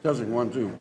Testing, 1, 2.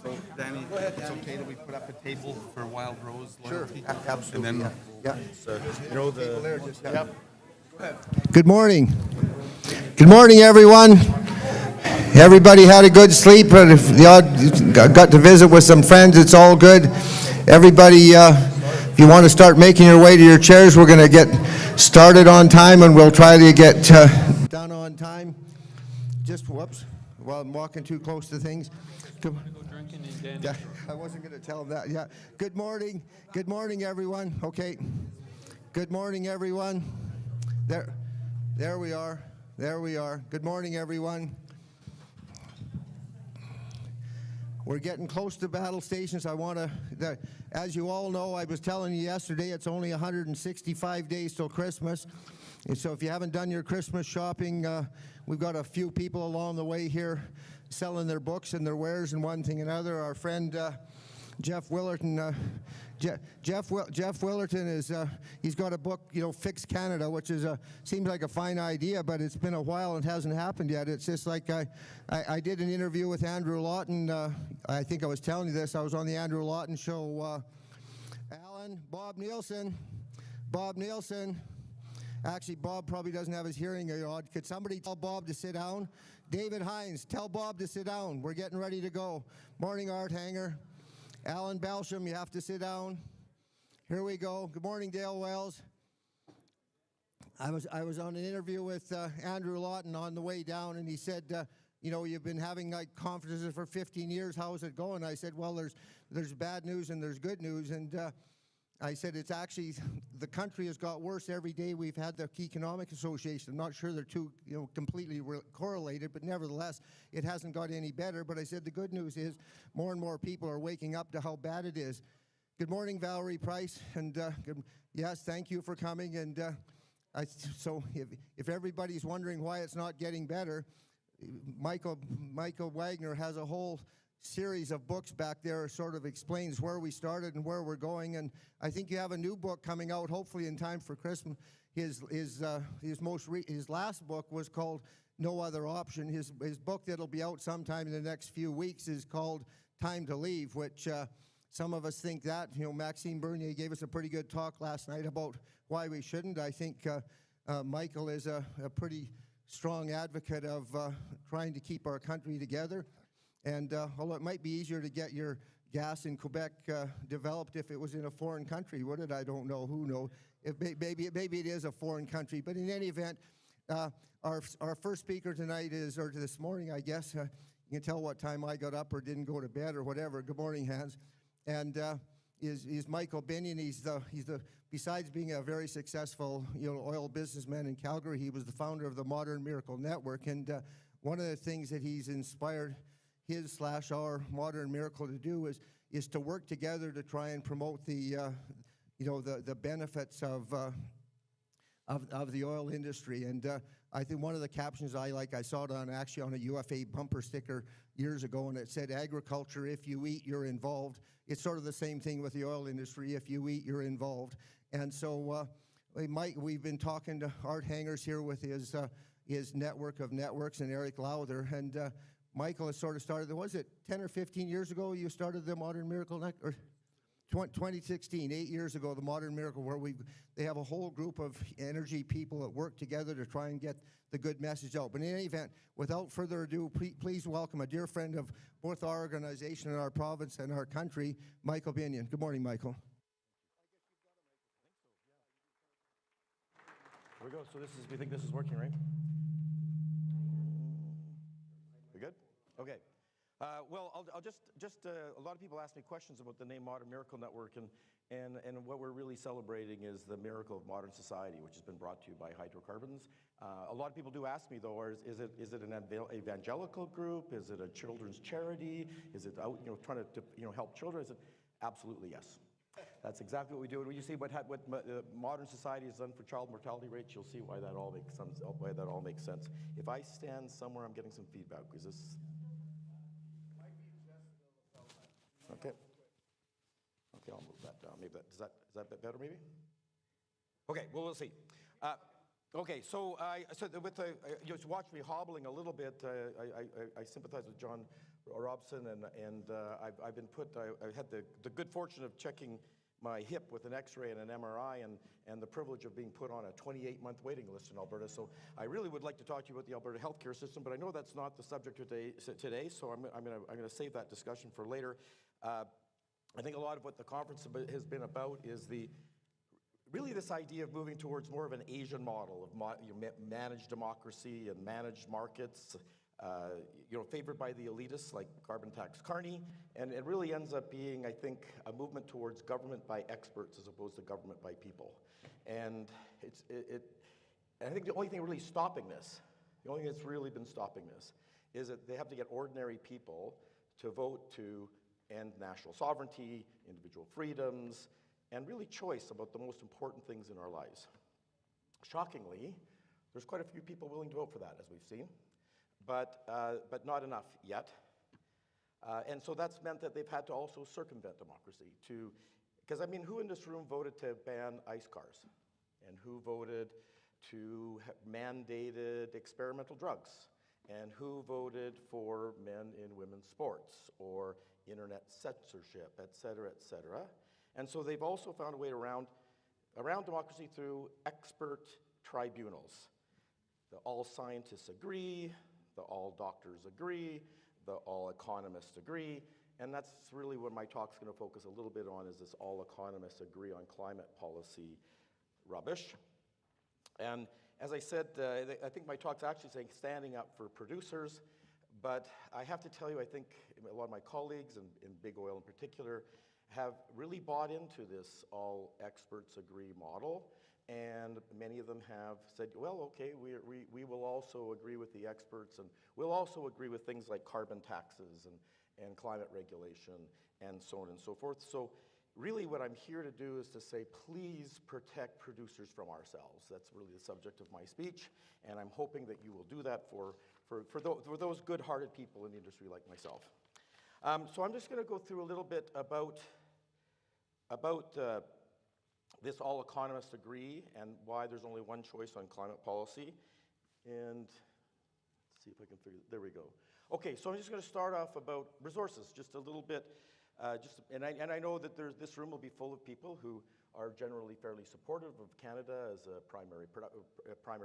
So, Danny, it's okay that we put up a table for Wild Rose loyalty? Absolutely. And then, You know, the... Yep. Good morning. Good morning, everyone. Everybody had a good sleep, but if the odd got to visit with some friends, it's all good. Everybody, if you want to start making your way to your chairs, we're going to get started on time, and we'll try to get done on time. Just, whoops, well, I'm walking too close to things. Yeah, I wasn't going to tell them that. Yeah. Good morning. Good morning, everyone. Okay. Good morning, everyone. There we are. There we are. Good morning, everyone. We're getting close to battle stations. I want to, as you all know, I was telling you yesterday, it's only 165 days till Christmas. And so if you haven't done your Christmas shopping, we've got a few people along the way here selling their books and their wares and one thing and another. Our friend Jeff Willerton, Jeff Willerton is he's got a book, Fix Canada, which is seems like a fine idea, but it's been a while and hasn't happened yet. It's just like I did an interview with Andrew Lawton. I think I was telling you this. I was on the Andrew Lawton show. Bob Nielsen. Actually, Bob probably doesn't have his hearing aid. Could somebody tell Bob to sit down? David Hines, tell Bob to sit down. We're getting ready to go. Morning, Art Hanger. Alan Belsham, you have to sit down. Here we go. Good morning, Dale Wells. I was on an interview with Andrew Lawton on the way down, and he said, you've been having like conferences for 15 years. How is it going? I said, well, there's bad news and there's good news, and I said it's actually the country has got worse every day. We've had the Economic Association. I'm not sure they're two completely correlated, but nevertheless, it hasn't got any better. But I said the good news is more and more people are waking up to how bad it is. Good morning, Valerie Price, and yes, thank you for coming. And so if everybody's wondering why it's not getting better, Michael Wagner has a whole series of books back there, sort of explains where we started and where we're going. And I think you have a new book coming out hopefully in time for Christmas. His last book was called No Other Option. His book that'll be out sometime in the next few weeks is called Time to Leave, which some of us think that, Maxime Bernier gave us a pretty good talk last night about why we shouldn't. I think Michael is a pretty strong advocate of trying to keep our country together. And although it might be easier to get your gas in Quebec developed if it was in a foreign country, would it? I don't know. Who knows? Maybe it is a foreign country. But in any event, our first speaker tonight is, or this morning, I guess. You can tell what time I got up or didn't go to bed or whatever. Good morning, Hans. And is Michael Binion. He's the besides being a very successful oil businessman in Calgary, he was the founder of the Modern Miracle Network. And one of the things that he's inspired his/our Modern Miracle to do is to work together to try and promote the the benefits of the oil industry. And I think one of the captions I saw it actually on a UFA bumper sticker years ago, and it said, "Agriculture, if you eat, you're involved." It's sort of the same thing with the oil industry. If you eat, you're involved. And so we've been talking to Art Hangers here with his network of networks, and Eric Lowther. And Michael has sort of started, was it 10 or 15 years ago you started the Modern Miracle Network? 2016, 8 years ago, the Modern Miracle, where they have a whole group of energy people that work together to try and get the good message out. But in any event, without further ado, please welcome a dear friend of both our organization and our province and our country, Michael Binion. Good morning, Michael. Here we go. So we think this is working, right? We good? Okay. Well, I'll just a lot of people ask me questions about the name Modern Miracle Network, and what we're really celebrating is the miracle of modern society, which has been brought to you by hydrocarbons. A lot of people do ask me, though, is it an evangelical group? Is it a children's charity? Is it out, trying to help children? Is it? Absolutely yes. That's exactly what we do. And when you see what modern society has done for child mortality rates, you'll see why that all makes sense. If I stand somewhere, I'm getting some feedback. Is this? Okay. Okay, I'll move that down. Maybe is that a bit better? Maybe. Okay. Well, we'll see. Okay. So you just watch me hobbling a little bit. I sympathize with John Robson, and I've been I had the good fortune of checking my hip with an X-ray and an MRI, and the privilege of being put on a 28-month waiting list in Alberta. So I really would like to talk to you about the Alberta healthcare system, but I know that's not the subject today. So I'm going to save that discussion for later. I think a lot of what the conference has been about is really this idea of moving towards more of an Asian model of managed democracy and managed markets, favored by the elitists like carbon tax Carney, and it really ends up being, I think, a movement towards government by experts as opposed to government by people. And I think the only thing really stopping this, the only thing that's really been stopping this, is that they have to get ordinary people to vote to end national sovereignty, individual freedoms, and really choice about the most important things in our lives. Shockingly, there's quite a few people willing to vote for that, as we've seen, but not enough yet. And so that's meant that they've had to also circumvent democracy because who in this room voted to ban ICE cars? And who voted to mandated experimental drugs? And who voted for men in women's sports or internet censorship, et cetera, et cetera? And so they've also found a way around democracy through expert tribunals. The all scientists agree, the all doctors agree, the all economists agree, and that's really what my talk's going to focus a little bit on, is this all economists agree on climate policy rubbish. And as I said, I think my talk's actually saying standing up for producers, but I have to tell you, I think a lot of my colleagues, in big oil in particular, have really bought into this all experts agree model, and many of them have said, well, okay, we will also agree with the experts, and we'll also agree with things like carbon taxes and climate regulation and so on and so forth. So really what I'm here to do is to say, please protect producers from ourselves. That's really the subject of my speech, and I'm hoping that you will do that for those good-hearted people in the industry like myself. So I'm just going to go through a little bit about this all economists agree and why there's only one choice on climate policy. And let's see if I can figure, there we go. Okay, so I'm just going to start off about resources, just a little bit. And I know that this room will be full of people who are generally fairly supportive of Canada as a primary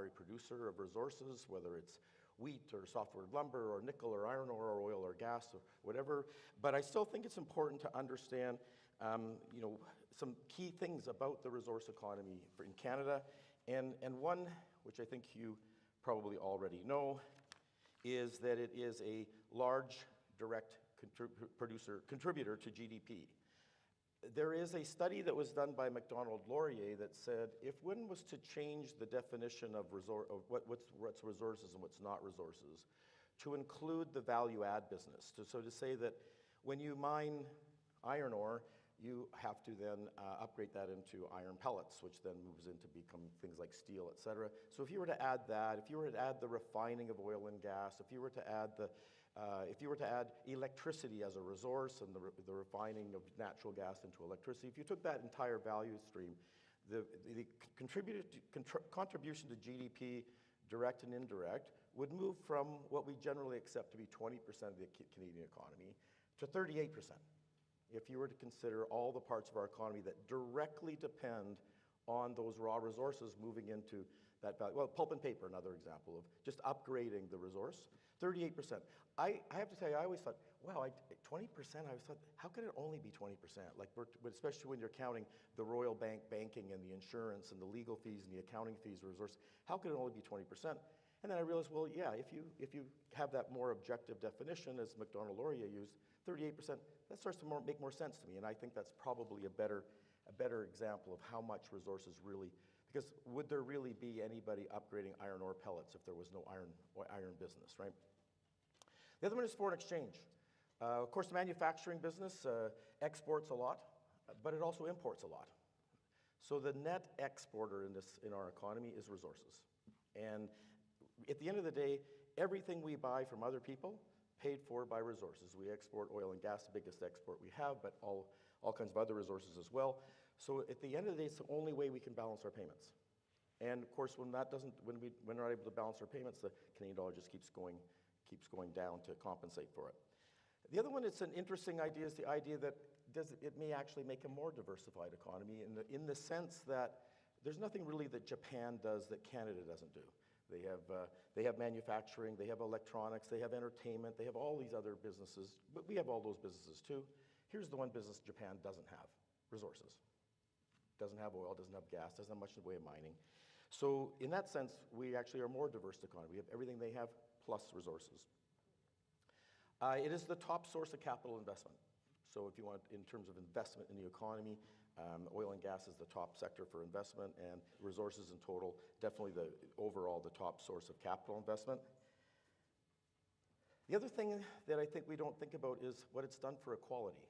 producer of resources, whether it's wheat or softwood lumber or nickel or iron ore or oil or gas or whatever. But I still think it's important to understand some key things about the resource economy in Canada. And one, which I think you probably already know, is that it is a large direct contributor to GDP. There is a study that was done by MacDonald Laurier that said if one was to change the definition of what's resources and what's not resources to include the value add business. So to say that when you mine iron ore, you have to then upgrade that into iron pellets, which then moves into become things like steel, et cetera. So if you were to add that, if you were to add the refining of oil and gas, if you were to add electricity as a resource and the refining of natural gas into electricity, if you took that entire value stream, the contribution to GDP, direct and indirect, would move from what we generally accept to be 20% of the Canadian economy to 38%. If you were to consider all the parts of our economy that directly depend on those raw resources moving into that value. Well, pulp and paper, another example of just upgrading the resource, 38%. I have to tell you, I always thought, wow, 20%, I always thought, how could it only be 20%? Like, especially when you're counting the Royal banking and the insurance and the legal fees and the accounting fees, resource, how could it only be 20%? And then I realized, well, yeah, if you have that more objective definition, as McDonald-Laurier used, 38%, that starts to make more sense to me, and I think that's probably a better example of how much resources really, because would there really be anybody upgrading iron ore pellets if there was no iron business, right? The other one is foreign exchange. Of course, the manufacturing business exports a lot, but it also imports a lot. So the net exporter in our economy is resources. And at the end of the day, everything we buy from other people paid for by resources. We export oil and gas, the biggest export we have, but all kinds of other resources as well. So at the end of the day, it's the only way we can balance our payments. And of course, when we're not able to balance our payments, the Canadian dollar just keeps going down to compensate for it. The other one, it's an interesting idea, is the idea that it may actually make a more diversified economy in the sense that there's nothing really that Japan does that Canada doesn't do. They have manufacturing, they have electronics, they have entertainment, they have all these other businesses, but we have all those businesses too. Here's the one business Japan doesn't have: resources. Doesn't have oil, doesn't have gas, doesn't have much in the way of mining. So in that sense, we actually are a more diverse economy. We have everything they have plus resources. It is the top source of capital investment. So if you want, in terms of investment in the economy, oil and gas is the top sector for investment, and resources in total, definitely the top source of capital investment. The other thing that I think we don't think about is what it's done for equality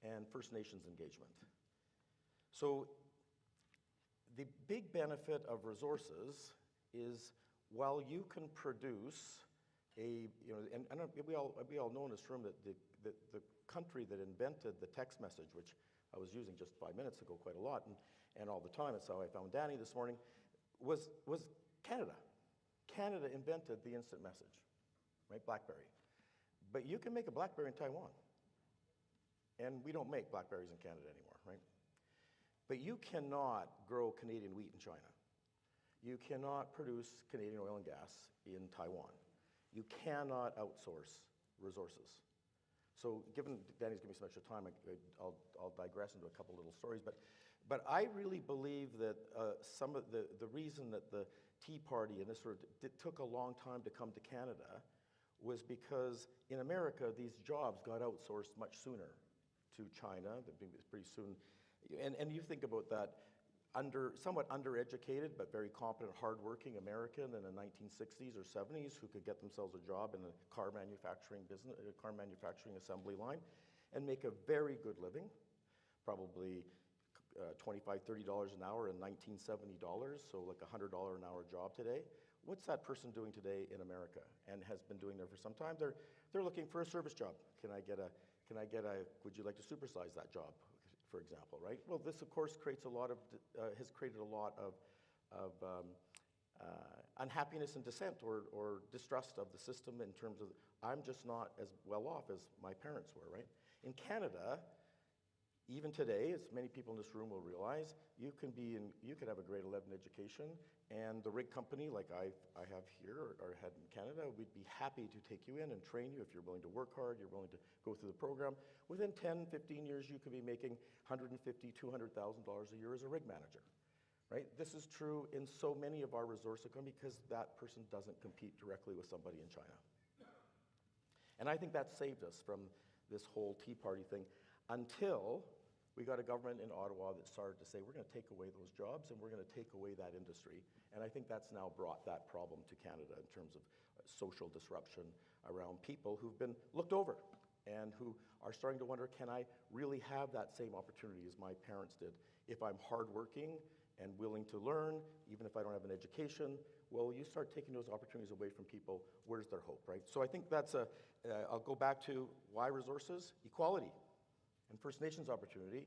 and First Nations engagement. So the big benefit of resources is while you can produce and we all know in this room that the country that invented the text message, which I was using just 5 minutes ago quite a lot and all the time, that's how I found Danny this morning, was Canada. Canada invented the instant message, right? BlackBerry. But you can make a BlackBerry in Taiwan. And we don't make BlackBerries in Canada anymore, right? But you cannot grow Canadian wheat in China. You cannot produce Canadian oil and gas in Taiwan. You cannot outsource resources. So given Danny's given me so much time, I'll digress into a couple little stories. But I really believe that some of the reason that the Tea Party and this sort of took a long time to come to Canada was because in America, these jobs got outsourced much sooner to China, pretty soon. And you think about that somewhat undereducated but very competent, hardworking American in the 1960s or 70s who could get themselves a job in a car manufacturing business, a car manufacturing assembly line, and make a very good living, probably $25, $30 an hour in 1970 dollars, so like a $100 an hour job today. What's that person doing today in America and has been doing there for some time? They're looking for a service job. Would you like to supersize that job, for example, right? Well, this, of course, has created a lot of unhappiness and dissent or distrust of the system in terms of, I'm just not as well off as my parents were, right? In Canada, even today, as many people in this room will realize, you could have a grade 11 education, and the rig company, like I have here or had in Canada, we'd be happy to take you in and train you if you're willing to work hard, you're willing to go through the program. Within 10, 15 years, you could be making $150,000, $200,000 a year as a rig manager, right? This is true in so many of our resource economy because that person doesn't compete directly with somebody in China. And I think that saved us from this whole Tea Party thing until we got a government in Ottawa that started to say, we're going to take away those jobs and we're going to take away that industry. And I think that's now brought that problem to Canada in terms of social disruption around people who've been looked over and who are starting to wonder, can I really have that same opportunity as my parents did if I'm hardworking and willing to learn, even if I don't have an education? Well, you start taking those opportunities away from people, where's their hope, right? So I think that's I'll go back to why resources? Equality and First Nations opportunity.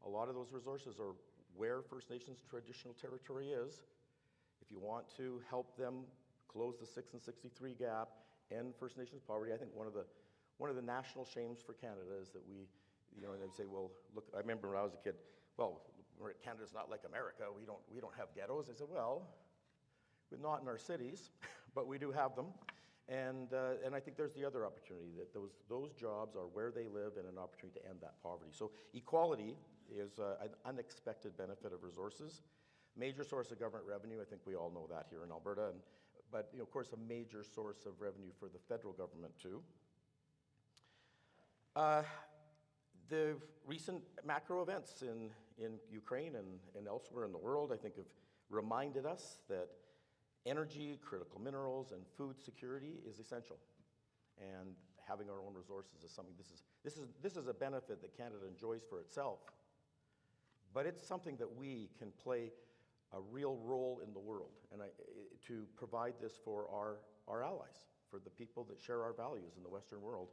A lot of those resources are where First Nations traditional territory is. If you want to help them close the 6 and 63 gap, end First Nations poverty, I think one of the national shames for Canada is that we, they say, well, look, I remember when I was a kid, well, Canada's not like America, we don't have ghettos. I said, well, we're not in our cities, but we do have them. And I think there's the other opportunity, that those jobs are where they live and an opportunity to end that poverty. So equality is an unexpected benefit of resources. Major source of government revenue, I think we all know that here in Alberta, but of course a major source of revenue for the federal government too. The recent macro events in Ukraine and elsewhere in the world, I think, have reminded us that energy, critical minerals, and food security is essential. And having our own resources is something, this is a benefit that Canada enjoys for itself. But it's something that we can play a real role in the world, and to provide this for our allies, for the people that share our values in the Western world.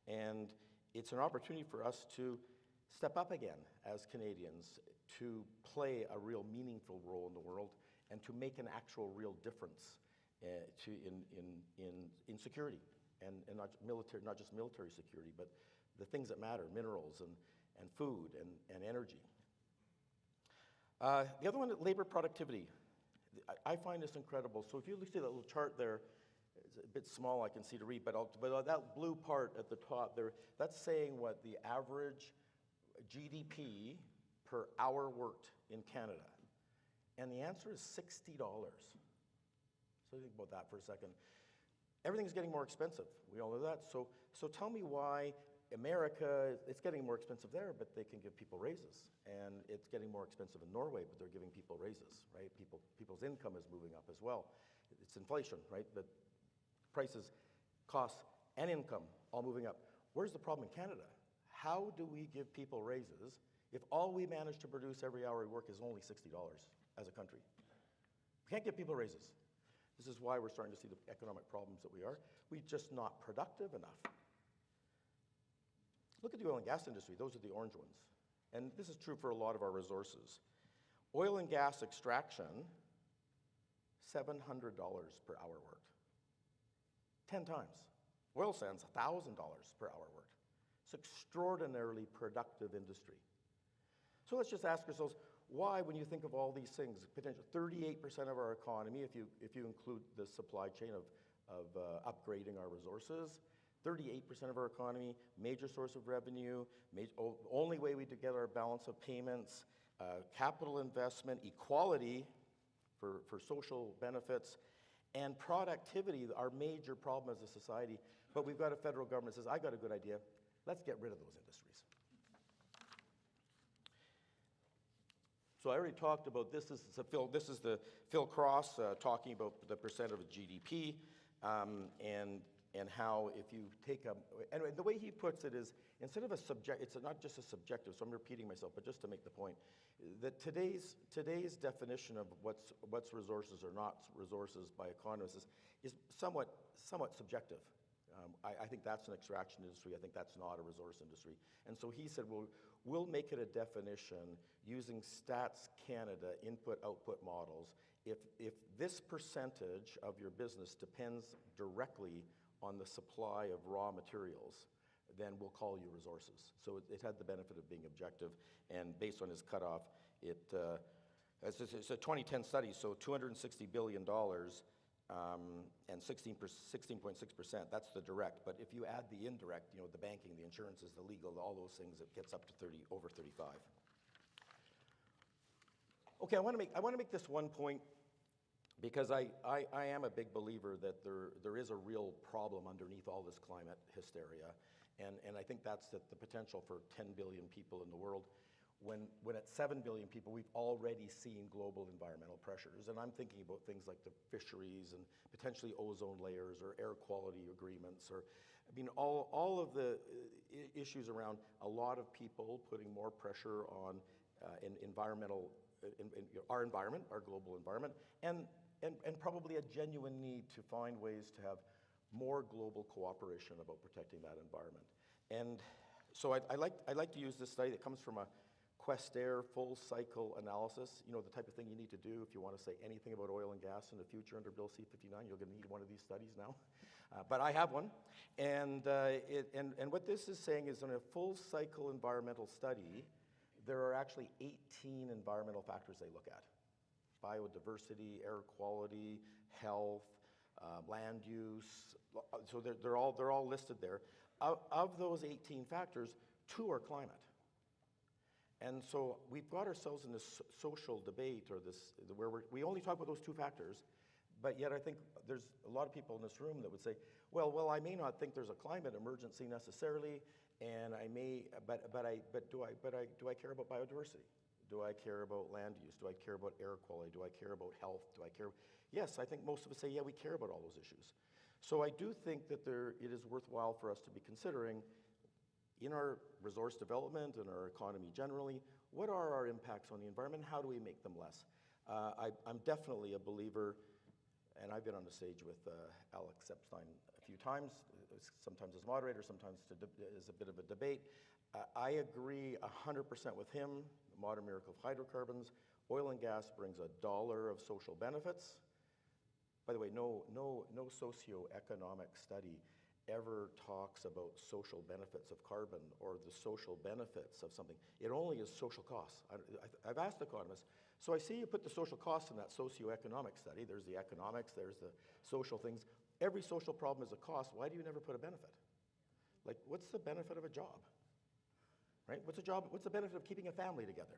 And it's an opportunity for us to step up again as Canadians, to play a real meaningful role in the world, and to make an actual real difference in security, and not just military security, but the things that matter, minerals and food and energy. The other one, labor productivity. I find this incredible. So if you look at that little chart there, it's a bit small, I can see to read, but that blue part at the top there, that's saying what the average GDP per hour worked in Canada. And the answer is $60. So think about that for a second. Everything's getting more expensive. We all know that. So tell me why America, it's getting more expensive there, but they can give people raises. And it's getting more expensive in Norway, but they're giving people raises, right? People's income is moving up as well. It's inflation, right? The prices, costs, and income all moving up. Where's the problem in Canada? How do we give people raises if all we manage to produce every hour we work is only $60 as a country? We can't give people raises. This is why we're starting to see the economic problems that we are. We're just not productive enough. Look at the oil and gas industry. Those are the orange ones. And this is true for a lot of our resources. Oil and gas extraction, $700 per hour worked. 10 times. Oil sands, $1,000 per hour worked. It's extraordinarily productive industry. So let's just ask ourselves, why, when you think of all these things, potentially 38% of our economy, if you include the supply chain of upgrading our resources, 38% of our economy, major source of revenue, only way we get our balance of payments, capital investment, equality for social benefits, and productivity, our major problem as a society. But we've got a federal government that says, I got a good idea. Let's get rid of those industries. So I already talked about this. This is the Phil Cross talking about the percent of GDP, and how if you take anyway, the way he puts it is, instead of a subject, it's not just a subjective, so I'm repeating myself, but just to make the point, that today's definition of what's resources or not resources by economists is somewhat subjective. I think that's an extraction industry. I think that's not a resource industry. And so he said, well, we'll make it a definition using Stats Canada input-output models. If this percentage of your business depends directly on the supply of raw materials, then we'll call you resources. So it had the benefit of being objective, and based on his cutoff, it's a 2010 study, so $260 billion and 16.6%, that's the direct. But if you add the indirect, the banking, the insurances, the legal, all those things, it gets up to over 35. Okay, I want to make this one point, because I am a big believer that there is a real problem underneath all this climate hysteria, and I think that's the potential for 10 billion people in the world. when at 7 billion people, we've already seen global environmental pressures. And I'm thinking about things like the fisheries and potentially ozone layers or air quality agreements, or, I mean, all of the issues around a lot of people putting more pressure on environmental, our environment, our global environment, and probably a genuine need to find ways to have more global cooperation about protecting that environment. And so I'd like to use this study that comes from a Questair full cycle analysis, you know, the type of thing you need to do if you want to say anything about oil and gas in the future under Bill C-59. You're going to need one of these studies now. But I have one. And what this is saying is in a full cycle environmental study, there are actually 18 environmental factors they look at. Biodiversity, air quality, health, land use. So they're all listed there. Of those 18 factors, 2 are climate. And so we've got ourselves in this social debate, or this where we only talk about those 2 factors, but yet I think there's a lot of people in this room that would say, well, I may not think there's a climate emergency necessarily, and I may, but do I care about biodiversity? Do I care about land use? Do I care about air quality? Do I care about health? Do I care? Yes, I think most of us say, yeah, we care about all those issues. So I do think that it is worthwhile for us to be considering, in our resource development and our economy generally, what are our impacts on the environment? How do we make them less? I'm definitely a believer, and I've been on the stage with Alex Epstein a few times, sometimes as moderator, sometimes as a bit of a debate. I agree 100% with him. The modern miracle of hydrocarbons. Oil and gas brings $1 of social benefits. By the way, no socioeconomic study ever talks about social benefits of carbon or the social benefits of something. It only is social costs. I've asked economists, so I see you put the social costs in that socioeconomic study. There's the economics, there's the social things. Every social problem is a cost. Why do you never put a benefit? Like, what's the benefit of a job? Right? What's the benefit of keeping a family together?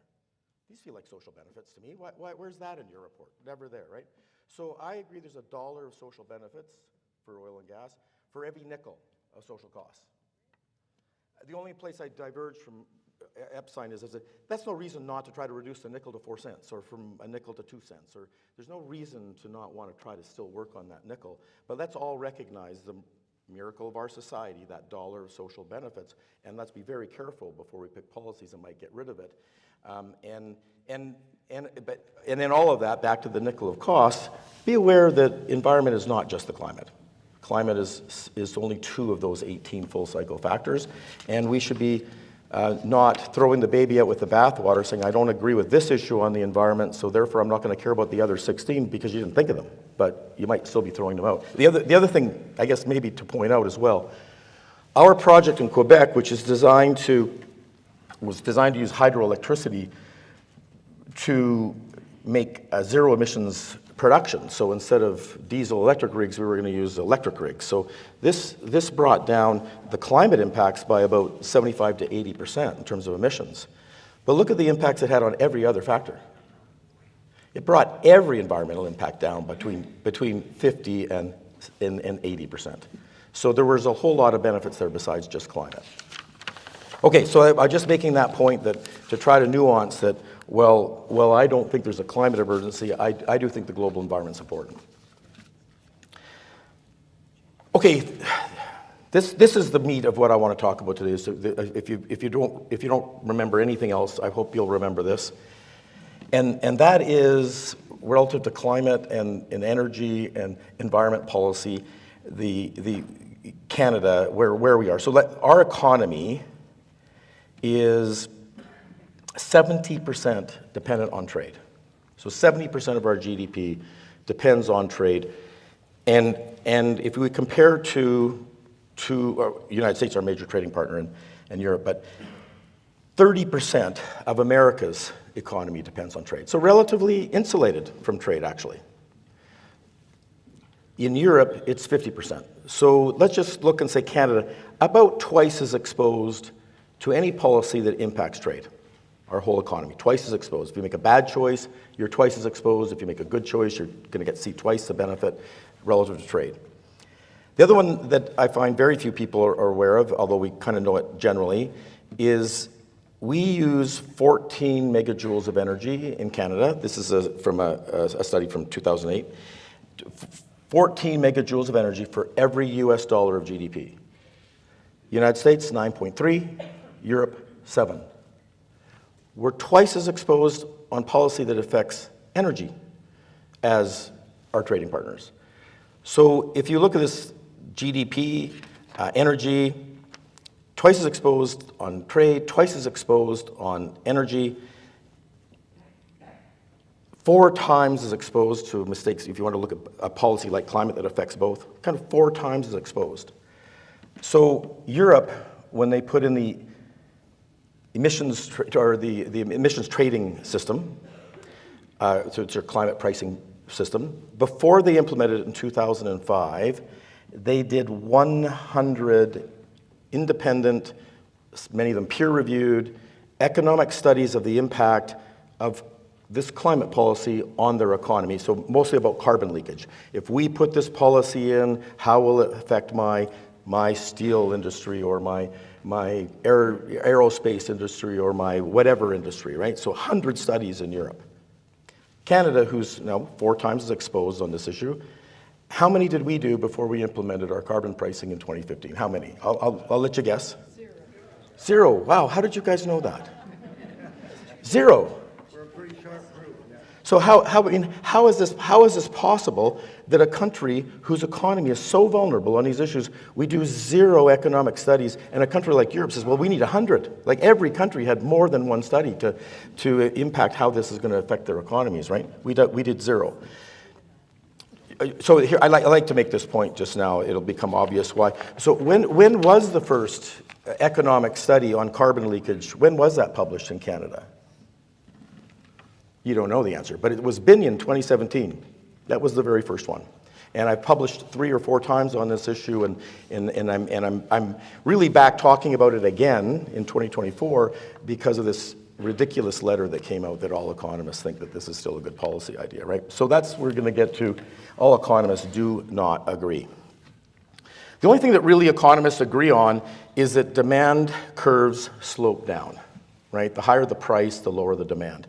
These feel like social benefits to me. Where's that in your report? Never there, right? So I agree there's $1 of social benefits for oil and gas for every nickel of social costs. The only place I diverge from Epstein is that's no reason not to try to reduce the nickel to 4 cents, or from a nickel to 2 cents, or there's no reason to not want to try to still work on that nickel. But let's all recognize the miracle of our society, that $1 of social benefits, and let's be very careful before we pick policies that might get rid of it. And in all of that, back to the nickel of costs, be aware that environment is not just the climate. Climate is only 2 of those 18 full cycle factors, and we should be not throwing the baby out with the bathwater, saying I don't agree with this issue on the environment, so therefore I'm not going to care about the other 16 because you didn't think of them, but you might still be throwing them out. The other thing, I guess maybe to point out as well, our project in Quebec, which was designed to use hydroelectricity to make zero emissions production. So instead of diesel electric rigs, we were going to use electric rigs. So this brought down the climate impacts by about 75 to 80% in terms of emissions. But look at the impacts it had on every other factor. It brought every environmental impact down between 50 and 80%. So there was a whole lot of benefits there besides just climate. Okay, so I'm just making that point that to try to nuance that, well, I don't think there's a climate emergency. I do think the global environment's important. Okay, this is the meat of what I want to talk about today. So if you don't remember anything else, I hope you'll remember this. And that is relative to climate and energy and environment policy, the Canada, where we are. So our economy is 70% dependent on trade. So 70% of our GDP depends on trade. And if we compare to United States, our major trading partner, and Europe, but 30% of America's economy depends on trade. So relatively insulated from trade, actually. In Europe, it's 50%. So let's just look and say Canada, about twice as exposed to any policy that impacts trade. Our whole economy, twice as exposed. If you make a bad choice, you're twice as exposed. If you make a good choice, you're going to see twice the benefit relative to trade. The other one that I find very few people are aware of, although we kind of know it generally, is we use 14 megajoules of energy in Canada. This is from a study from 2008. 14 megajoules of energy for every US dollar of GDP. United States, 9.3, Europe, 7. We're twice as exposed on policy that affects energy as our trading partners. So if you look at this GDP, energy, twice as exposed on trade, twice as exposed on energy, 4 times as exposed to mistakes, if you want to look at a policy like climate that affects both, kind of 4 times as exposed. So Europe, when they put in the emissions emissions trading system, so it's their climate pricing system, before they implemented it in 2005, they did 100 independent, many of them peer-reviewed, economic studies of the impact of this climate policy on their economy, so mostly about carbon leakage. If we put this policy in, how will it affect my steel industry or my aerospace industry or my whatever industry, right? So 100 studies in Europe. Canada, who's now 4 times as exposed on this issue, how many did we do before we implemented our carbon pricing in 2015? How many? I'll let you guess. 0. Wow, how did you guys know that? 0. We're a pretty sharp group. So how is this possible that a country whose economy is so vulnerable on these issues, we do 0 economic studies, and a country like Europe says, well, we need 100. Like every country had more than one study to impact how this is going to affect their economies, right? We did 0. So here, I like to make this point just now. It'll become obvious why. So when was the first economic study on carbon leakage? When was that published in Canada? You don't know the answer, but it was Binion 2017. That was the very first one. And I've published 3 or 4 times on this issue, and I'm really back talking about it again in 2024 because of this ridiculous letter that came out that all economists think that this is still a good policy idea, right? So that's we're going to get to. All economists do not agree. The only thing that really economists agree on is that demand curves slope down, right? The higher the price, the lower the demand.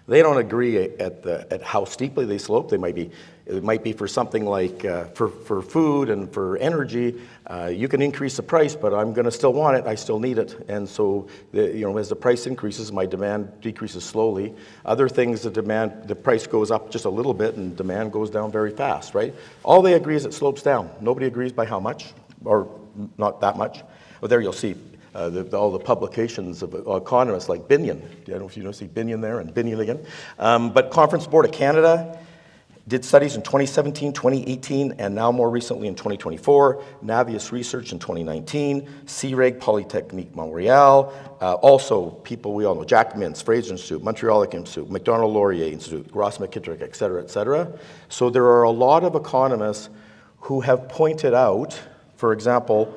They don't agree at how steeply they slope. It might be for something like for food and for energy. You can increase the price, but I'm going to still want it. I still need it, and so as the price increases, my demand decreases slowly. Other things, the price goes up just a little bit, and demand goes down very fast. Right? All they agree is it slopes down. Nobody agrees by how much, or not that much. Well, there you'll see. All the publications of economists like Binion. I don't know if you see Binion there and Binion again. But Conference Board of Canada did studies in 2017, 2018, and now more recently in 2024. Navius Research in 2019. CREG, Polytechnique Montreal. Also, people we all know, Jack Mintz, Fraser Institute, Montreal Institute, Macdonald-Laurier Institute, Ross McKittrick, et cetera, et cetera. So there are a lot of economists who have pointed out, for example,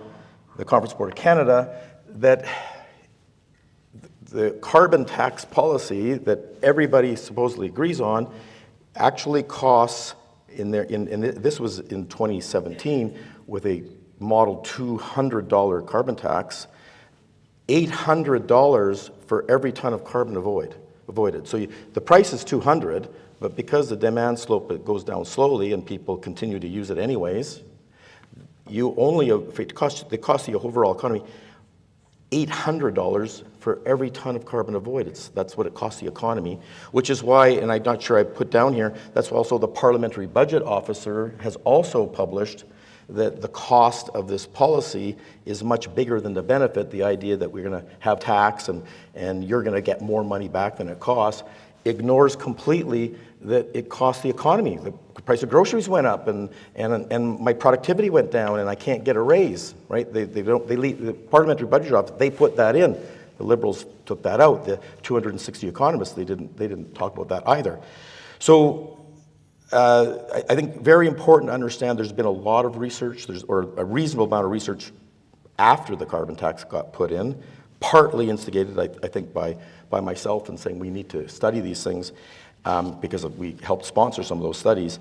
the Conference Board of Canada, that the carbon tax policy that everybody supposedly agrees on actually costs, this was in 2017 with a Model $200 carbon tax, $800 for every ton of carbon avoided. So the price is $200, but because the demand slope it goes down slowly and people continue to use it anyways, it costs the overall economy $800 for every ton of carbon avoided. That's what it costs the economy, which is why, and I'm not sure I put down here, that's also the Parliamentary Budget Officer has also published that the cost of this policy is much bigger than the benefit, the idea that we're going to have tax and you're going to get more money back than it costs, ignores completely that it costs the economy. The price of groceries went up and my productivity went down and I can't get a raise, right? The Parliamentary Budget Office, they put that in. The Liberals took that out. The 260 economists, they didn't talk about that either. So I think very important to understand there's been a lot of research, or a reasonable amount of research after the carbon tax got put in, partly instigated, I think, by myself and saying we need to study these things because we helped sponsor some of those studies.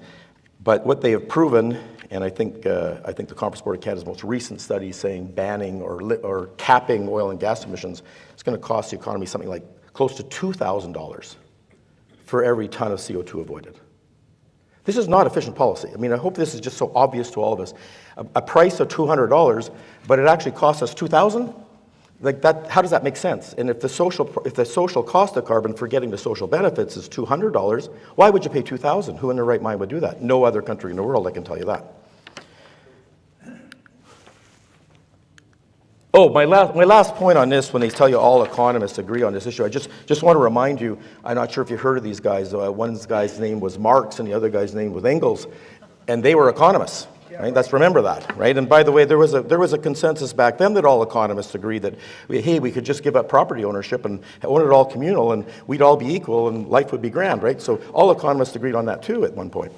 But what they have proven and I think the Conference Board of Canada's most recent study saying banning or capping oil and gas emissions is going to cost the economy something like close to $2,000 for every ton of CO2 avoided. This is not efficient policy. I mean, I hope this is just so obvious to all of us. A price of $200, but it actually costs us $2,000? Like that, how does that make sense? And if the social cost of carbon for getting the social benefits is $200, why would you pay $2,000? Who in their right mind would do that? No other country in the world, I can tell you that. Oh, my last point on this, when they tell you all economists agree on this issue, I just want to remind you, I'm not sure if you heard of these guys. One guy's name was Marx and the other guy's name was Engels, and they were economists. Right? Let's remember that, right? And by the way, there was a consensus back then that all economists agreed that, hey, we could just give up property ownership and own it all communal, and we'd all be equal, and life would be grand, right? So all economists agreed on that too at one point,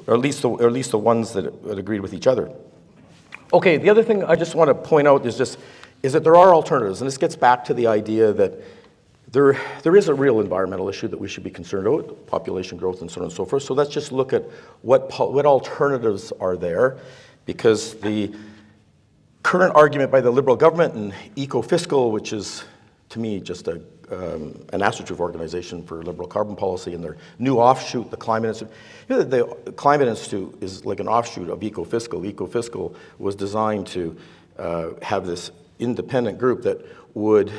or at least the ones that agreed with each other. Okay, the other thing I just want to point out is that there are alternatives, and this gets back to the idea that there is a real environmental issue that we should be concerned about, population growth and so on and so forth. So let's just look at what alternatives are there, because the current argument by the Liberal government and Ecofiscal, which is, to me, just an astroturf organization for Liberal carbon policy, and their new offshoot, the Climate Institute. You know, the Climate Institute is like an offshoot of Ecofiscal. Ecofiscal was designed to have this independent group that would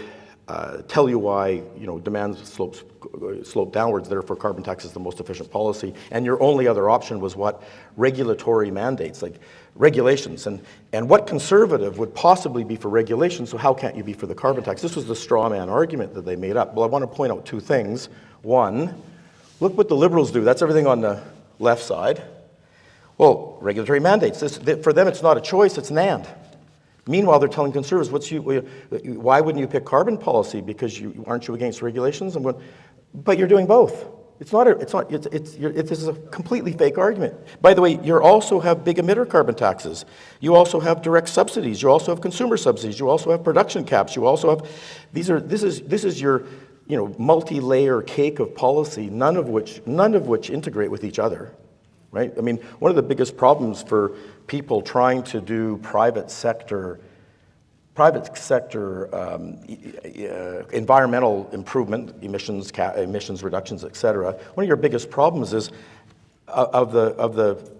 tell you why, demand slope downwards, therefore carbon tax is the most efficient policy, and your only other option was what? Regulatory mandates, like regulations. And what conservative would possibly be for regulation, so how can't you be for the carbon tax? This was the straw man argument that they made up. Well, I want to point out two things. One, look what the Liberals do. That's everything on the left side. Well, regulatory mandates. For them, it's not a choice, it's an and. Meanwhile, they're telling conservatives, why wouldn't you pick carbon policy? Because aren't you against regulations? But you're doing both. This is a completely fake argument. By the way, you also have big emitter carbon taxes. You also have direct subsidies. You also have consumer subsidies. You also have production caps. You also have, this is your, multi-layer cake of policy, none of which integrate with each other. Right? I mean, one of the biggest problems for people trying to do private sector environmental improvement, emissions reductions, et cetera, one of your biggest problems is of the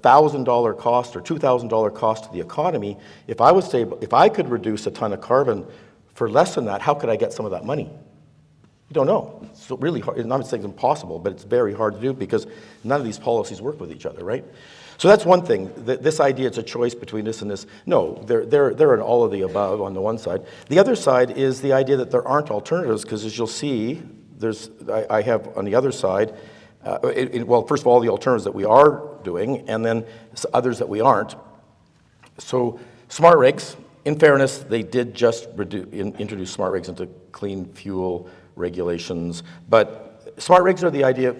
$1,000 cost or $2,000 cost to the economy, if I could reduce a ton of carbon for less than that, how could I get some of that money? You don't know. It's really hard. I'm not saying it's impossible, but it's very hard to do because none of these policies work with each other, right? So that's one thing. This idea it's a choice between this and this. No, they're in all of the above on the one side. The other side is the idea that there aren't alternatives, because as you'll see, I have on the other side, well, first of all, the alternatives that we are doing, and then others that we aren't. So smart rigs, in fairness, they did just introduce smart rigs into clean fuel regulations, but smart rigs are the idea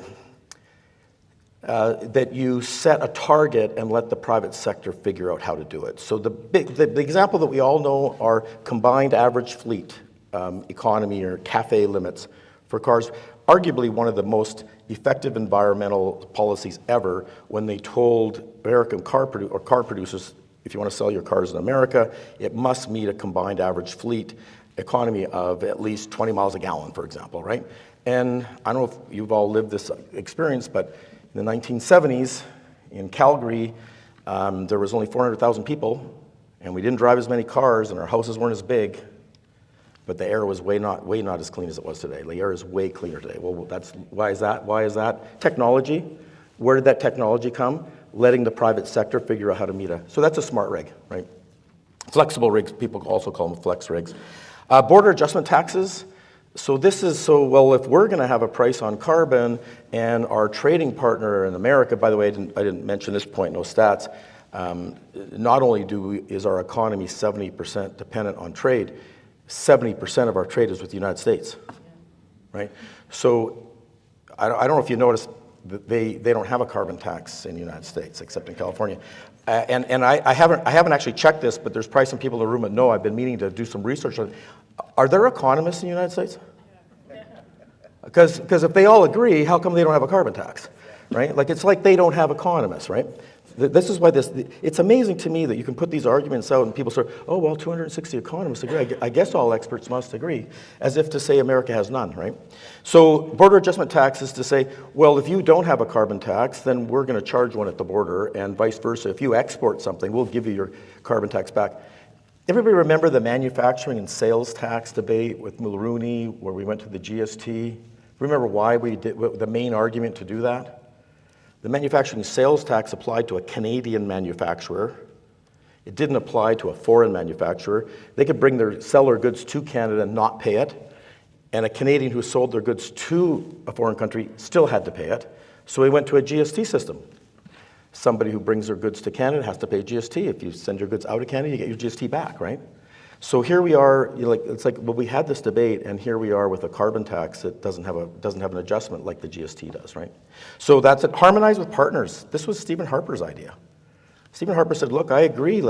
that you set a target and let the private sector figure out how to do it. So the example that we all know are combined average fleet economy or CAFE limits for cars. Arguably one of the most effective environmental policies ever, when they told American car producers, if you want to sell your cars in America, it must meet a combined average fleet economy of at least 20 miles a gallon, for example, right? And I don't know if you've all lived this experience, but in the 1970s in Calgary, there was only 400,000 people, and we didn't drive as many cars, and our houses weren't as big, but the air was way not as clean as it was today. The air is way cleaner today. Well, why is that? Why is that? Technology. Where did that technology come? Letting the private sector figure out how to meet so that's a smart rig, right? Flexible rigs, people also call them flex rigs. Border adjustment taxes. So well, if we're going to have a price on carbon, and our trading partner in America, by the way, I didn't mention this point, no stats, not only is our economy 70% dependent on trade, 70% of our trade is with the United States, right? So I don't know if you noticed that they don't have a carbon tax in the United States, except in California. And I haven't actually checked this, but there's probably some people in the room that know. I've been meaning to do some research on it. Are there economists in the United States? Because if they all agree, how come they don't have a carbon tax? right? Like, it's like they don't have economists, right? This is why it's amazing to me that you can put these arguments out and people say, oh, well, 260 economists agree. I guess all experts must agree, as if to say America has none, right? So border adjustment tax is to say, well, if you don't have a carbon tax, then we're going to charge one at the border, and vice versa. If you export something, we'll give you your carbon tax back. Everybody remember the manufacturing and sales tax debate with Mulrooney, where we went to the GST? Remember why we did, the main argument to do that? The manufacturing sales tax applied to a Canadian manufacturer. It didn't apply to a foreign manufacturer. They could sell their goods to Canada and not pay it, and a Canadian who sold their goods to a foreign country still had to pay it. So we went to a GST system. Somebody who brings their goods to Canada has to pay GST. If you send your goods out of Canada, you get your GST back, right? So here we are, it's like, well, we had this debate, and here we are with a carbon tax that doesn't have an adjustment like the GST does, right? So that's it. Harmonize with partners. This was Stephen Harper's idea. Stephen Harper said, look, I agree,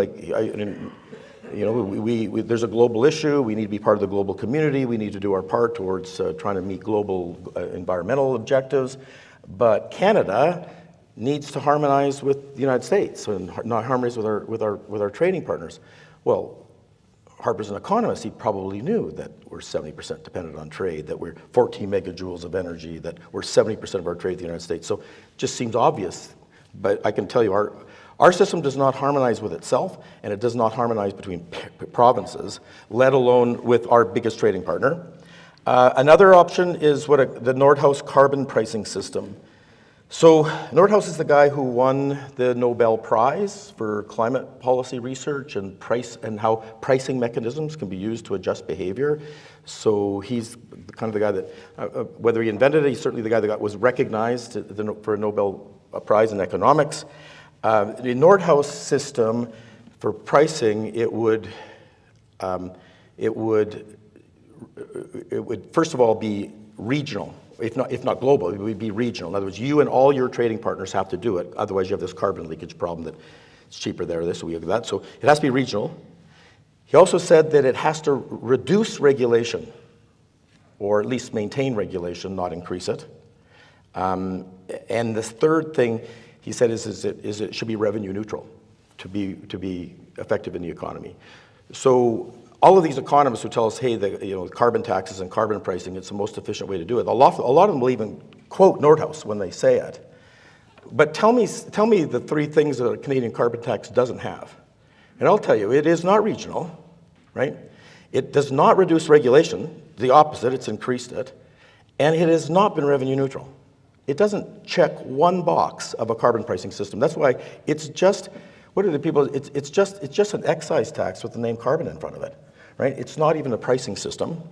there's a global issue, we need to be part of the global community, we need to do our part towards trying to meet global environmental objectives, but Canada needs to harmonize with the United States and not harmonize with our trading partners. Well, Harper's an economist. He probably knew that we're 70% dependent on trade, that we're 14 megajoules of energy, that we're 70% of our trade with the United States. So it just seems obvious. But I can tell you, our system does not harmonize with itself, and it does not harmonize between provinces, let alone with our biggest trading partner. Another option is the Nordhaus carbon pricing system. So Nordhaus is the guy who won the Nobel Prize for climate policy research and how pricing mechanisms can be used to adjust behavior. So he's kind of the guy that, whether he invented it, he's certainly the guy that was recognized for a Nobel Prize in economics. The Nordhaus system for pricing, it would first of all be regional. If not global, it would be regional. In other words, you and all your trading partners have to do it. Otherwise, you have this carbon leakage problem that it's cheaper there, this, so we have that. So it has to be regional. He also said that it has to reduce regulation, or at least maintain regulation, not increase it. And the third thing he said is it should be revenue neutral to be effective in the economy. So all of these economists who tell us, hey, carbon taxes and carbon pricing, it's the most efficient way to do it. A lot of them will even quote Nordhaus when they say it. But tell me the three things that a Canadian carbon tax doesn't have. And I'll tell you, it is not regional, right? It does not reduce regulation, the opposite, it's increased it. And it has not been revenue neutral. It doesn't check one box of a carbon pricing system. That's why it's just, it's just an excise tax with the name carbon in front of it. Right? It's not even a pricing system.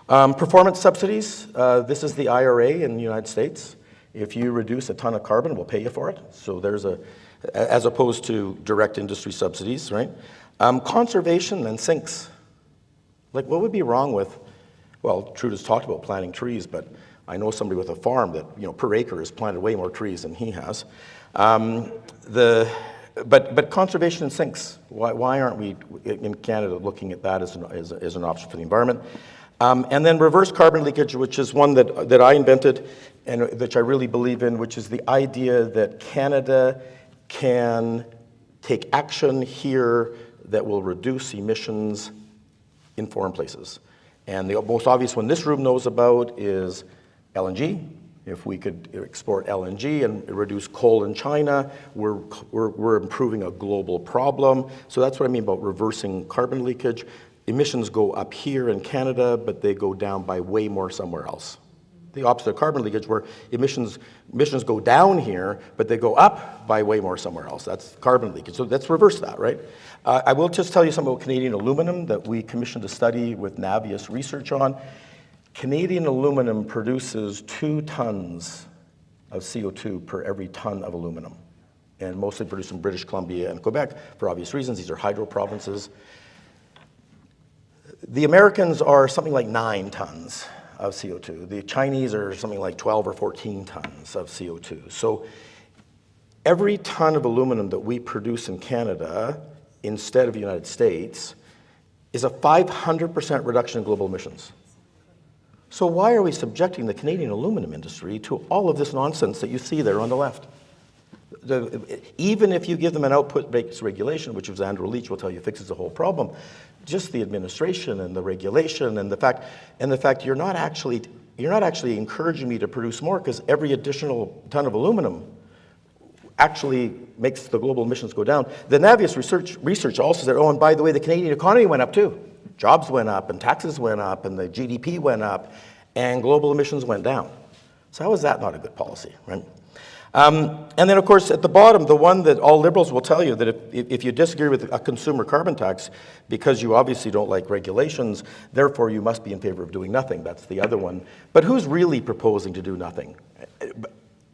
Performance subsidies, this is the IRA in the United States. If you reduce a ton of carbon, we'll pay you for it. So there's as opposed to direct industry subsidies, right? Conservation and sinks. Like, what would be wrong with, well, Trudeau's talked about planting trees, but I know somebody with a farm that, per acre has planted way more trees than he has. But conservation and sinks, why aren't we in Canada looking at that as an option for the environment? And then reverse carbon leakage, which is one that I invented and which I really believe in, which is the idea that Canada can take action here that will reduce emissions in foreign places. And the most obvious one this room knows about is LNG. If we could export LNG and reduce coal in China, we're improving a global problem. So that's what I mean about reversing carbon leakage. Emissions go up here in Canada, but they go down by way more somewhere else. The opposite of carbon leakage, where emissions go down here, but they go up by way more somewhere else. That's carbon leakage. So let's reverse that, right? I will just tell you something about Canadian aluminum that we commissioned a study with Navius Research on. Canadian aluminum produces 2 tons of CO2 per every ton of aluminum, and mostly produced in British Columbia and Quebec for obvious reasons. These are hydro provinces. The Americans are something like 9 tons of CO2. The Chinese are something like 12 or 14 tons of CO2. So every ton of aluminum that we produce in Canada instead of the United States is a 500% reduction in global emissions. So why are we subjecting the Canadian aluminum industry to all of this nonsense that you see there on the left? Even if you give them an output-based regulation, which as Andrew Leach will tell you fixes the whole problem, just the administration and the regulation and the fact you're not actually encouraging me to produce more, because every additional ton of aluminum actually makes the global emissions go down. The Navius research also said, oh, and by the way, the Canadian economy went up too. Jobs went up, and taxes went up, and the GDP went up, and global emissions went down. So how is that not a good policy, right? And then, of course, at the bottom, the one that all Liberals will tell you, that if you disagree with a consumer carbon tax because you obviously don't like regulations, therefore you must be in favor of doing nothing. That's the other one. But who's really proposing to do nothing?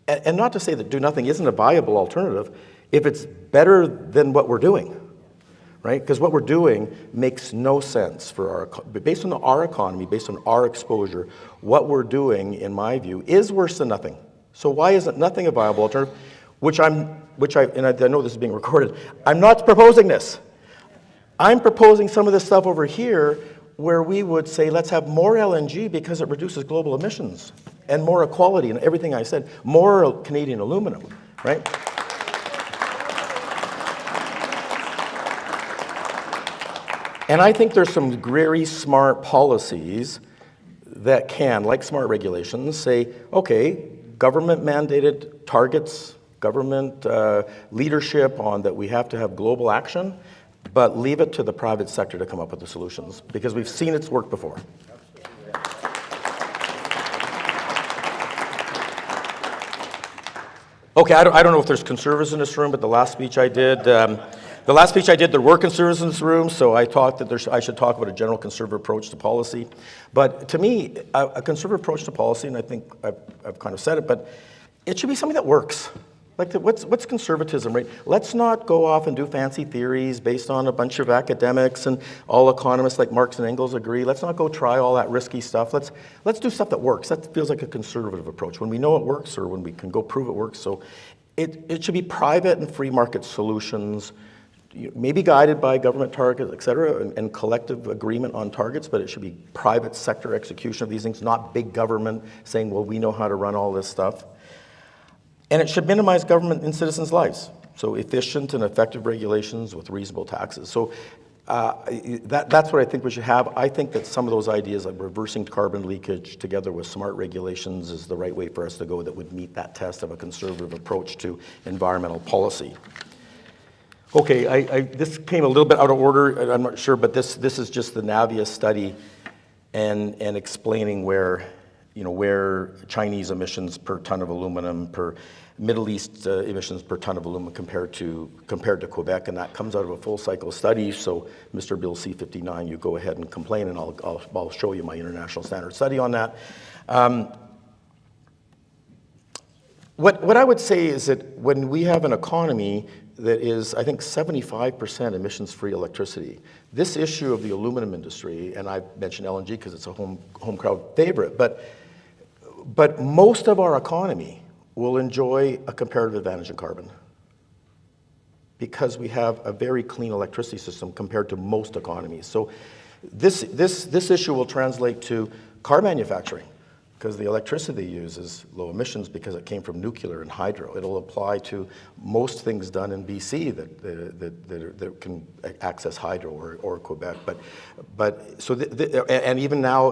And not to say that do nothing isn't a viable alternative if it's better than what we're doing, right? Because what we're doing makes no sense for based on our economy, based on our exposure, what we're doing, in my view, is worse than nothing. So why isn't nothing a viable alternative? And I know this is being recorded. I'm not proposing this. I'm proposing some of this stuff over here where we would say, let's have more LNG because it reduces global emissions, and more equality and everything I said, more Canadian aluminum, right? And I think there's some very smart policies that can, like smart regulations, say, okay, government-mandated targets, government leadership on that we have to have global action, but leave it to the private sector to come up with the solutions, because we've seen it's worked before. Okay, I don't know if there's conservatives in this room, but the last speech I did, there were conservatives in this room, so I thought that I should talk about a general conservative approach to policy. But to me, a conservative approach to policy, and I think I've kind of said it, but it should be something that works. Like, what's conservatism, right? Let's not go off and do fancy theories based on a bunch of academics and all economists like Marx and Engels agree. Let's not go try all that risky stuff. Let's do stuff that works. That feels like a conservative approach, when we know it works or when we can go prove it works. So it should be private and free market solutions, maybe guided by government targets, et cetera, and collective agreement on targets, but it should be private sector execution of these things, not big government saying, well, we know how to run all this stuff. And it should minimize government in citizens' lives. So efficient and effective regulations with reasonable taxes. So that's what I think we should have. I think that some of those ideas like reversing carbon leakage together with smart regulations is the right way for us to go that would meet that test of a conservative approach to environmental policy. Okay, this came a little bit out of order, I'm not sure, but this is just the Navius study and explaining where Chinese emissions per ton of aluminum, per Middle East emissions per ton of aluminum compared to Quebec, and that comes out of a full cycle study. So, Mr. Bill C-59, you go ahead and complain, and I'll show you my international standard study on that. What I would say is that when we have an economy that is, I think, 75% emissions-free electricity, this issue of the aluminum industry, and I've mentioned LNG because it's a home crowd favorite, but most of our economy will enjoy a comparative advantage in carbon because we have a very clean electricity system compared to most economies. So this issue will translate to car manufacturing because the electricity they use is low emissions because it came from nuclear and hydro. It'll apply to most things done in BC that can access hydro or Quebec. But so and even now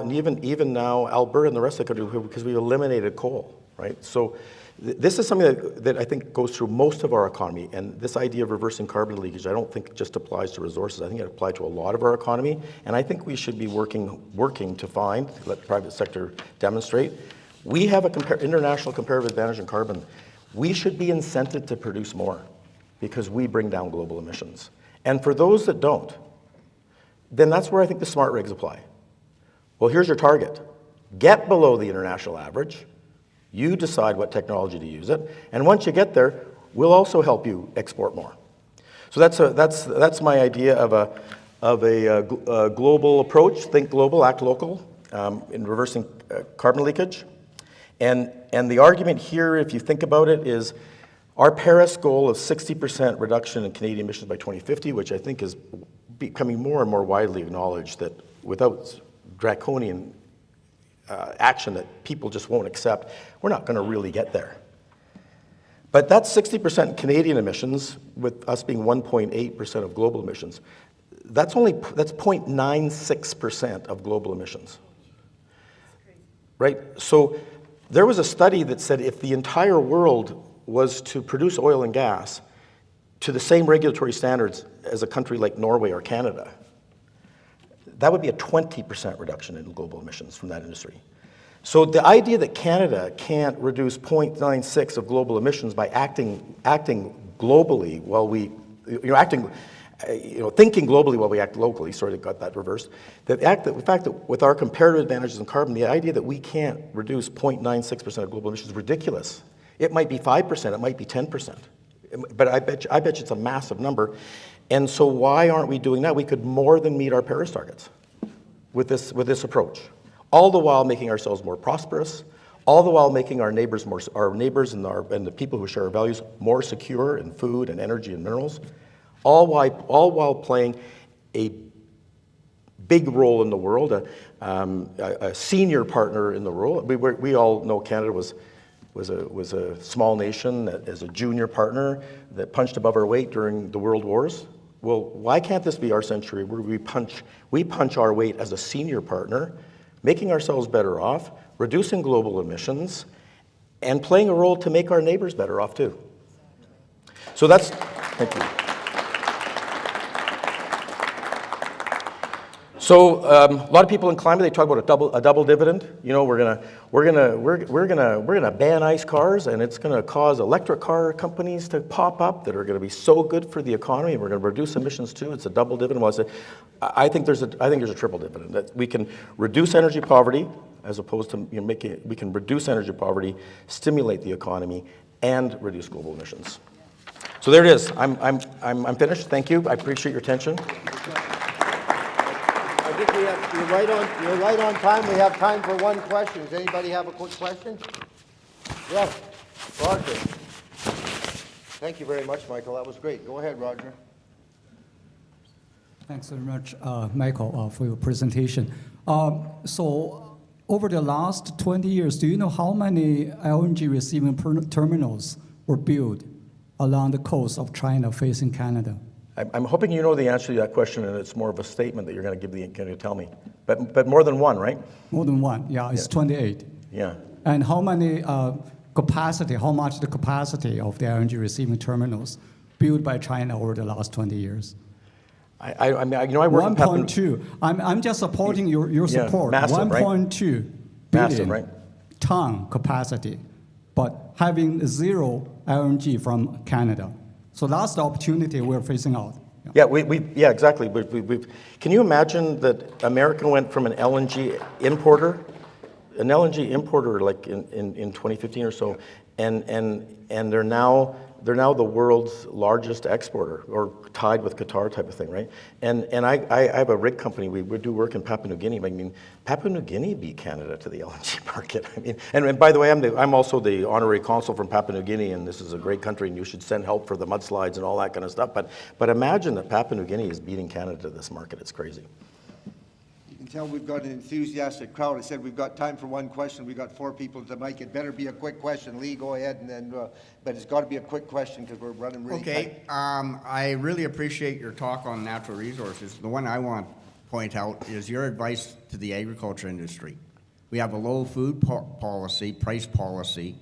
Alberta and the rest of the country, because we eliminated coal, right? So this is something that I think goes through most of our economy, and this idea of reversing carbon leakage I don't think just applies to resources. I think it applies to a lot of our economy, and I think we should be working to find, let the private sector demonstrate, we have an international comparative advantage in carbon. We should be incented to produce more because we bring down global emissions. And for those that don't, then that's where I think the smart regs apply. Well, here's your target. Get below the international average. You decide what technology to use it, and once you get there, we'll also help you export more. So that's my idea of a global approach. Think global, act local, in reversing carbon leakage. And the argument here, if you think about it, is our Paris goal of 60% reduction in Canadian emissions by 2050, which I think is becoming more and more widely acknowledged that without draconian action that people just won't accept, we're not going to really get there. But that's 60% Canadian emissions, with us being 1.8% of global emissions. That's 0.96% of global emissions, right? So there was a study that said if the entire world was to produce oil and gas to the same regulatory standards as a country like Norway or Canada, that would be a 20% reduction in global emissions from that industry. So the idea that Canada can't reduce 0.96 of global emissions by acting globally while we, thinking globally while we act locally, sorry, I got that reversed. The fact that with our comparative advantages in carbon, the idea that we can't reduce 0.96% of global emissions is ridiculous. It might be 5%, it might be 10%, but I bet you it's a massive number. And so why aren't we doing that? We could more than meet our Paris targets with this approach, all the while making ourselves more prosperous, all the while making our neighbors and the people who share our values more secure in food and energy and minerals, all while playing a big role in the world, a senior partner in the world. We all know Canada was a small nation that, as a junior partner that punched above our weight during the world wars. Well, why can't this be our century where we punch our weight as a senior partner, making ourselves better off, reducing global emissions, and playing a role to make our neighbors better off too? So that's, thank you. So a lot of people in climate, they talk about a double dividend. You know, we're gonna ban ICE cars, and it's gonna cause electric car companies to pop up that are gonna be so good for the economy, and we're gonna reduce emissions too. It's a double dividend. Well, I think there's a triple dividend. That we can reduce energy poverty, as opposed to we can reduce energy poverty, stimulate the economy, and reduce global emissions. So there it is. I'm finished. Thank you. I appreciate your attention. I think you're right on time. We have time for one question. Does anybody have a quick question? Yes, Roger. Thank you very much, Michael. That was great. Go ahead, Roger. Thanks very much, Michael, for your presentation. So over the last 20 years, do you know how many LNG receiving terminals were built along the coast of China facing Canada? I'm hoping you know the answer to that question, and it's more of a statement that you're going to tell me. But more than one, right? More than one, yeah, it's 28. Yeah. And how many how much the capacity of the LNG receiving terminals built by China over the last 20 years? I work in 1.2. I'm just supporting your support. Massive, 1.2 Massive, billion right? ton capacity, but having zero LNG from Canada. So that's the opportunity we're facing out. Yeah, exactly. Can you imagine that America went from an LNG importer like in 2015 or so, and they're now the world's largest exporter, or tied with Qatar type of thing, right? And I have a rig company. We do work in Papua New Guinea. I mean, Papua New Guinea beat Canada to the LNG market. I mean, and by the way, I'm also the honorary consul from Papua New Guinea, and this is a great country, and you should send help for the mudslides and all that kind of stuff. But imagine that Papua New Guinea is beating Canada to this market. It's crazy. You can tell we've got an enthusiastic crowd. I said we've got time for one question. We've got 4 people at the mic. It better be a quick question. Lee, go ahead, and then, but it's got to be a quick question because we're running really tight. I really appreciate your talk on natural resources. The one I want to point out is your advice to the agriculture industry. We have a low food policy, price policy.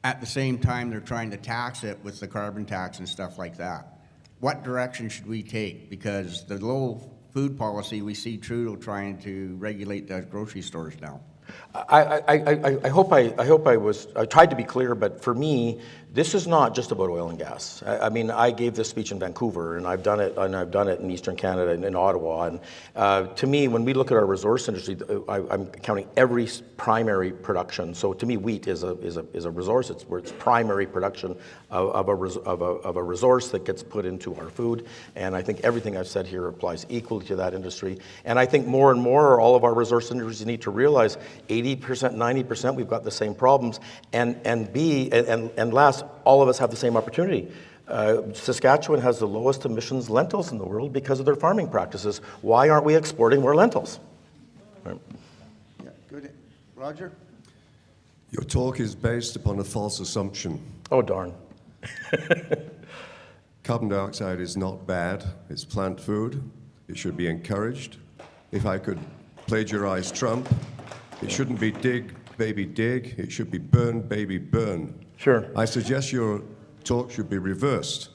At the same time, they're trying to tax it with the carbon tax and stuff like that. What direction should we take? Because the low food policy, we see Trudeau trying to regulate the grocery stores now. I hope I tried to be clear, but for me, this is not just about oil and gas. I mean, I gave this speech in Vancouver, and I've done it in Eastern Canada and in Ottawa. And to me, when we look at our resource industry, I'm counting every primary production. So to me, wheat is a resource. It's primary production of a resource that gets put into our food. And I think everything I've said here applies equally to that industry. And I think more and more, all of our resource industries need to realize 80%, 90%, we've got the same problems. And last, all of us have the same opportunity. Saskatchewan has the lowest emissions lentils in the world because of their farming practices. Why aren't we exporting more lentils? Right. Yeah, good. Roger? Your talk is based upon a false assumption. Oh, darn. Carbon dioxide is not bad. It's plant food. It should be encouraged. If I could plagiarize Trump, it shouldn't be dig, baby, dig. It should be burn, baby, burn. Sure. I suggest your talk should be reversed.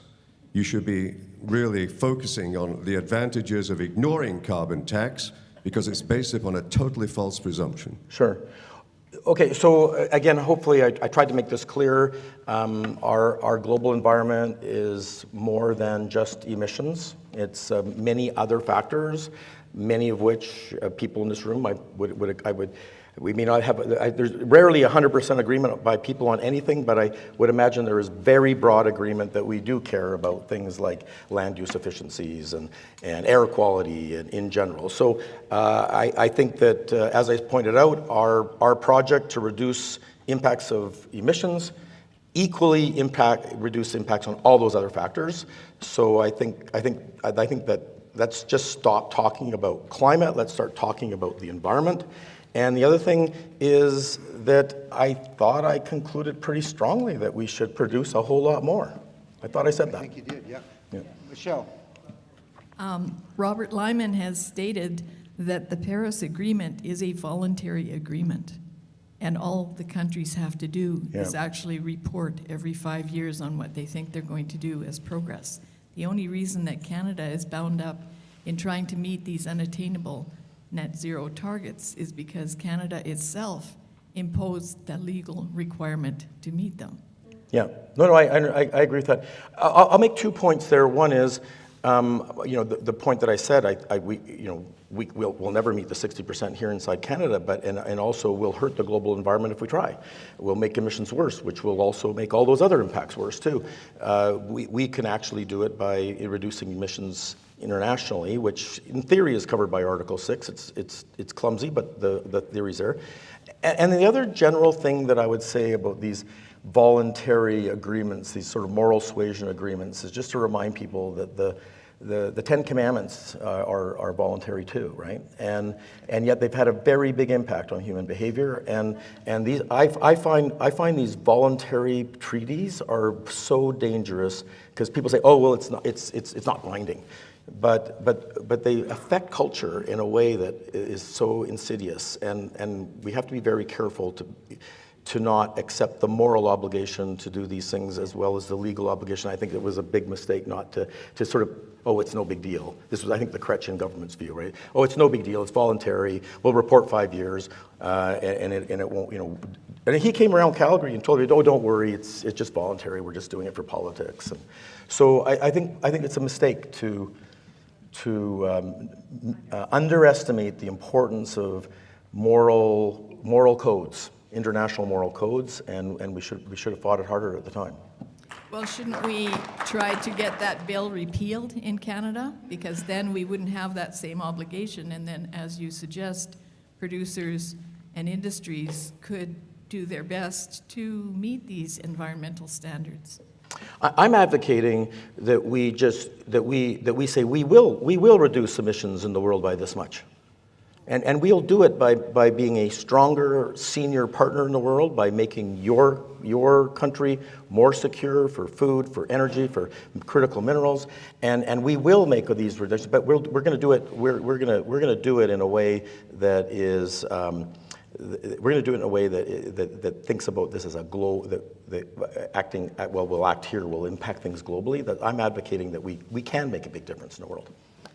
You should be really focusing on the advantages of ignoring carbon tax because it's based upon a totally false presumption. Sure. Okay, so again, hopefully I tried to make this clear. Our global environment is more than just emissions. It's many other factors, many of which people in this room, we may not have, there's rarely 100% agreement by people on anything, but I would imagine there is very broad agreement that we do care about things like land use efficiencies and air quality in general. So I think that, as I pointed out, our project to reduce impacts of emissions equally reduce impacts on all those other factors. So I think that let's just stop talking about climate, let's start talking about the environment. And the other thing is that I thought I concluded pretty strongly that we should produce a whole lot more. I thought I said that. I think you did, yeah. Yeah. Michelle? Robert Lyman has stated that the Paris Agreement is a voluntary agreement, and all the countries have to do is actually report every 5 years on what they think they're going to do as progress. The only reason that Canada is bound up in trying to meet these unattainable net zero targets is because Canada itself imposed the legal requirement to meet them. Yeah, no, I agree with that. I'll make 2 points there. One is, the point that I said, we'll never meet the 60% here inside Canada, but and also we'll hurt the global environment if we try. We'll make emissions worse, which will also make all those other impacts worse too. We can actually do it by reducing emissions internationally, which in theory is covered by Article 6. It's clumsy, but the theory's there. And the other general thing that I would say about these voluntary agreements, these sort of moral suasion agreements, is just to remind people that the Ten Commandments are voluntary too, right? And yet they've had a very big impact on human behavior. And these I find these voluntary treaties are so dangerous because people say, oh well, it's not binding. But they affect culture in a way that is so insidious, and we have to be very careful to not accept the moral obligation to do these things as well as the legal obligation. I think it was a big mistake not to sort of, oh, it's no big deal. This was, I think, the Chrétien government's view, right? Oh, it's no big deal, it's voluntary, we'll report 5 years, and it won't, And he came around Calgary and told me, oh, don't worry, it's just voluntary, we're just doing it for politics. And so I think it's a mistake to underestimate the importance of moral codes, international moral codes, and we should have fought it harder at the time. Well, shouldn't we try to get that bill repealed in Canada? Because then we wouldn't have that same obligation, and then, as you suggest, producers and industries could do their best to meet these environmental standards. I'm advocating that we say we will reduce emissions in the world by this much. And we'll do it by being a stronger senior partner in the world, by making your country more secure for food, for energy, for critical minerals, and we will make these reductions. But we're going to do it. We're going to do it in a way that is. We're going to do it in a way that thinks about this as a we'll act here will impact things globally. That I'm advocating that we can make a big difference in the world.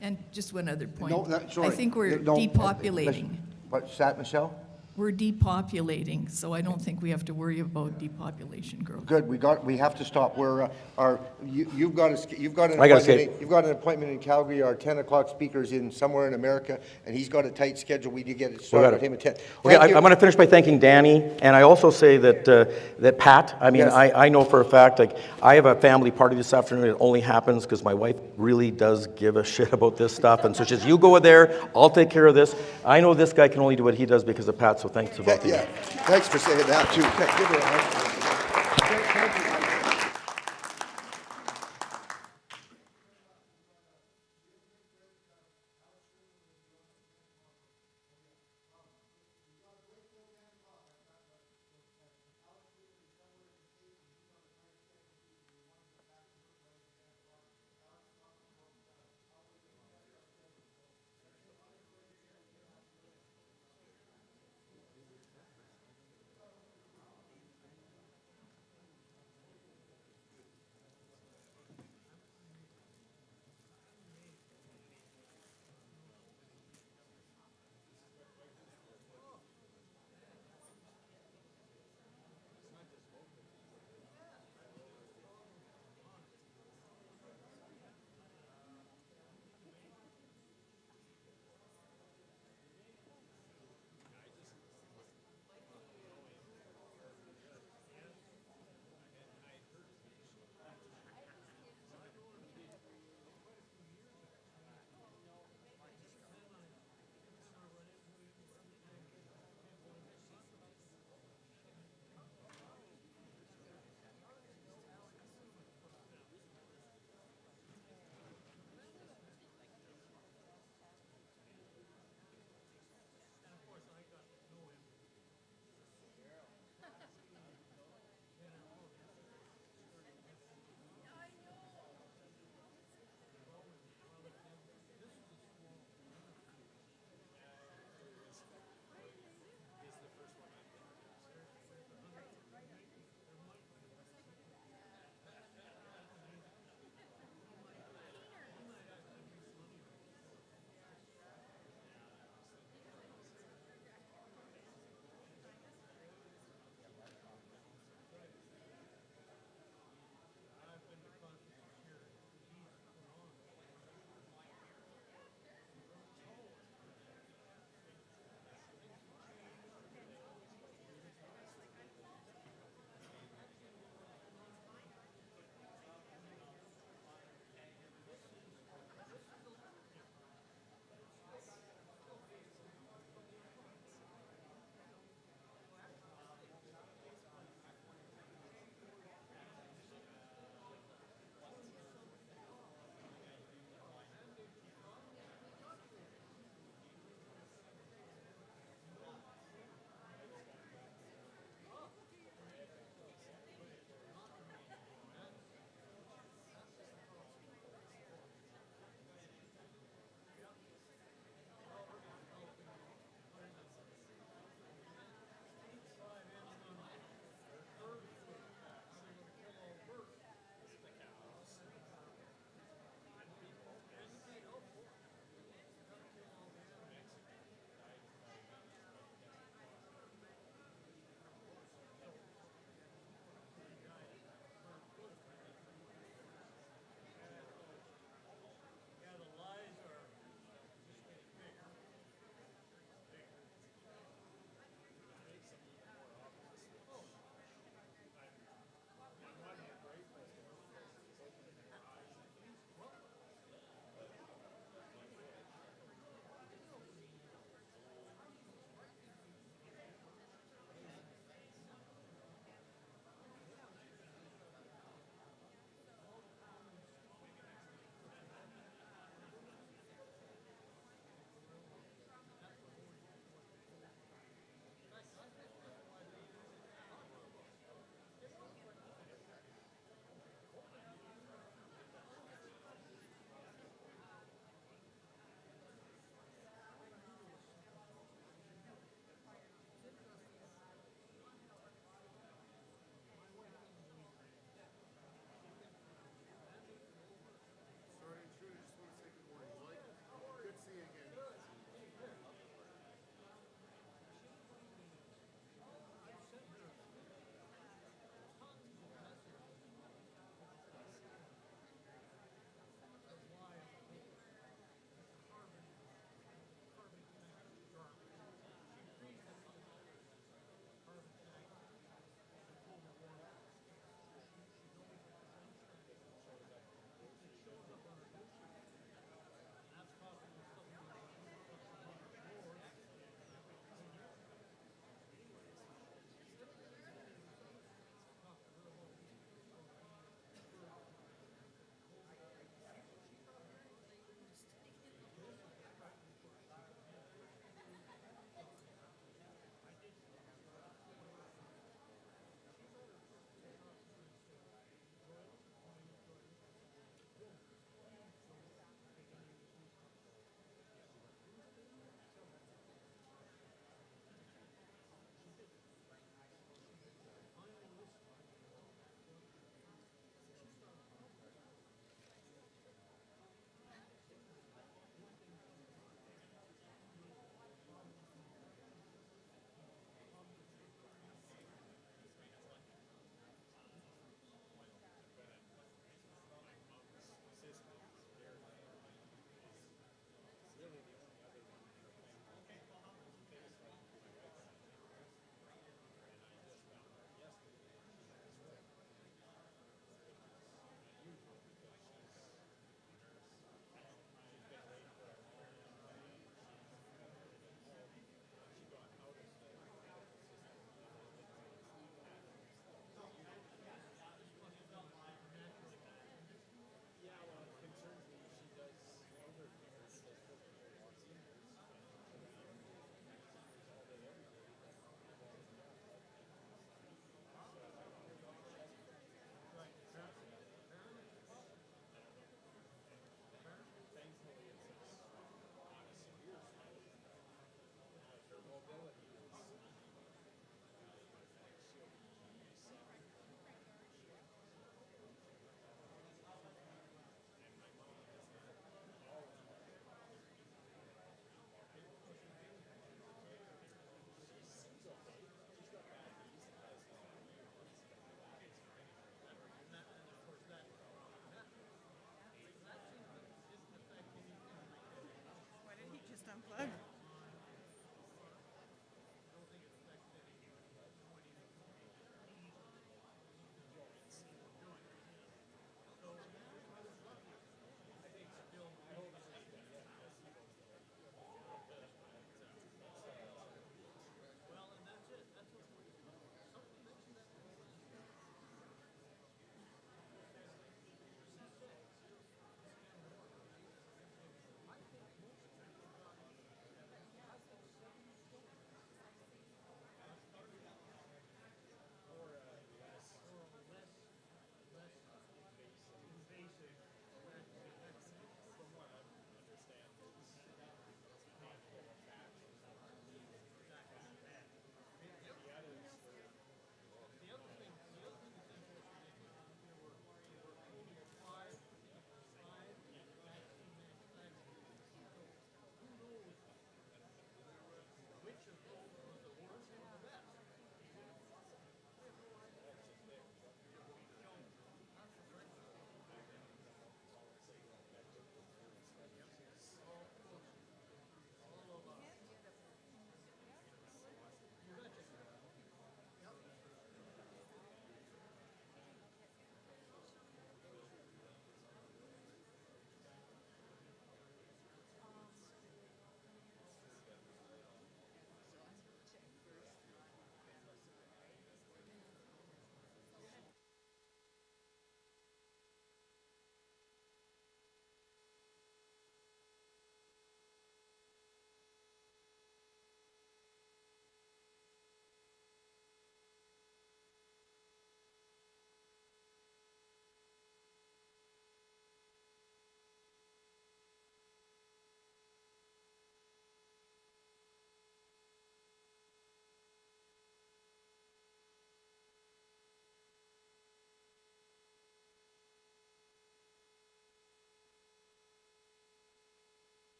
And just one other point. No, sorry. I think we're depopulating. What's that, Michelle? We're depopulating, so I don't think we have to worry about depopulation growth. Good. We have to stop. You've got an appointment in Calgary. Our 10 o'clock speaker's in somewhere in America, and he's got a tight schedule. We did get it started with him at 10. Okay, I'm going to finish by thanking Danny, and I also say that Pat. I mean, yes. I know for a fact, like I have a family party this afternoon. It only happens because my wife really does give a shit about this stuff, and so she says, "You go there. I'll take care of this." I know this guy can only do what he does because of Pat. So thanks to both of you. Yeah, thanks for saying that too. Give it a hand.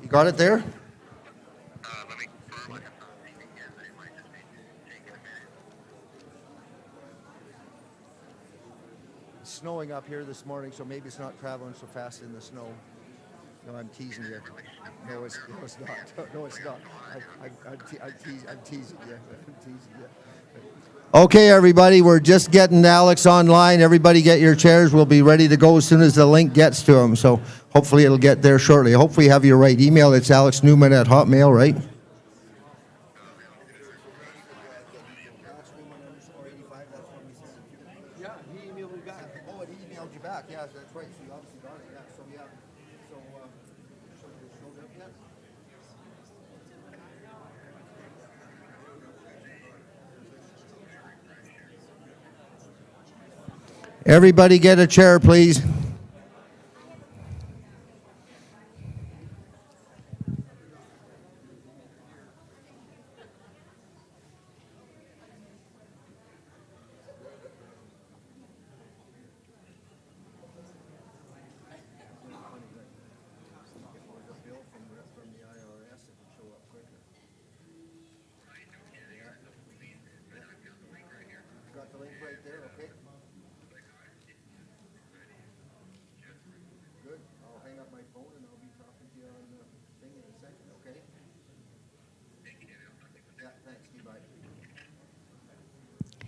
You got it there? It's snowing up here this morning, so maybe it's not traveling so fast in the snow. No, I'm teasing you. No, it's not. No, it's not. I'm teasing you. I'm teasing you. Okay, everybody, we're just getting Alex online. Everybody get your chairs. We'll be ready to go as soon as the link gets to him. So hopefully it'll get there shortly. Hopefully you have your right email. It's alexnewman@hotmail, right? Yeah, he emailed me back. Oh, he emailed you back. Yeah, that's right. So you obviously got it. Yeah. So yeah. So showed up yet? Everybody get a chair, please. Got the link right there, okay? Good. I'll hang up my phone and I'll be talking to you on the thing in a second, okay? Yeah, thanks. Goodbye.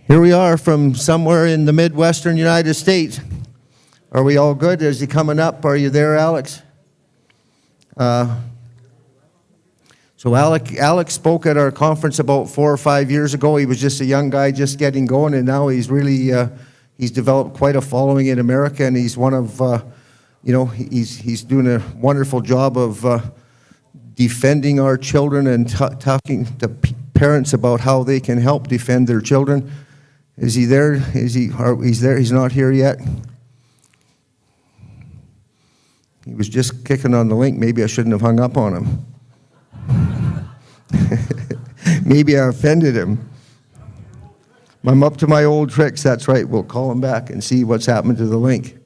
Here we are from somewhere in the Midwestern United States. Are we all good? Is he coming up? Are you there, Alex? So Alex spoke at our conference about 4 or 5 years ago. He was just a young guy just getting going, and now he's really he's developed quite a following in America, and he's one of he's doing a wonderful job of defending our children and talking to parents about how they can help defend their children. Is he there? He's there? He's not here yet. He was just kicking on the link. Maybe I shouldn't have hung up on him. Maybe I offended him. I'm up to my old tricks. That's right. We'll call him back and see what's happened to the link.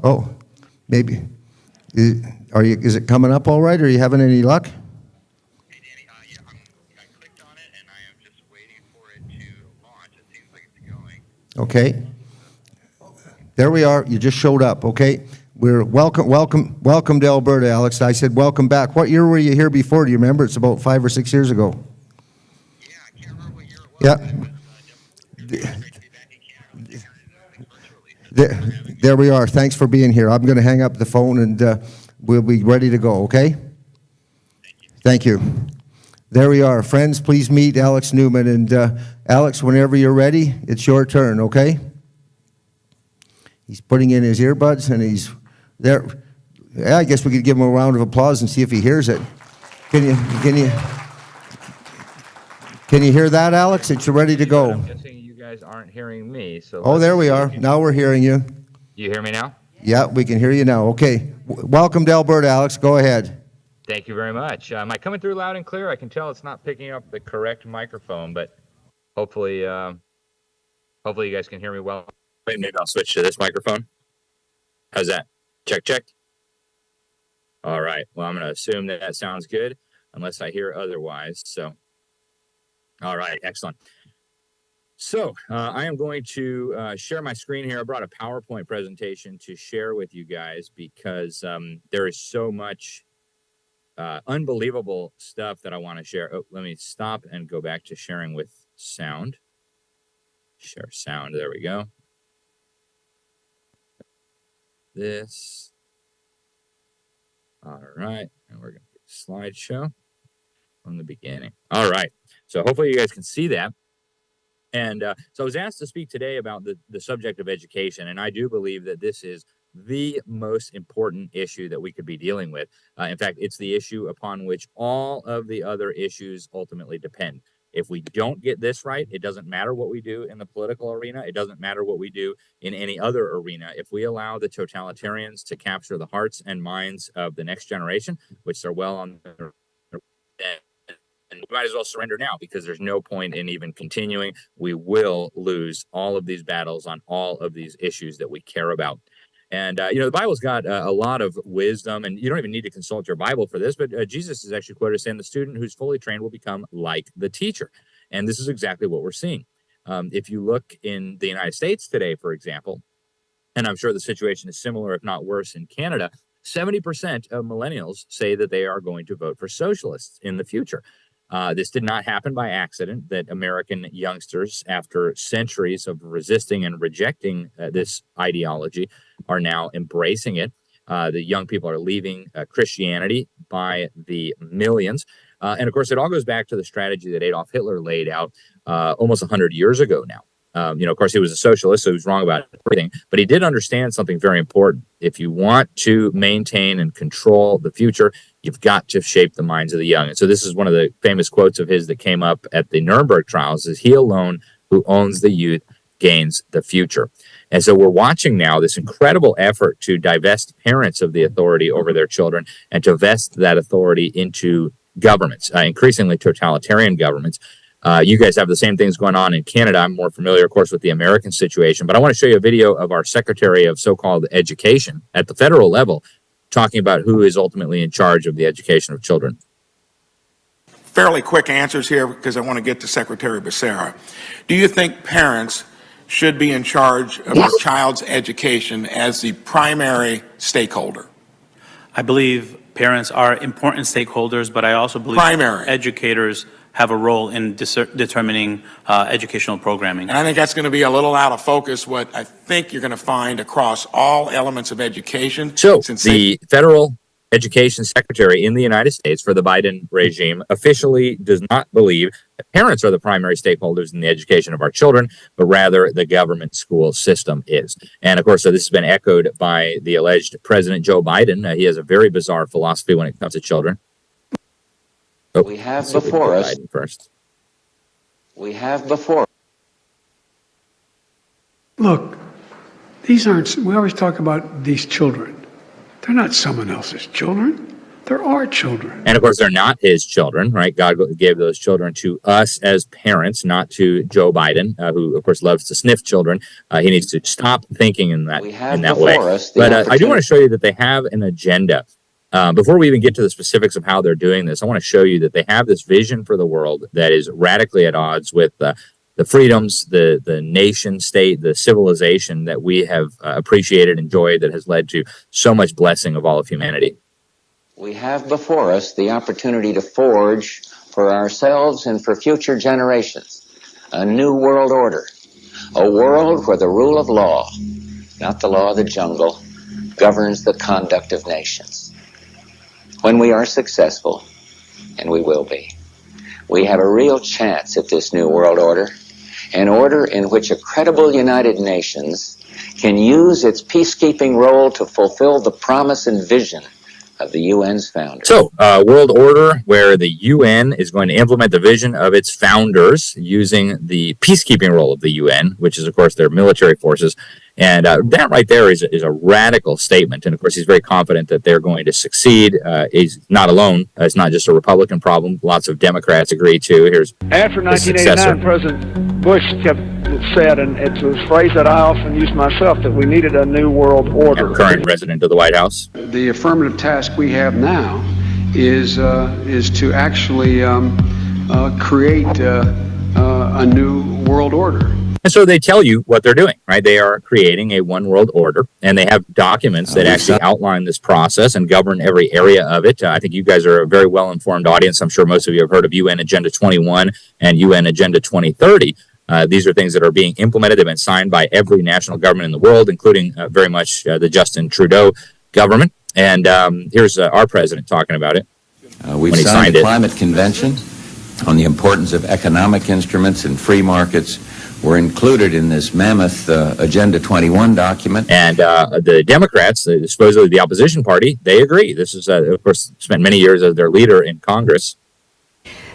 Oh, maybe. Is it coming up all right? Are you having any luck? Okay. There we are. You just showed up, okay? We're welcome to Alberta, Alex. I said welcome back. What year were you here before? Do you remember? It's about 5 or 6 years ago. Yeah, I can't remember what year it was. Yeah. There we are. Thanks for being here. I'm going to hang up the phone and we'll be ready to go, okay? Thank you. There we are. Friends, please meet Alex Newman. And Alex, whenever you're ready, it's your turn, okay? He's putting in his earbuds and he's there. Yeah, I guess we could give him a round of applause and see if he hears it. Can you hear that, Alex? It's ready to go. I'm guessing you guys aren't hearing me. So oh, there we are. Now we're hearing you. You hear me now? Yeah, we can hear you now. Okay. Welcome to Alberta, Alex. Go ahead. Thank you very much. Am I coming through loud and clear? I can tell it's not picking up the correct microphone, but hopefully you guys can hear me well. Wait, maybe I'll switch to this microphone. How's that? Check, check. All right. Well, I'm going to assume that sounds good unless I hear otherwise. So, all right. Excellent. So I am going to share my screen here. I brought a PowerPoint presentation to share with you guys because there is so much unbelievable stuff that I want to share. Oh, let me stop and go back to sharing with sound. Share sound. There we go. This. All right. And we're going to do a slideshow from the beginning. All right. So hopefully you guys can see that. And so I was asked to speak today about the subject of education, and I do believe that this is the most important issue that we could be dealing with. In fact, it's the issue upon which all of the other issues ultimately depend. If we don't get this right, it doesn't matter what we do in the political arena. It doesn't matter what we do in any other arena. If we allow the totalitarians to capture the hearts and minds of the next generation, which they're well on their we might as well surrender now because there's no point in even continuing. We will lose all of these battles on all of these issues that we care about. And, the Bible's got a lot of wisdom, and you don't even need to consult your Bible for this, but Jesus is actually quoted as saying the student who's fully trained will become like the teacher. And this is exactly what we're seeing. If you look in the United States today, for example, and I'm sure the situation is similar, if not worse, in Canada, 70% of millennials say that they are going to vote for socialists in the future. This did not happen by accident, that American youngsters, after centuries of resisting and rejecting this ideology, are now embracing it. The young people are leaving Christianity by the millions. And of course, it all goes back to the strategy that Adolf Hitler laid out almost 100 years ago now. Of course, he was a socialist, so he was wrong about everything, but he did understand something very important. If you want to maintain and control the future, you've got to shape the minds of the young. And so this is one of the famous quotes of his that came up at the Nuremberg trials, is he alone who owns the youth gains the future. And so we're watching now this incredible effort to divest parents of the authority over their children and to vest that authority into governments, increasingly totalitarian governments. You guys have the same things going on in Canada. I'm more familiar, of course, with the American situation, but I want to show you a video of our Secretary of so-called Education at the federal level talking about who is ultimately in charge of the education of children. Fairly quick answers here because I want to get to Secretary Becerra. Do you think parents should be in charge of their child's education as the primary stakeholder? I believe parents are important stakeholders, but I also believe educators have a role in determining educational programming. And I think that's going to be a little out of focus, what I think you're going to find across all elements of education. So the federal education secretary in the United States for the Biden regime officially does not believe that parents are the primary stakeholders in the education of our children, but rather the government school system is. And of course, so this has been echoed by the alleged President Joe Biden. He has a very bizarre philosophy when it comes to children. Oh, we have before us. First. We have before. Look, these aren't, we always talk about these children. They're not someone else's children. They're our children. And of course, they're not his children, right? God gave those children to us as parents, not to Joe Biden, who, of course, loves to sniff children. He needs to stop thinking in that way. But I do want to show you that they have an agenda. Before we even get to the specifics of how they're doing this, I want to show you that they have this vision for the world that is radically at odds with the freedoms, the nation state, the civilization that we have appreciated, enjoyed, that has led to so much blessing of all of humanity. We have before us the opportunity to forge for ourselves and for future generations a new world order, a world where the rule of law, not the law of the jungle, governs the conduct of nations. When we are successful, and we will be, we have a real chance at this new world order, an order in which a credible United Nations can use its peacekeeping role to fulfill the promise and vision of the UN's founders. So, world order where the UN is going to implement the vision of its founders using the peacekeeping role of the UN, which is, of course, their military forces. And that right there is a radical statement. And, of course, he's very confident that they're going to succeed. He's not alone. It's not just a Republican problem. Lots of Democrats agree, too. Here's after 1989, President Bush said, and it's a phrase that I often use myself, that we needed a new world order. Our current president of the White House. The affirmative task we have now is to actually create a new world order. And so they tell you what they're doing, right? They are creating a one world order, and they have documents that actually outline this process and govern every area of it. I think you guys are a very well-informed audience. I'm sure most of you have heard of UN Agenda 21 and UN Agenda 2030. These are things that are being implemented. They've been signed by every national government in the world, including very much the Justin Trudeau government. And here's our president talking about it. We've signed the Climate Convention on the importance of economic instruments and free markets. Were included in this mammoth Agenda 21 document. And the Democrats, supposedly the opposition party, they agree. This is, of course, spent many years as their leader in Congress.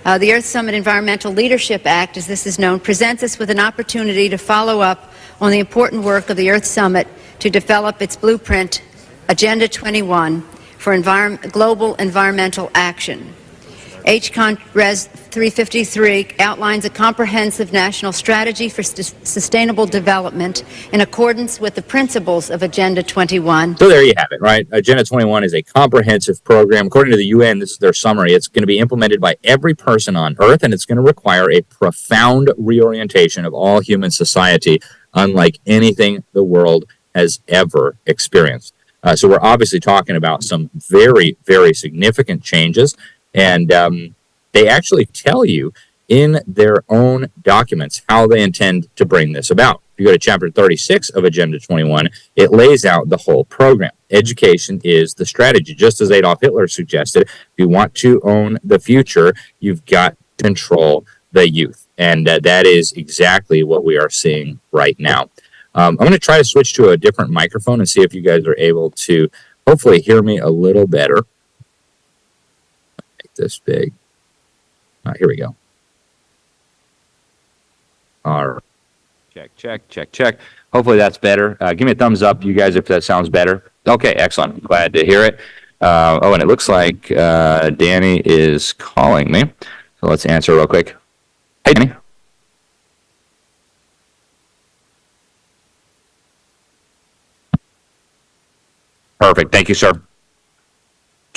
The Earth Summit Environmental Leadership Act, as this is known, presents us with an opportunity to follow up on the important work of the Earth Summit to develop its blueprint, Agenda 21, for global environmental action. HCON Res 353 outlines a comprehensive national strategy for sustainable development in accordance with the principles of Agenda 21. So there you have it, right? Agenda 21 is a comprehensive program. According to the UN, this is their summary. It's going to be implemented by every person on Earth, and it's going to require a profound reorientation of all human society, unlike anything the world has ever experienced. So we're obviously talking about some very, very significant changes. And they actually tell you in their own documents how they intend to bring this about. If you go to Chapter 36 of Agenda 21, it lays out the whole program. Education is the strategy. Just as Adolf Hitler suggested, if you want to own the future, you've got to control the youth. And that is exactly what we are seeing right now. I'm going to try to switch to a different microphone and see if you guys are able to hopefully hear me a little better. This big. Here we go. All right. Check. Hopefully that's better. Give me a thumbs up, you guys, if that sounds better. Okay, excellent. Glad to hear it. And it looks like Danny is calling me. So let's answer real quick. Hey, Danny. Perfect. Thank you, sir.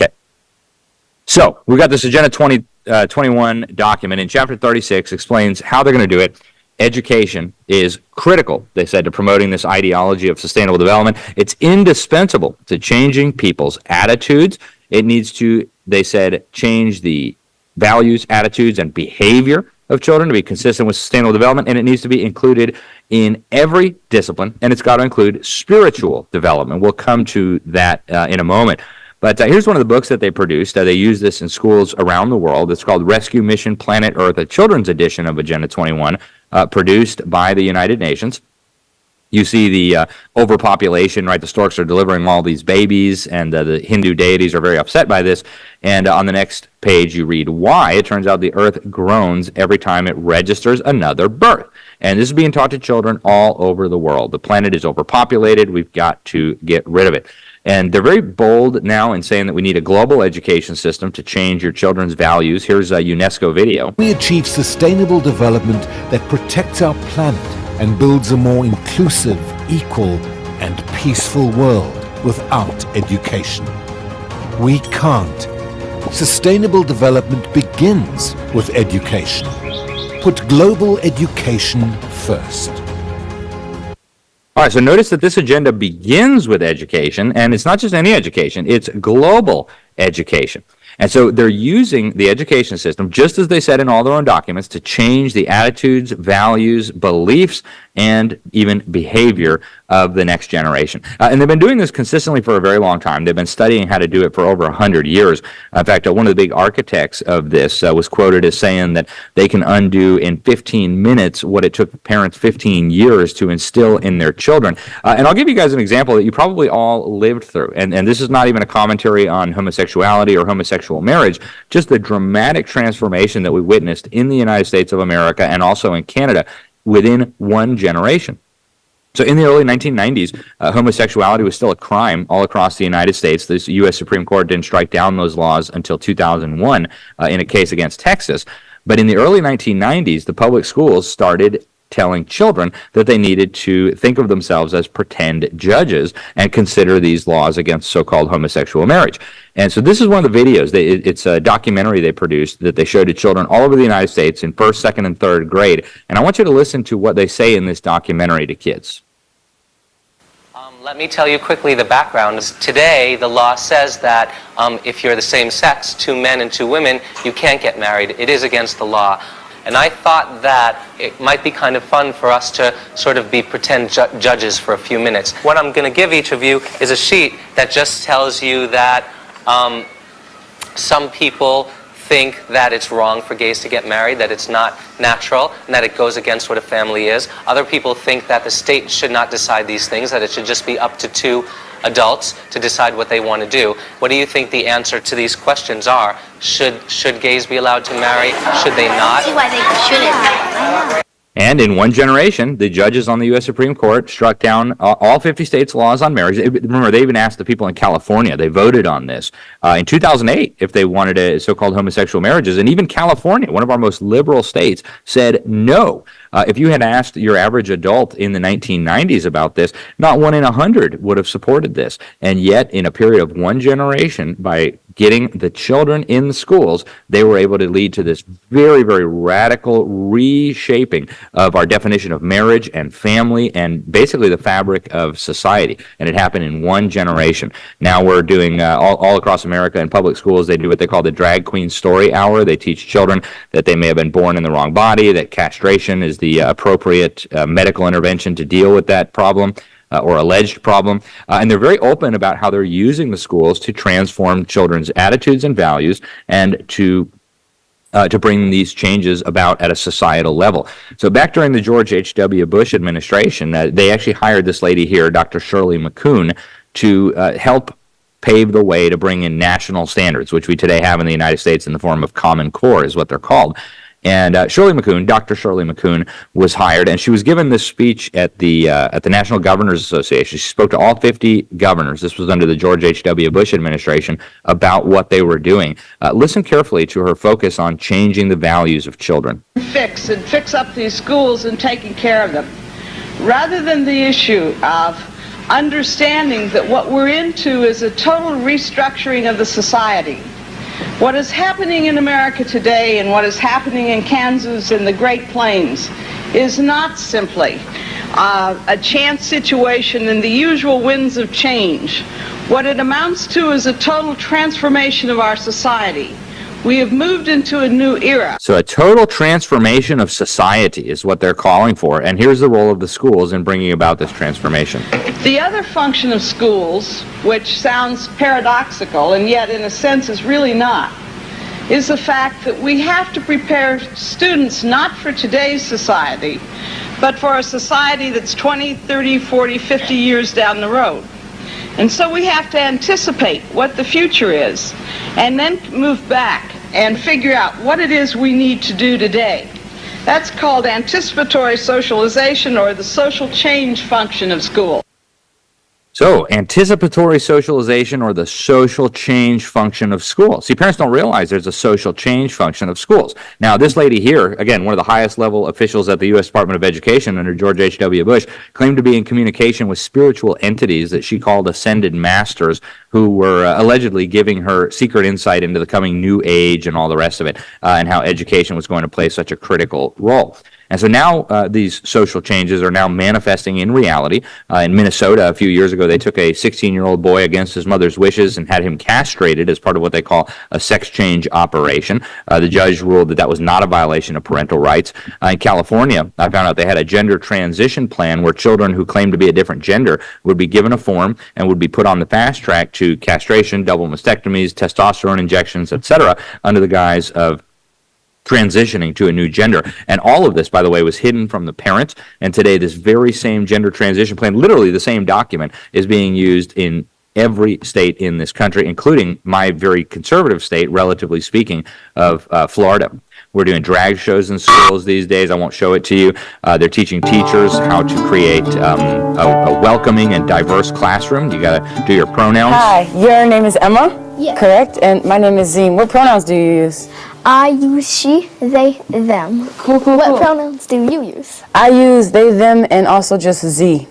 Okay. So we've got this Agenda 21 document, and Chapter 36 explains how they're going to do it. Education is critical, they said, to promoting this ideology of sustainable development. It's indispensable to changing people's attitudes. It needs to, they said, change the values, attitudes, and behavior of children to be consistent with sustainable development, and it needs to be included in every discipline, and it's got to include spiritual development. We'll come to that in a moment. But here's one of the books that they produced. They use this in schools around the world. It's called Rescue Mission Planet Earth, a children's edition of Agenda 21, produced by the United Nations. You see the overpopulation, right? The storks are delivering all these babies, and the Hindu deities are very upset by this. And on the next page, you read why. It turns out the earth groans every time it registers another birth. And this is being taught to children all over the world. The planet is overpopulated. We've got to get rid of it. And they're very bold now in saying that we need a global education system to change your children's values. Here's a UNESCO video. We achieve sustainable development that protects our planet and builds a more inclusive, equal, and peaceful world without education. We can't. Sustainable development begins with education. Put global education first. All right, so notice that this agenda begins with education, and it's not just any education, it's global education. And so they're using the education system, just as they said in all their own documents, to change the attitudes, values, beliefs, and even behavior of the next generation. And they've been doing this consistently for a very long time. They've been studying how to do it for over 100 years. In fact, one of the big architects of this was quoted as saying that they can undo in 15 minutes what it took parents 15 years to instill in their children. And I'll give you guys an example that you probably all lived through. And this is not even a commentary on homosexuality or homosexual marriage, just the dramatic transformation that we witnessed in the United States of America and also in Canada within one generation. So in the early 1990s, homosexuality was still a crime all across the United States. The U.S. Supreme Court didn't strike down those laws until 2001 in a case against Texas. But in the early 1990s, the public schools started telling children that they needed to think of themselves as pretend judges and consider these laws against so-called homosexual marriage. And so this is one of the videos. It's a documentary they produced that they showed to children all over the United States in first, second, and third grade. And I want you to listen to what they say in this documentary to kids. Let me tell you quickly the background. Today, the law says that if you're the same sex, 2 men and 2 women, you can't get married. It is against the law. And I thought that it might be kind of fun for us to sort of be pretend judges for a few minutes. What I'm going to give each of you is a sheet that just tells you that some people think that it's wrong for gays to get married, that it's not natural, and that it goes against what a family is. Other people think that the state should not decide these things, that it should just be up to 2 adults to decide what they want to do. What do you think the answer to these questions are? Should gays be allowed to marry? Should they not? And in one generation, the judges on the U.S. Supreme Court struck down all 50 states' laws on marriage. Remember, they even asked the people in California. They voted on this in 2008 if they wanted so-called homosexual marriages. And even California, one of our most liberal states, said no. If you had asked your average adult in the 1990s about this, not 1 in 100 would have supported this. And yet, in a period of one generation, by getting the children in the schools, they were able to lead to this very, very radical reshaping of our definition of marriage and family and basically the fabric of society. And it happened in one generation. Now we're doing all across America in public schools, they do what they call the Drag Queen Story Hour. They teach children that they may have been born in the wrong body, that castration is the appropriate medical intervention to deal with that problem. Or alleged problem, and they're very open about how they're using the schools to transform children's attitudes and values and to bring these changes about at a societal level. So back during the George H.W. Bush administration, they actually hired this lady here, Dr. Shirley McCoon, to help pave the way to bring in national standards, which we today have in the United States in the form of Common Core is what they're called. And Shirley McCoon, Dr. Shirley McCoon, was hired, and she was given this speech at the National Governors Association. She spoke to all 50 governors. This was under the George H.W. Bush administration about what they were doing. Listen carefully to her focus on changing the values of children. Fix up these schools and taking care of them, rather than the issue of understanding that what we're into is a total restructuring of the society. What is happening in America today and what is happening in Kansas and the Great Plains is not simply a chance situation and the usual winds of change. What it amounts to is a total transformation of our society. We have moved into a new era. So a total transformation of society is what they're calling for, and here's the role of the schools in bringing about this transformation. The other function of schools, which sounds paradoxical and yet in a sense is really not, is the fact that we have to prepare students not for today's society, but for a society that's 20, 30, 40, 50 years down the road. And so we have to anticipate what the future is and then move back and figure out what it is we need to do today. That's called anticipatory socialization, or the social change function of school. So, anticipatory socialization, or the social change function of schools. See, parents don't realize there's a social change function of schools. Now, this lady here, again, one of the highest level officials at the U.S. Department of Education under George H.W. Bush, claimed to be in communication with spiritual entities that she called ascended masters, who were allegedly giving her secret insight into the coming new age and all the rest of it, and how education was going to play such a critical role. And so now these social changes are now manifesting in reality. In Minnesota, a few years ago, they took a 16-year-old boy against his mother's wishes and had him castrated as part of what they call a sex change operation. The judge ruled that that was not a violation of parental rights. In California, I found out they had a gender transition plan where children who claimed to be a different gender would be given a form and would be put on the fast track to castration, double mastectomies, testosterone injections, etc., under the guise of transitioning to a new gender. And all of this, by the way, was hidden from the parents. And today, this very same gender transition plan, literally the same document, is being used in every state in this country, including my very conservative state, relatively speaking, of Florida. We're doing drag shows in schools these days. I won't show it to you. They're teaching teachers how to create a welcoming and diverse classroom. You got to do your pronouns. Hi, your name is Emma? Yes. Correct? And my name is Zim. What pronouns do you use? I use she, they, them. Cool. What pronouns do you use? I use they, them, and also just Z.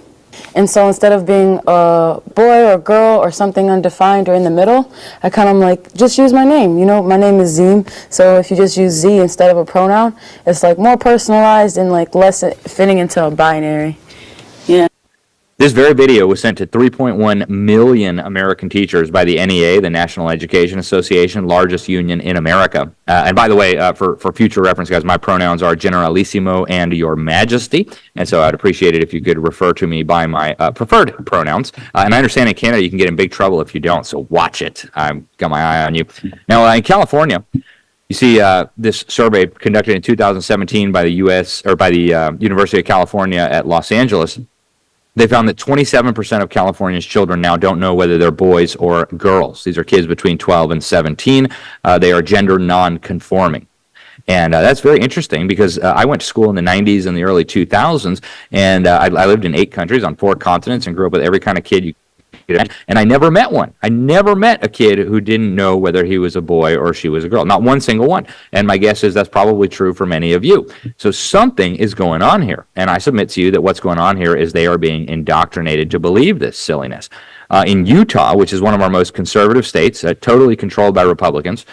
And so instead of being a boy or girl or something undefined or in the middle, I kind of like, just use my name. You know, my name is Zim. So if you just use Z instead of a pronoun, it's like more personalized and like less fitting into a binary. Yeah. This very video was sent to 3.1 million American teachers by the NEA, the National Education Association, largest union in America. And by the way, for future reference, guys, my pronouns are Generalissimo and Your Majesty. And so I'd appreciate it if you could refer to me by my preferred pronouns. And I understand in Canada you can get in big trouble if you don't, so watch it. I've got my eye on you. Now, in California, you see this survey conducted in 2017 by the University of California at Los Angeles. They found that 27% of California's children now don't know whether they're boys or girls. These are kids between 12 and 17. They are gender non-conforming. And that's very interesting because I went to school in the 90s and the early 2000s, and I lived in 8 countries on 4 continents and grew up with every kind of kid you could imagine. And I never met one. I never met a kid who didn't know whether he was a boy or she was a girl. Not one single one. And my guess is that's probably true for many of you. So something is going on here. And I submit to you that what's going on here is they are being indoctrinated to believe this silliness. In Utah, which is one of our most conservative states, totally controlled by Republicans,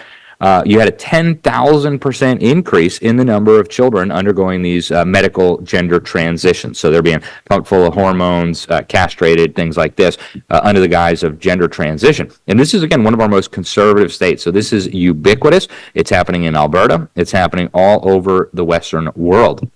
you had a 10,000% increase in the number of children undergoing these medical gender transitions. So they're being pumped full of hormones, castrated, things like this, under the guise of gender transition. And this is, again, one of our most conservative states. So this is ubiquitous. It's happening in Alberta. It's happening all over the Western world.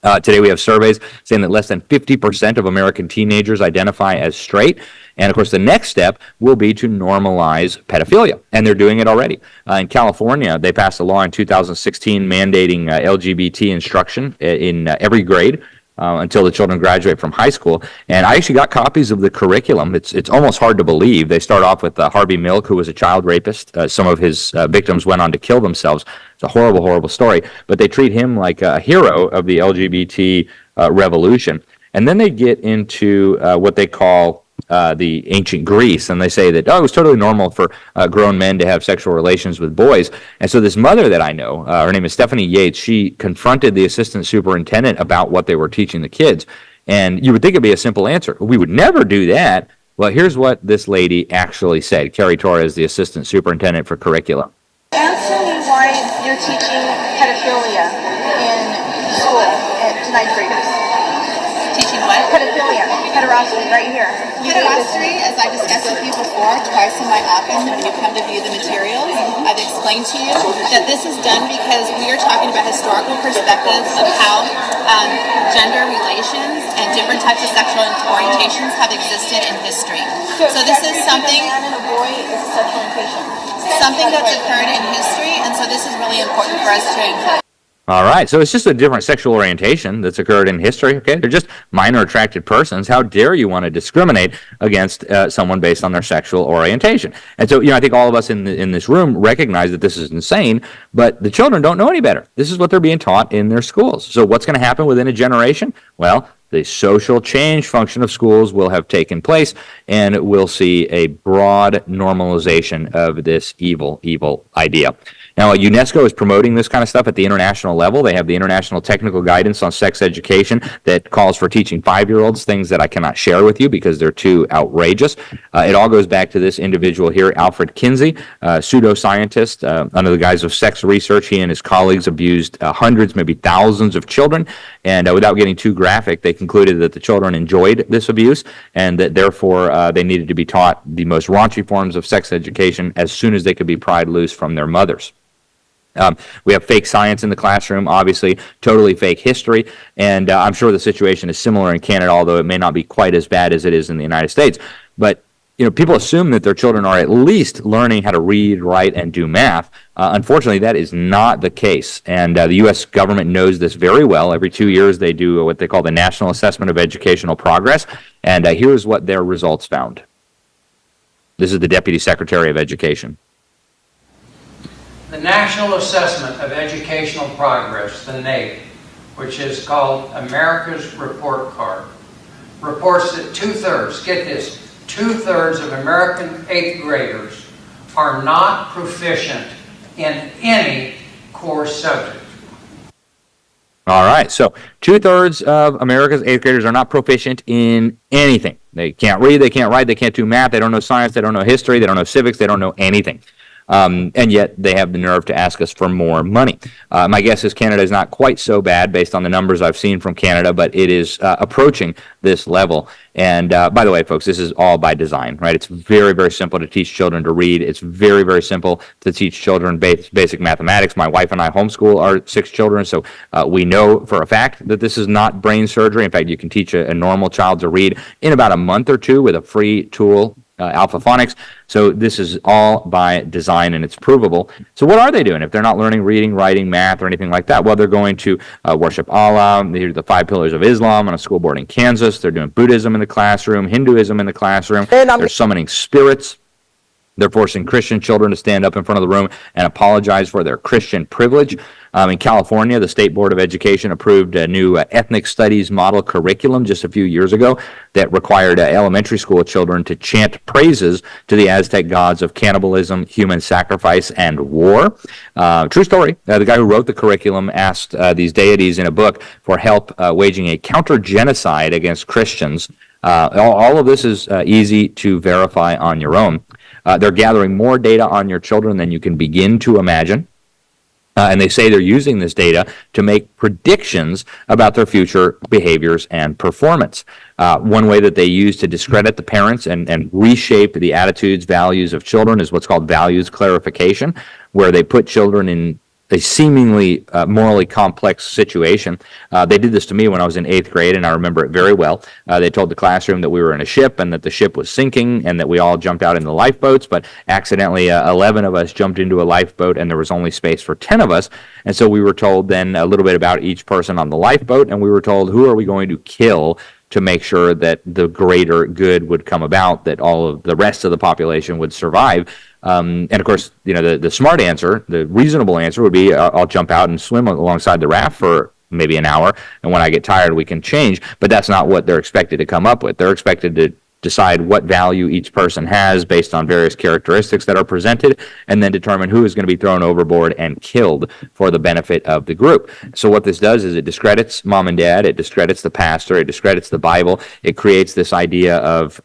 Today we have surveys saying that less than 50% of American teenagers identify as straight. And, of course, the next step will be to normalize pedophilia, and they're doing it already. In California, they passed a law in 2016 mandating LGBT instruction in every grade until the children graduate from high school. And I actually got copies of the curriculum. It's almost hard to believe. They start off with Harvey Milk, who was a child rapist. Some of his victims went on to kill themselves. It's a horrible, horrible story. But they treat him like a hero of the LGBT revolution. And then they get into what they call the ancient Greece, and they say that, it was totally normal for grown men to have sexual relations with boys. And so this mother that I know, her name is Stephanie Yates, she confronted the assistant superintendent about what they were teaching the kids. And you would think it'd be a simple answer. We would never do that. Well, here's what this lady actually said. Carrie Torres, the assistant superintendent for curriculum. Answer me why you're teaching pedophilia in school to 9th graders. Teaching what? Pedophilia. Pederosity, right here. Pederosity, as I discussed with you before, twice in my office when you come to view the materials, I've explained to you that this is done because we are talking about historical perspectives of how gender relations and different types of sexual orientations have existed in history. So this is something, a man and a boy is a sexual orientation. Something that's occurred in history, and so this is really important for us to include. All right, so it's just a different sexual orientation that's occurred in history, okay? They're just minor attracted persons. How dare you want to discriminate against someone based on their sexual orientation? And so, I think all of us in this room recognize that this is insane, but the children don't know any better. This is what they're being taught in their schools. So what's going to happen within a generation? Well, the social change function of schools will have taken place, and we'll see a broad normalization of this evil, evil idea. Now, UNESCO is promoting this kind of stuff at the international level. They have the International Technical Guidance on Sex Education that calls for teaching 5-year-olds things that I cannot share with you because they're too outrageous. It all goes back to this individual here, Alfred Kinsey, pseudoscientist under the guise of sex research. He and his colleagues abused hundreds, maybe thousands of children, and without getting too graphic, they concluded that the children enjoyed this abuse and that therefore they needed to be taught the most raunchy forms of sex education as soon as they could be pried loose from their mothers. We have fake science in the classroom, obviously, totally fake history, and I'm sure the situation is similar in Canada, although it may not be quite as bad as it is in the United States. But people assume that their children are at least learning how to read, write, and do math. Unfortunately, that is not the case, and the U.S. government knows this very well. Every 2 years, they do what they call the National Assessment of Educational Progress, and here's what their results found. This is the Deputy Secretary of Education. The National Assessment of Educational Progress, the NAEP, which is called America's Report Card, reports that 2/3, get this, 2/3 of American 8th graders are not proficient in any core subject. All right, so 2/3 of America's 8th graders are not proficient in anything. They can't read, they can't write, they can't do math, they don't know science, they don't know history, they don't know civics, they don't know anything. And yet they have the nerve to ask us for more money. My guess is Canada is not quite so bad based on the numbers I've seen from Canada, but it is approaching this level. And by the way, folks, this is all by design, right? It's very, very simple to teach children to read. It's very, very simple to teach children basic mathematics. My wife and I homeschool our 6 children, so we know for a fact that this is not brain surgery. In fact, you can teach a normal child to read in about a month or 2 with a free tool, Alpha Phonics. So this is all by design, and it's provable. So what are they doing if they're not learning reading, writing, math, or anything like that? Well, they're going to worship Allah. They do the 5 pillars of Islam on a school board in Kansas. They're doing Buddhism in the classroom, Hinduism in the classroom. They're summoning spirits. They're forcing Christian children to stand up in front of the room and apologize for their Christian privilege. In California, the State Board of Education approved a new ethnic studies model curriculum just a few years ago that required elementary school children to chant praises to the Aztec gods of cannibalism, human sacrifice, and war. True story. The guy who wrote the curriculum asked these deities in a book for help waging a counter-genocide against Christians. All of this is easy to verify on your own. They're gathering more data on your children than you can begin to imagine. And they say they're using this data to make predictions about their future behaviors and performance. One way that they use to discredit the parents and reshape the attitudes, values of children is what's called values clarification, where they put children in a seemingly morally complex situation. They did this to me when I was in 8th grade, and I remember it very well. They told the classroom that we were in a ship and that the ship was sinking and that we all jumped out in the lifeboats, but accidentally 11 of us jumped into a lifeboat and there was only space for 10 of us. And so we were told then a little bit about each person on the lifeboat, and we were told who are we going to kill to make sure that the greater good would come about, that all of the rest of the population would survive. And of course, you know, the smart answer, the reasonable answer would be I'll jump out and swim alongside the raft for maybe an hour, and when I get tired, we can change. But that's not what they're expected to come up with. They're expected to decide what value each person has based on various characteristics that are presented, and then determine who is going to be thrown overboard and killed for the benefit of the group. So what this does is it discredits mom and dad, it discredits the pastor, it discredits the Bible, it creates this idea of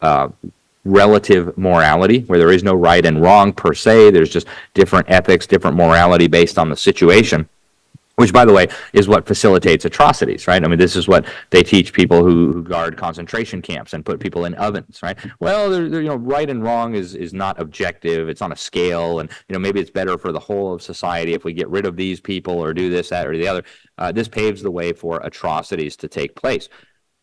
relative morality, where there is no right and wrong per se, there's just different ethics, different morality based on the situation. Which, by the way, is what facilitates atrocities, right? I mean, this is what they teach people who guard concentration camps and put people in ovens, right? Well, you know, right and wrong is not objective. It's on a scale, and you know, maybe it's better for the whole of society if we get rid of these people or do this, that, or the other. This paves the way for atrocities to take place.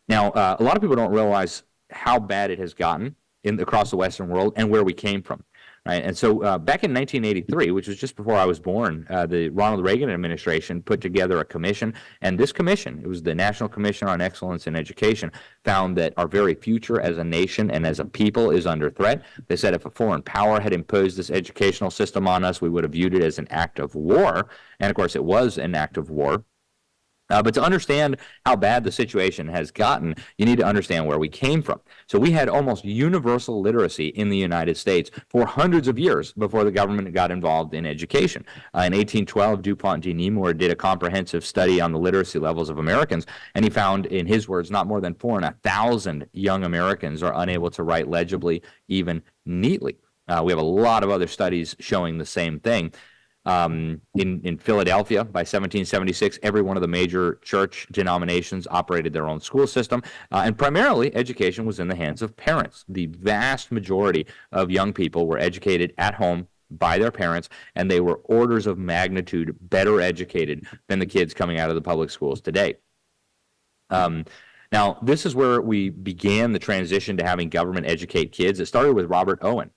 Now, a lot of people don't realize how bad it has gotten across the Western world and where we came from. Right. And so back in 1983, which was just before I was born, the Ronald Reagan administration put together a commission. And this commission, it was the National Commission on Excellence in Education, found that our very future as a nation and as a people is under threat. They said if a foreign power had imposed this educational system on us, we would have viewed it as an act of war. And of course, it was an act of war. But to understand how bad the situation has gotten, you need to understand where we came from. So we had almost universal literacy in the United States for hundreds of years before the government got involved in education. In 1812, DuPont de Nemours did a comprehensive study on the literacy levels of Americans, and he found, in his words, not more than 4 in 1,000 young Americans are unable to write legibly, even neatly. We have a lot of other studies showing the same thing. In Philadelphia, by 1776, every one of the major church denominations operated their own school system, and primarily education was in the hands of parents. The vast majority of young people were educated at home by their parents, and they were orders of magnitude better educated than the kids coming out of the public schools today. Now, this is where we began the transition to having government educate kids. It started with Robert Owen.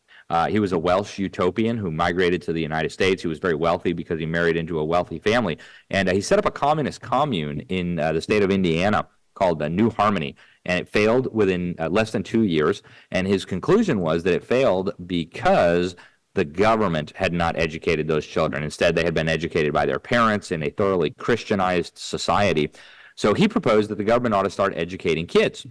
He was a Welsh utopian who migrated to the United States. He was very wealthy because he married into a wealthy family. And he set up a communist commune in the state of Indiana called New Harmony. And it failed within less than 2 years. And his conclusion was that it failed because the government had not educated those children. Instead, they had been educated by their parents in a thoroughly Christianized society. So he proposed that the government ought to start educating kids.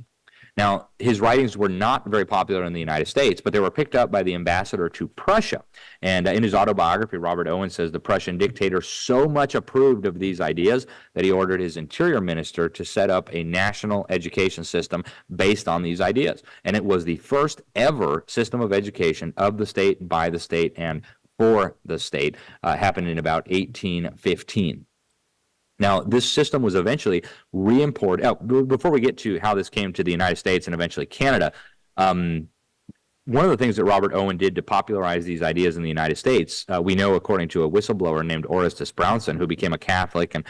Now, his writings were not very popular in the United States, but they were picked up by the ambassador to Prussia. And in his autobiography, Robert Owen says the Prussian dictator so much approved of these ideas that he ordered his interior minister to set up a national education system based on these ideas. And it was the first ever system of education of the state, by the state, and for the state. Happened in about 1815. Now, this system was eventually re-imported. Before we get to how this came to the United States and eventually Canada, one of the things that Robert Owen did to popularize these ideas in the United States, we know according to a whistleblower named Orestes Brownson, who became a Catholic and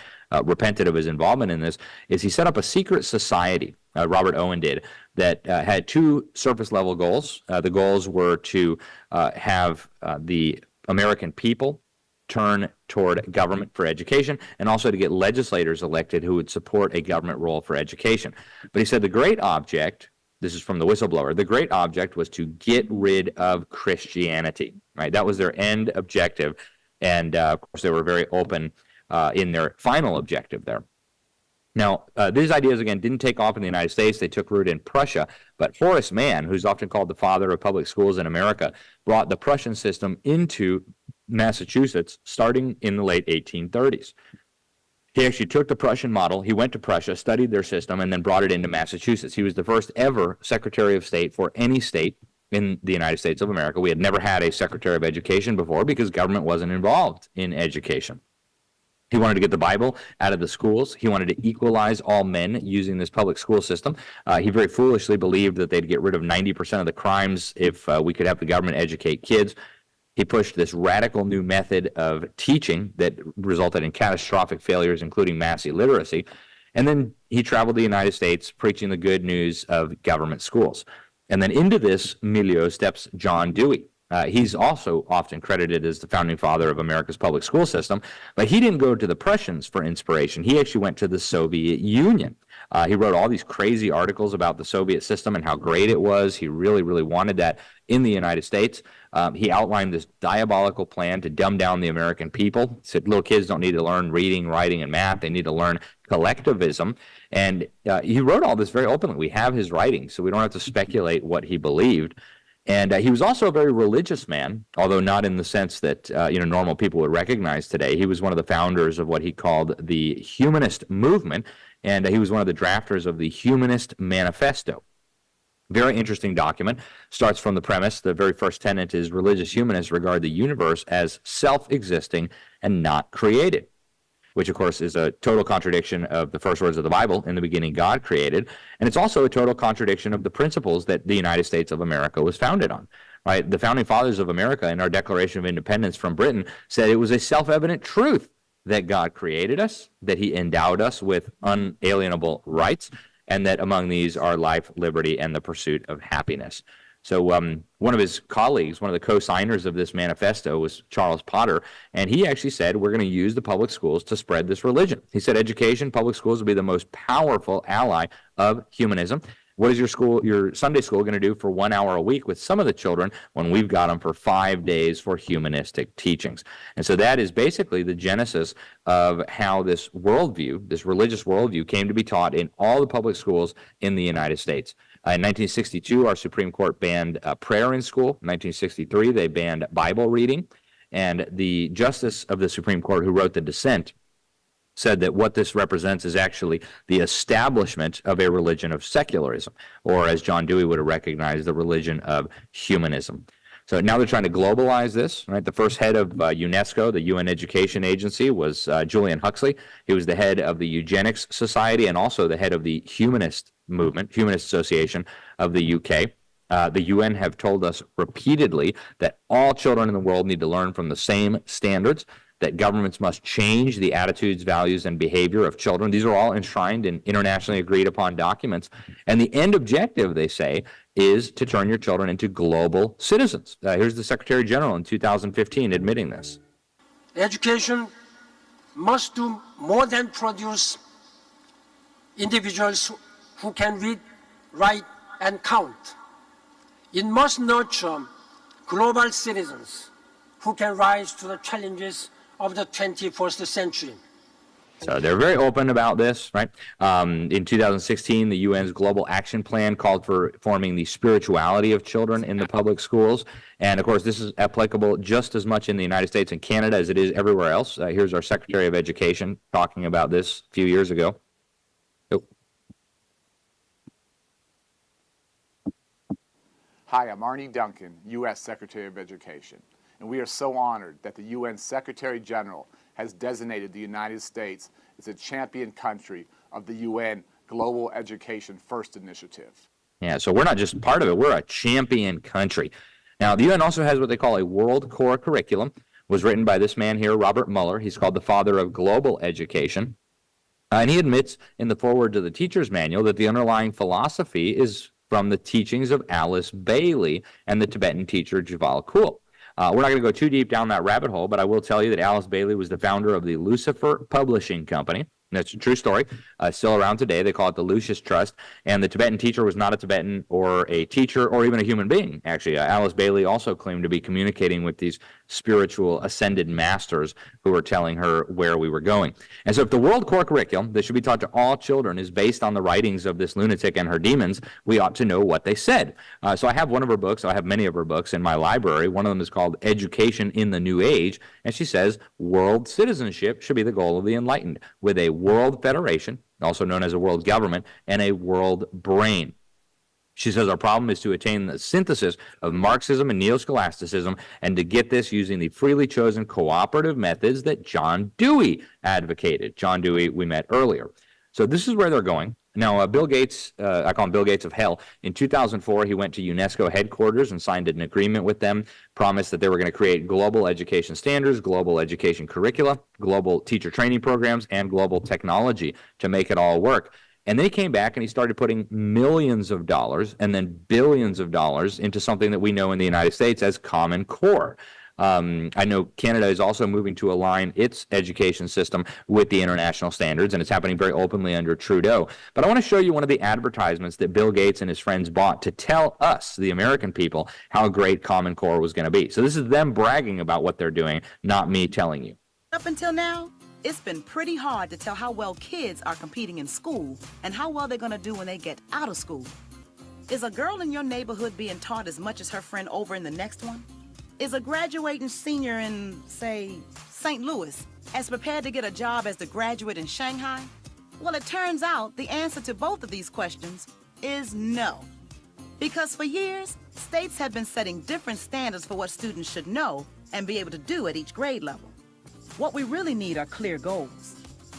repented of his involvement in this, is he set up a secret society, Robert Owen did, that had 2 surface-level goals. The goals were to have the American people turn toward government for education, and also to get legislators elected who would support a government role for education. But he said the great object, this is from the whistleblower, the great object was to get rid of Christianity, right? That was their end objective. And of course, they were very open in their final objective there. Now, these ideas, again, didn't take off in the United States. They took root in Prussia. But Horace Mann, who's often called the father of public schools in America, brought the Prussian system into Massachusetts starting in the late 1830s. He actually took the Prussian model, he went to Prussia, studied their system, and then brought it into Massachusetts. He was the first ever Secretary of State for any state in the United States of America. We had never had a Secretary of Education before because government wasn't involved in education. He wanted to get the Bible out of the schools. He wanted to equalize all men using this public school system. He very foolishly believed that they'd get rid of 90% of the crimes if we could have the government educate kids. He pushed this radical new method of teaching that resulted in catastrophic failures, including mass illiteracy. And then he traveled the United States preaching the good news of government schools. And then into this milieu steps John Dewey. He's also often credited as the founding father of America's public school system, but he didn't go to the Prussians for inspiration. He actually went to the Soviet Union. He wrote all these crazy articles about the Soviet system and how great it was. He really, really wanted that in the United States. He outlined this diabolical plan to dumb down the American people. He said little kids don't need to learn reading, writing, and math. They need to learn collectivism. And he wrote all this very openly. We have his writings, so we don't have to speculate what he believed. And he was also a very religious man, although not in the sense that normal people would recognize today. He was one of the founders of what he called the humanist movement, and he was one of the drafters of the Humanist Manifesto. Very interesting document. Starts from the premise, the very first tenet is religious humanists regard the universe as self-existing and not created, which of course is a total contradiction of the first words of the Bible, in the beginning God created, and it's also a total contradiction of the principles that the United States of America was founded on. Right? The founding fathers of America in our Declaration of Independence from Britain said it was a self-evident truth that God created us, that he endowed us with unalienable rights, and that among these are life, liberty, and the pursuit of happiness. So one of his colleagues, one of the co-signers of this manifesto was Charles Potter, and he actually said, we're going to use the public schools to spread this religion. He said education, public schools will be the most powerful ally of humanism. What is your Sunday school going to do for 1 hour a week with some of the children when we've got them for 5 days for humanistic teachings? And so that is basically the genesis of how this worldview, this religious worldview, came to be taught in all the public schools in the United States. In 1962, our Supreme Court banned prayer in school. In 1963, they banned Bible reading. And the justice of the Supreme Court who wrote the dissent said that what this represents is actually the establishment of a religion of secularism, or as John Dewey would have recognized, the religion of humanism. So now they're trying to globalize this, right? The first head of UNESCO, the UN Education Agency, was Julian Huxley. He was the head of the Eugenics Society and also the head of the Humanist Movement, Humanist Association of the UK. The UN have told us repeatedly that all children in the world need to learn from the same standards, that governments must change the attitudes, values, and behavior of children. These are all enshrined in internationally agreed upon documents. And the end objective, they say, is to turn your children into global citizens. Here's the Secretary General in 2015 admitting this. Education must do more than produce individuals who can read, write, and count. It must nurture global citizens who can rise to the challenges of the 21st century. So they're very open about this, right? In 2016, the UN's Global Action Plan called for forming the spirituality of children in the public schools. And, of course, this is applicable just as much in the United States and Canada as it is everywhere else. Here's our Secretary of Education talking about this a few years ago. Hi, I'm Arnie Duncan, U.S. Secretary of Education. And we are so honored that the UN Secretary General has designated the United States as a champion country of the UN Global Education First Initiative. Yeah, so we're not just part of it, we're a champion country. Now, the UN also has what they call a World Core Curriculum. It was written by this man here, Robert Mueller. He's called the father of global education. And he admits in the foreword to the teacher's manual that the underlying philosophy is from the teachings of Alice Bailey and the Tibetan teacher Jewel Kuhl. We're not going to go too deep down that rabbit hole, but I will tell you that Alice Bailey was the founder of the Lucifer Publishing Company. That's a true story. Still around today. They call it the Lucius Trust. And the Tibetan teacher was not a Tibetan or a teacher or even a human being. Actually, Alice Bailey also claimed to be communicating with these spiritual ascended masters who were telling her where we were going. And so if the world core curriculum that should be taught to all children is based on the writings of this lunatic and her demons, we ought to know what they said. So I have one of her books. I have many of her books in my library. One of them is called Education in the New Age. And she says world citizenship should be the goal of the enlightened, with a world federation, also known as a world government, and a world brain. She says our problem is to attain the synthesis of Marxism and neo-scholasticism, and to get this using the freely chosen cooperative methods that John Dewey advocated. John Dewey we met earlier. So this is where they're going. Now, Bill Gates, I call him Bill Gates of hell. In 2004, he went to UNESCO headquarters and signed an agreement with them, promised that they were going to create global education standards, global education curricula, global teacher training programs, and global technology to make it all work. And then he came back and he started putting millions of dollars and then billions of dollars into something that we know in the United States as Common Core. I know Canada is also moving to align its education system with the international standards, and it's happening very openly under Trudeau. But I want to show you one of the advertisements that Bill Gates and his friends bought to tell us, the American people, how great Common Core was going to be. So this is them bragging about what they're doing, not me telling you. Up until now, it's been pretty hard to tell how well kids are competing in school and how well they're going to do when they get out of school. Is a girl in your neighborhood being taught as much as her friend over in the next one? Is a graduating senior in, say, St. Louis as prepared to get a job as the graduate in Shanghai? Well, it turns out the answer to both of these questions is no. Because for years, states have been setting different standards for what students should know and be able to do at each grade level. What we really need are clear goals.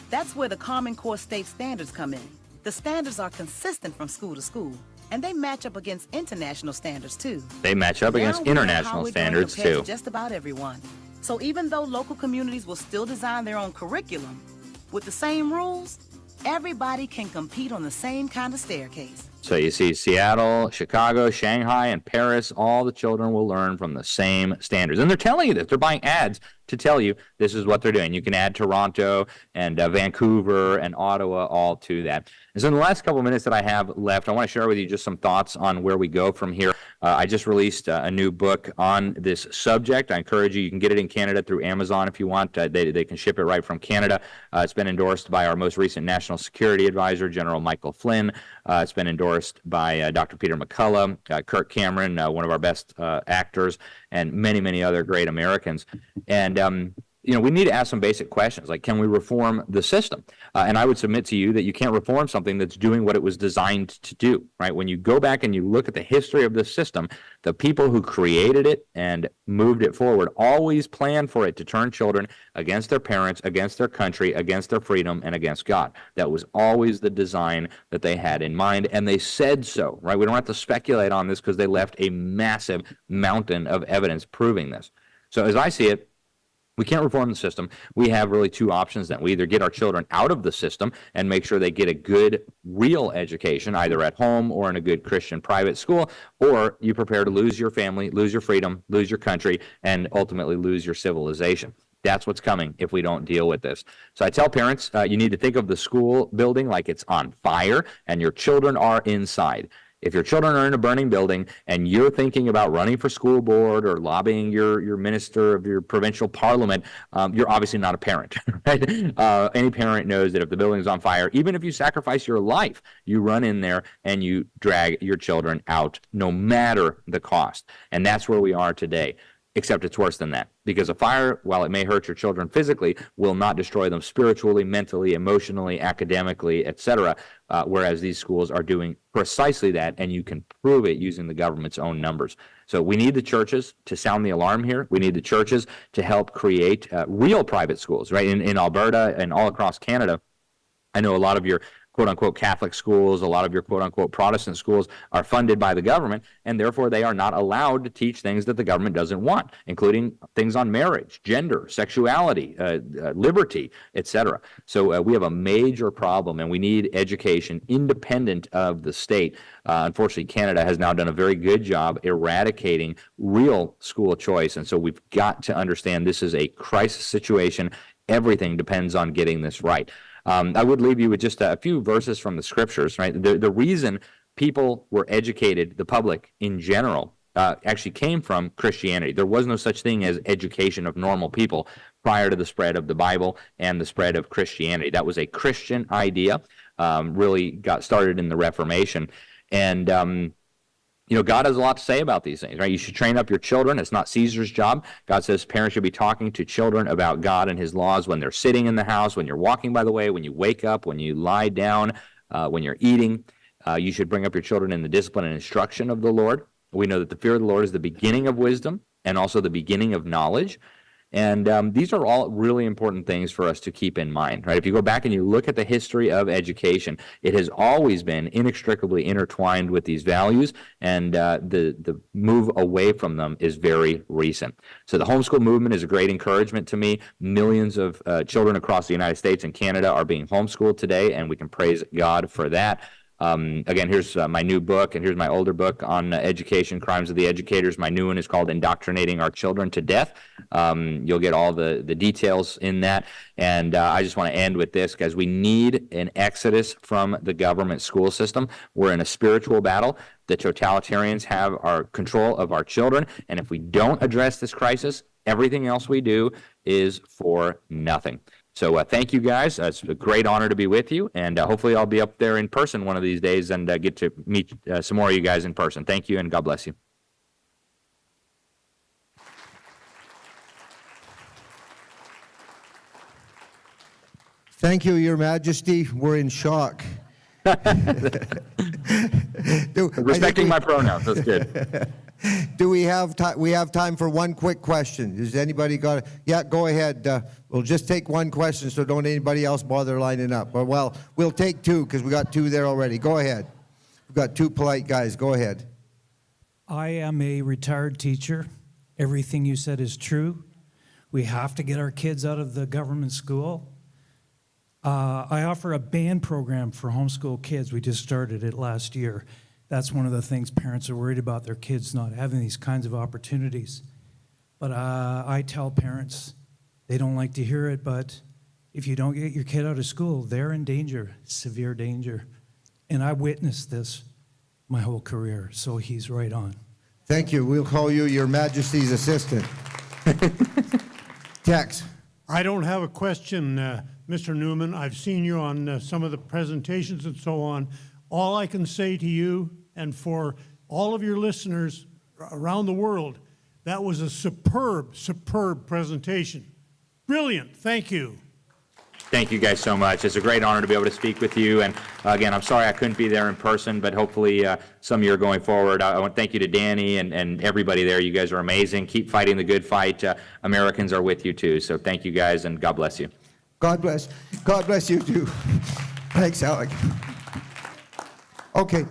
That's where the Common Core state standards come in. The standards are consistent from school to school, and they match up against international standards too. They match up against international standards too. Just about everyone. So even though local communities will still design their own curriculum with the same rules, everybody can compete on the same kind of staircase. So you see Seattle, Chicago, Shanghai, and Paris, all the children will learn from the same standards. And they're telling you this. They're buying ads to tell you this is what they're doing. You can add Toronto and Vancouver and Ottawa all to that. And so in the last couple of minutes that I have left, I want to share with you just some thoughts on where we go from here. I just released a new book on this subject. I encourage you, you can get it in Canada through Amazon if you want. They can ship it right from Canada. It's been endorsed by our most recent National Security Advisor, General Michael Flynn. It's been endorsed by Dr. Peter McCullough, Kirk Cameron, one of our best actors, and many, many other great Americans. And we need to ask some basic questions, like, can we reform the system? And I would submit to you that you can't reform something that's doing what it was designed to do, right? When you go back and you look at the history of this system, the people who created it and moved it forward always planned for it to turn children against their parents, against their country, against their freedom, and against God. That was always the design that they had in mind, and they said so, right? We don't have to speculate on this because they left a massive mountain of evidence proving this. So as I see it, we can't reform the system. We have really two options then. We either get our children out of the system and make sure they get a good, real education, either at home or in a good Christian private school, or you prepare to lose your family, lose your freedom, lose your country, and ultimately lose your civilization. That's what's coming if we don't deal with this. So I tell parents, you need to think of the school building like it's on fire and your children are inside. If your children are in a burning building and you're thinking about running for school board or lobbying your minister of your provincial parliament, you're obviously not a parent, right? Any parent knows that if the building is on fire, even if you sacrifice your life, you run in there and you drag your children out, no matter the cost. And that's where we are today. Except it's worse than that, because a fire, while it may hurt your children physically, will not destroy them spiritually, mentally, emotionally, academically, etc., whereas these schools are doing precisely that, and you can prove it using the government's own numbers. So we need the churches to sound the alarm here. We need the churches to help create real private schools, right? In Alberta and all across Canada, I know a lot of your quote-unquote Catholic schools, a lot of your quote-unquote Protestant schools are funded by the government, and therefore they are not allowed to teach things that the government doesn't want, including things on marriage, gender, sexuality, liberty, etc. So we have a major problem, and we need education independent of the state. Unfortunately, Canada has now done a very good job eradicating real school choice, and so we've got to understand this is a crisis situation. Everything depends on getting this right. I would leave you with just a few verses from the scriptures, right? The reason people were educated, the public in general, actually came from Christianity. There was no such thing as education of normal people prior to the spread of the Bible and the spread of Christianity. That was a Christian idea, really got started in the Reformation. And, God has a lot to say about these things, right? You should train up your children. It's not Caesar's job. God says parents should be talking to children about God and his laws when they're sitting in the house, when you're walking by the way, when you wake up, when you lie down, when you're eating. You should bring up your children in the discipline and instruction of the Lord. We know that the fear of the Lord is the beginning of wisdom and also the beginning of knowledge. And these are all really important things for us to keep in mind, right? If you go back and you look at the history of education, it has always been inextricably intertwined with these values, and the move away from them is very recent. So the homeschool movement is a great encouragement to me. Millions of children across the United States and Canada are being homeschooled today, and we can praise God for that. Again, here's my new book, and here's my older book on education, Crimes of the Educators. My new one is called Indoctrinating Our Children to Death. You'll get all the details in that. And I just want to end with this, because we need an exodus from the government school system. We're in a spiritual battle. The totalitarians have our control of our children, and if we don't address this crisis, everything else we do is for nothing. So thank you, guys. It's a great honor to be with you, and hopefully I'll be up there in person one of these days and get to meet some more of you guys in person. Thank you, and God bless you. Thank you, Your Majesty. We're in shock. Respecting my pronouns, that's good. Do we have time? We have time for one quick question. Does anybody got? Yeah, go ahead. We'll just take one question, so don't anybody else bother lining up. Or well, we'll take two because we got two there already. Go ahead. We've got two polite guys. Go ahead. I am a retired teacher. Everything you said is true. We have to get our kids out of the government school. I offer a band program for homeschool kids. We just started it last year. That's one of the things parents are worried about, their kids not having these kinds of opportunities. But I tell parents, they don't like to hear it, but if you don't get your kid out of school, they're in danger, severe danger. And I witnessed this my whole career, so he's right on. Thank you. We'll call you Your Majesty's assistant. Tex. I don't have a question, Mr. Newman. I've seen you on some of the presentations and so on. All I can say to you and for all of your listeners around the world, that was a superb, superb presentation. Brilliant. Thank you. Thank you guys so much. It's a great honor to be able to speak with you. And again, I'm sorry I couldn't be there in person, but hopefully some year going forward. I want to thank you to Danny and everybody there. You guys are amazing. Keep fighting the good fight. Americans are with you too. So thank you guys, and God bless you. God bless. God bless you too. Thanks, Alec. Okay,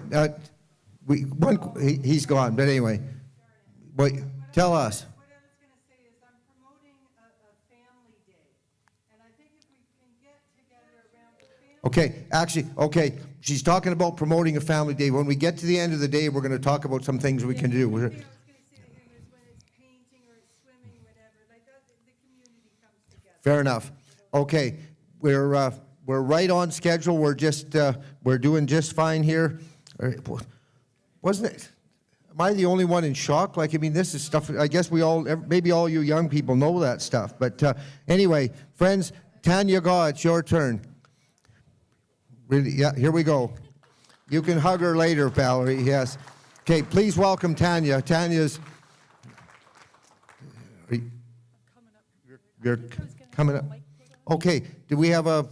he's gone, but anyway, wait, tell us. Okay, actually, okay, she's talking about promoting a family day. When we get to the end of the day, we're going to talk about some things we can do. Fair enough. Okay, we're right on schedule. We're doing just fine here. Wasn't it? Am I the only one in shock? Like, I mean, this is stuff. I guess maybe all you young people know that stuff. But anyway, friends, Tanya Gaw, it's your turn. Really, yeah, here we go. You can hug her later, Valerie. Yes. Okay, please welcome Tanya. Tanya's. You're coming up. Okay, do we have a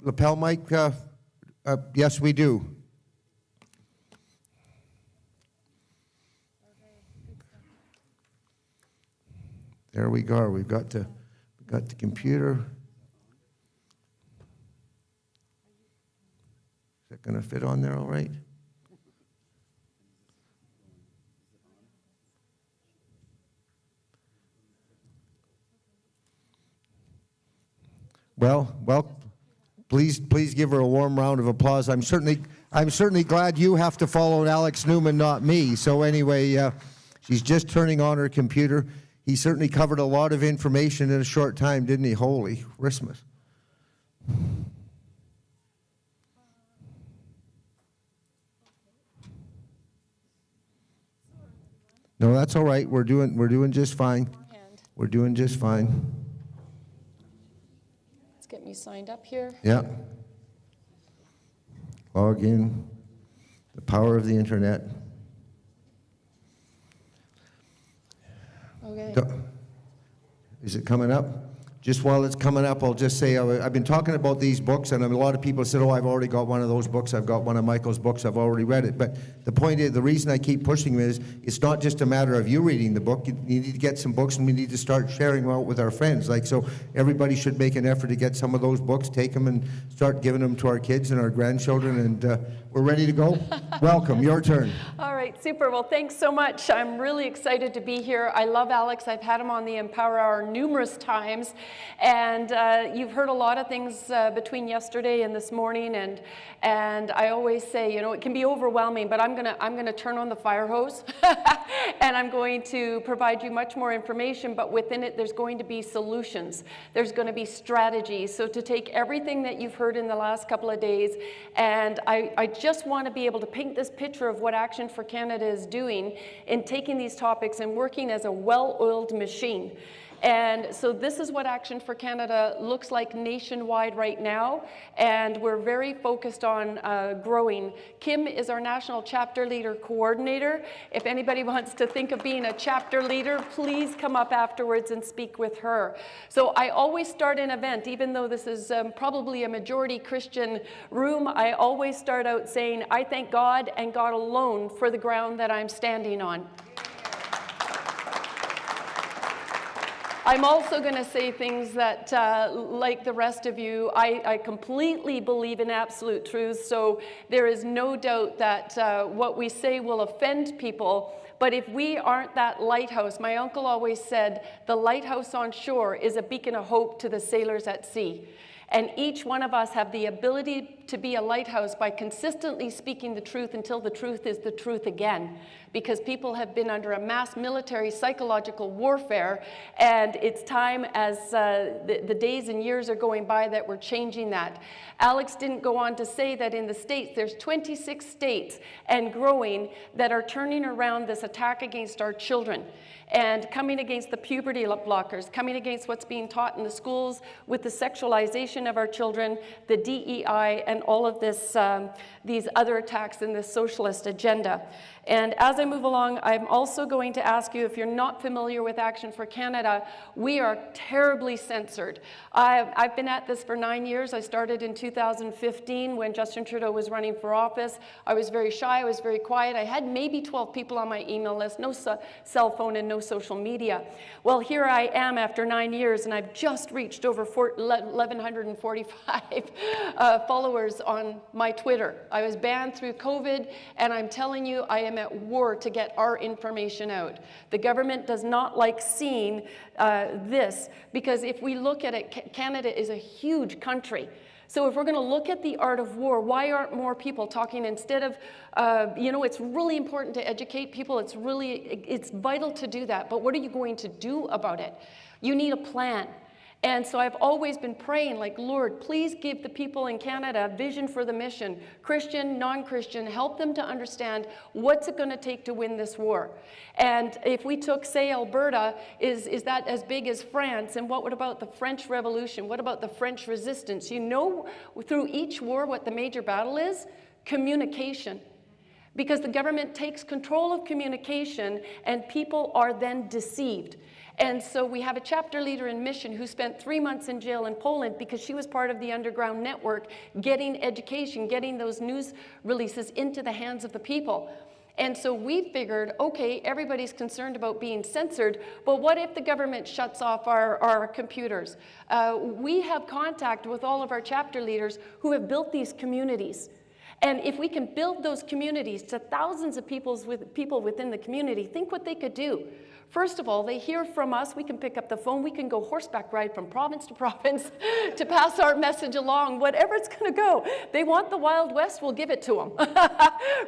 lapel mic? Yes, we do. There we go. We've got the computer. Is that going to fit on there all right? Well, please give her a warm round of applause. I'm certainly glad you have to follow Alex Newman, not me. So anyway, she's just turning on her computer. He certainly covered a lot of information in a short time, didn't he? Holy Christmas. No, that's all right. We're doing just fine. We're doing just fine. Let's get me signed up here. Yeah. Log in. The power of the internet. Okay. Is it coming up? Just while it's coming up, I'll just say I've been talking about these books, and a lot of people said, oh, I've already got one of those books. I've got one of Michael's books. I've already read it. But the point is, the reason I keep pushing is, it's not just a matter of you reading the book. You need to get some books, and we need to start sharing them out with our friends. Like, so everybody should make an effort to get some of those books, take them, and start giving them to our kids and our grandchildren. And we're ready to go. Welcome. Your turn. All right, super. Well, thanks so much. I'm really excited to be here. I love Alex. I've had him on the Empower Hour numerous times, and you've heard a lot of things between yesterday and this morning, and I always say, you know, it can be overwhelming, but I'm gonna turn on the fire hose, and I'm going to provide you much more information, but within it, there's going to be solutions. There's going to be strategies. So to take everything that you've heard in the last couple of days, and I just want to be able to paint this picture of what Action for Canada is doing in taking these topics and working as a well-oiled machine. And so this is what Action for Canada looks like nationwide right now, and we're very focused on growing. Kim is our National Chapter Leader Coordinator. If anybody wants to think of being a chapter leader, please come up afterwards and speak with her. So I always start an event, even though this is probably a majority Christian room, I always start out saying, I thank God and God alone for the ground that I'm standing on. I'm also going to say things that, like the rest of you, I completely believe in absolute truth, so there is no doubt that what we say will offend people. But if we aren't that lighthouse, my uncle always said, the lighthouse on shore is a beacon of hope to the sailors at sea. And each one of us have the ability to be a lighthouse by consistently speaking the truth until the truth is the truth again. Because people have been under a mass military psychological warfare, and it's time as the days and years are going by that we're changing that. Alex didn't go on to say that in the States, there's 26 states and growing that are turning around this attack against our children and coming against the puberty blockers, coming against what's being taught in the schools with the sexualization of our children, the DEI, and all of this, these other attacks in this socialist agenda. And as I move along, I'm also going to ask you, if you're not familiar with Action for Canada, we are terribly censored. I've been at this for 9 years. I started in 2015 when Justin Trudeau was running for office. I was very shy, I was very quiet. I had maybe 12 people on my email list, no cell phone and no social media. Well, here I am after 9 years, and I've just reached over 1,145 followers on my Twitter. I was banned through COVID, and I'm telling you, I am at war to get our information out. The government does not like seeing this, because if we look at it, Canada is a huge country. So if we're going to look at the art of war, why aren't more people talking instead of, you know, it's really important to educate people. It's vital to do that. But what are you going to do about it? You need a plan. And so I've always been praying, like, Lord, please give the people in Canada a vision for the mission, Christian, non-Christian, help them to understand what's it going to take to win this war. And if we took, say, Alberta, is that as big as France? And what about the French Revolution? What about the French resistance? You know, through each war, what the major battle is? Communication. Because the government takes control of communication, and people are then deceived. And so we have a chapter leader in Mission who spent 3 months in jail in Poland because she was part of the underground network, getting education, getting those news releases into the hands of the people. And so we figured, okay, everybody's concerned about being censored, but what if the government shuts off our computers? We have contact with all of our chapter leaders who have built these communities. And if we can build those communities to thousands of people within the community, think what they could do. First of all, they hear from us. We can pick up the phone. We can go horseback ride from province to province to pass our message along, whatever it's going to go. They want the Wild West, we'll give it to them,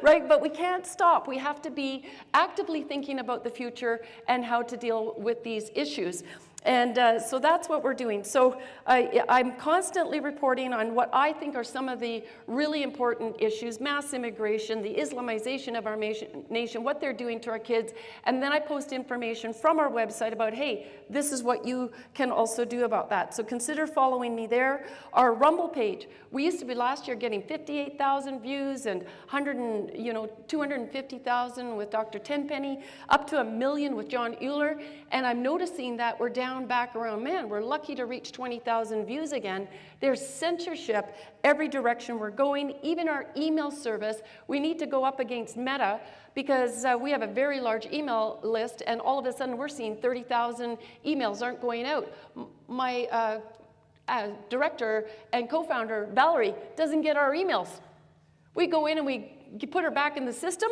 right? But we can't stop. We have to be actively thinking about the future and how to deal with these issues. And so that's what we're doing. So I'm constantly reporting on what I think are some of the really important issues: mass immigration, the Islamization of our nation, what they're doing to our kids. And then I post information from our website about, hey, this is what you can also do about that. So consider following me there. Our Rumble page, we used to be last year getting 58,000 views and 250,000 with Dr. Tenpenny, up to 1 million with John Euler. And I'm noticing that we're down back around, man, we're lucky to reach 20,000 views again. There's censorship every direction we're going. Even our email service, we need to go up against Meta, because we have a very large email list, and all of a sudden we're seeing 30,000 emails aren't going out. My director and co-founder, Valerie, doesn't get our emails. We go in and we put her back in the system,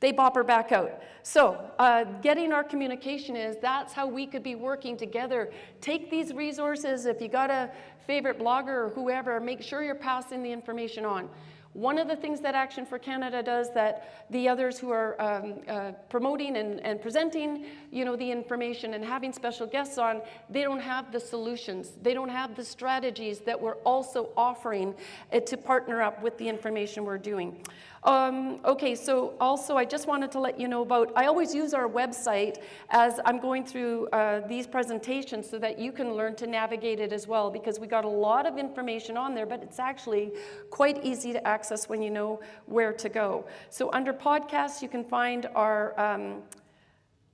they bop her back out. So getting our communication that's how we could be working together. Take these resources. If you got a favorite blogger or whoever, make sure you're passing the information on. One of the things that Action for Canada does that the others who are promoting and presenting, the information and having special guests on, they don't have the solutions. They don't have the strategies that we're also offering to partner up with the information we're doing. Okay, so also I just wanted to let you know about, I always use our website as I'm going through these presentations so that you can learn to navigate it as well, because we got a lot of information on there, but it's actually quite easy to access when you know where to go. So under podcasts, you can find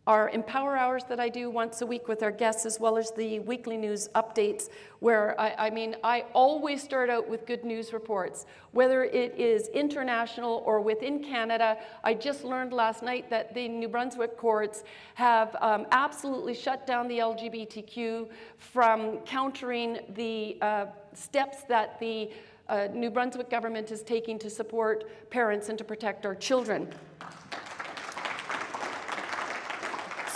our Empower Hours that I do once a week with our guests, as well as the weekly news updates, where I always start out with good news reports, whether it is international or within Canada. I just learned last night that the New Brunswick courts have absolutely shut down the LGBTQ from countering the steps that the New Brunswick government is taking to support parents and to protect our children.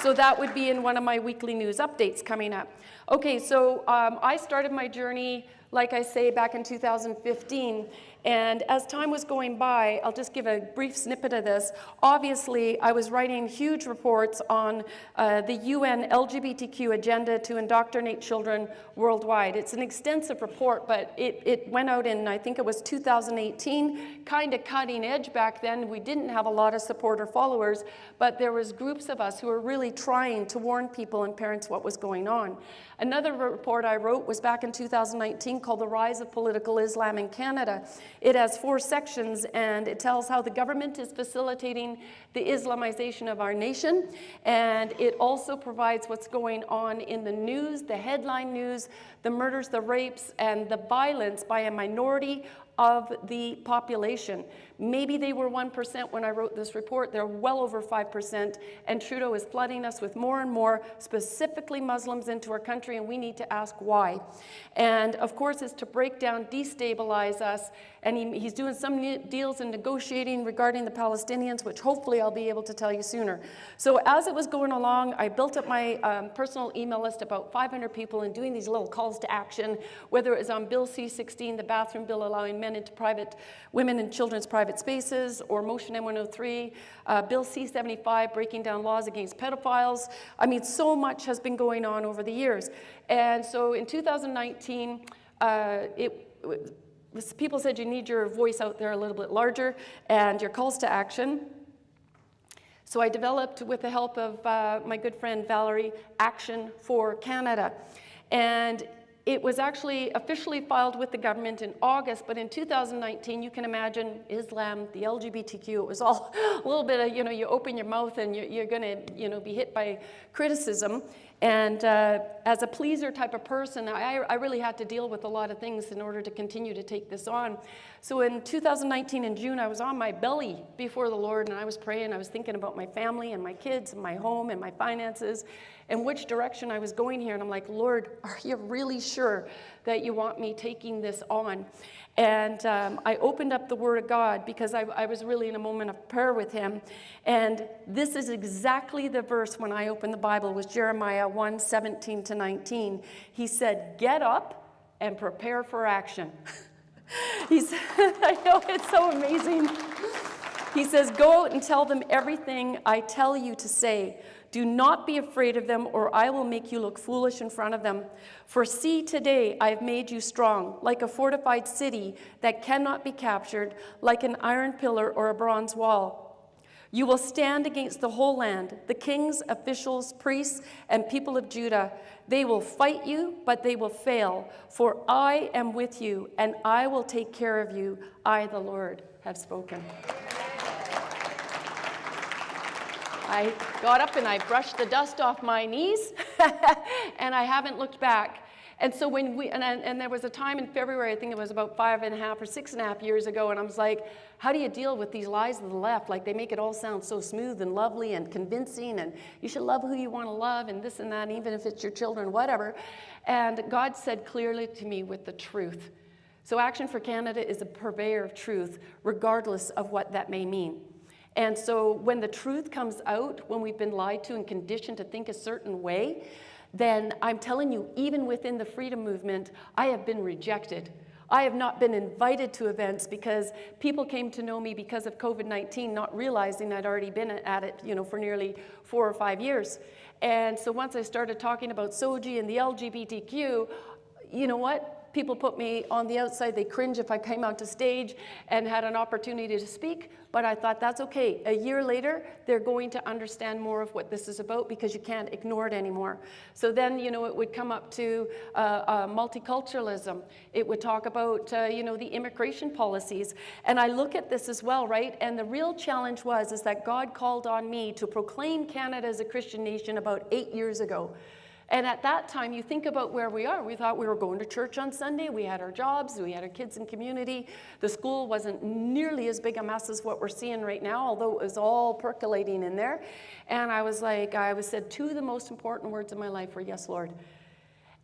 So that would be in one of my weekly news updates coming up. Okay, so I started my journey, like I say, back in 2015. And as time was going by, I'll just give a brief snippet of this. Obviously, I was writing huge reports on the UN LGBTQ agenda to indoctrinate children worldwide. It's an extensive report, but it went out in, I think it was 2018, kind of cutting edge back then. We didn't have a lot of support or followers, but there was groups of us who were really trying to warn people and parents what was going on. Another report I wrote was back in 2019 called The Rise of Political Islam in Canada. It has 4 sections, and it tells how the government is facilitating the Islamization of our nation, and it also provides what's going on in the news, the headline news, the murders, the rapes, and the violence by a minority of the population. Maybe they were 1% when I wrote this report. They're well over 5%, and Trudeau is flooding us with more and more, specifically Muslims, into our country, and we need to ask why. And of course, it's to break down, destabilize us, and he's doing some deals and negotiating regarding the Palestinians, which hopefully I'll be able to tell you sooner. So as it was going along, I built up my personal email list, about 500 people, and doing these little calls to action, whether it was on Bill C-16, the bathroom bill allowing women and children's private spaces, or Motion M103, Bill C-75, breaking down laws against pedophiles. I mean, so much has been going on over the years. And so in 2019, people said you need your voice out there a little bit larger and your calls to action. So I developed, with the help of my good friend Valerie, Action for Canada. And it was actually officially filed with the government in August, but in 2019, you can imagine Islam, the LGBTQ, it was all a little bit of, you open your mouth and you're gonna, be hit by criticism. And as a pleaser type of person, I really had to deal with a lot of things in order to continue to take this on. So in 2019, in June, I was on my belly before the Lord, and I was praying. I was thinking about my family and my kids and my home and my finances and which direction I was going here. And I'm like, Lord, are you really sure that you want me taking this on? And I opened up the Word of God, because I was really in a moment of prayer with him. And this is exactly the verse when I opened the Bible, was Jeremiah 1:17-19. He said, get up and prepare for action. He said, I know, it's so amazing. He says, go out and tell them everything I tell you to say. Do not be afraid of them, or I will make you look foolish in front of them. For see, today I have made you strong, like a fortified city that cannot be captured, like an iron pillar or a bronze wall. You will stand against the whole land, the kings, officials, priests, and people of Judah. They will fight you, but they will fail, for I am with you, and I will take care of you. I, the Lord, have spoken. I got up and I brushed the dust off my knees, and I haven't looked back. And so when and there was a time in February, I think it was about 5.5 or 6.5 years ago, and I was like, how do you deal with these lies of the left? Like, they make it all sound so smooth and lovely and convincing, and you should love who you want to love, and this and that, even if it's your children, whatever. And God said clearly to me with the truth. So Action for Canada is a purveyor of truth, regardless of what that may mean. And so when the truth comes out, when we've been lied to and conditioned to think a certain way, then I'm telling you, even within the freedom movement, I have been rejected. I have not been invited to events because people came to know me because of COVID-19, not realizing I'd already been at it, for nearly 4 or 5 years. And so once I started talking about SOGI and the LGBTQ, you know what? People put me on the outside. They cringe if I came onto stage and had an opportunity to speak, but I thought that's okay. A year later, they're going to understand more of what this is about because you can't ignore it anymore. So then, it would come up to multiculturalism. It would talk about, the immigration policies. And I look at this as well, right? And the real challenge is that God called on me to proclaim Canada as a Christian nation about 8 years ago. And at that time, you think about where we are. We thought we were going to church on Sunday. We had our jobs. We had our kids in community. The school wasn't nearly as big a mess as what we're seeing right now, although it was all percolating in there. And I was said two of the most important words in my life were, yes, Lord.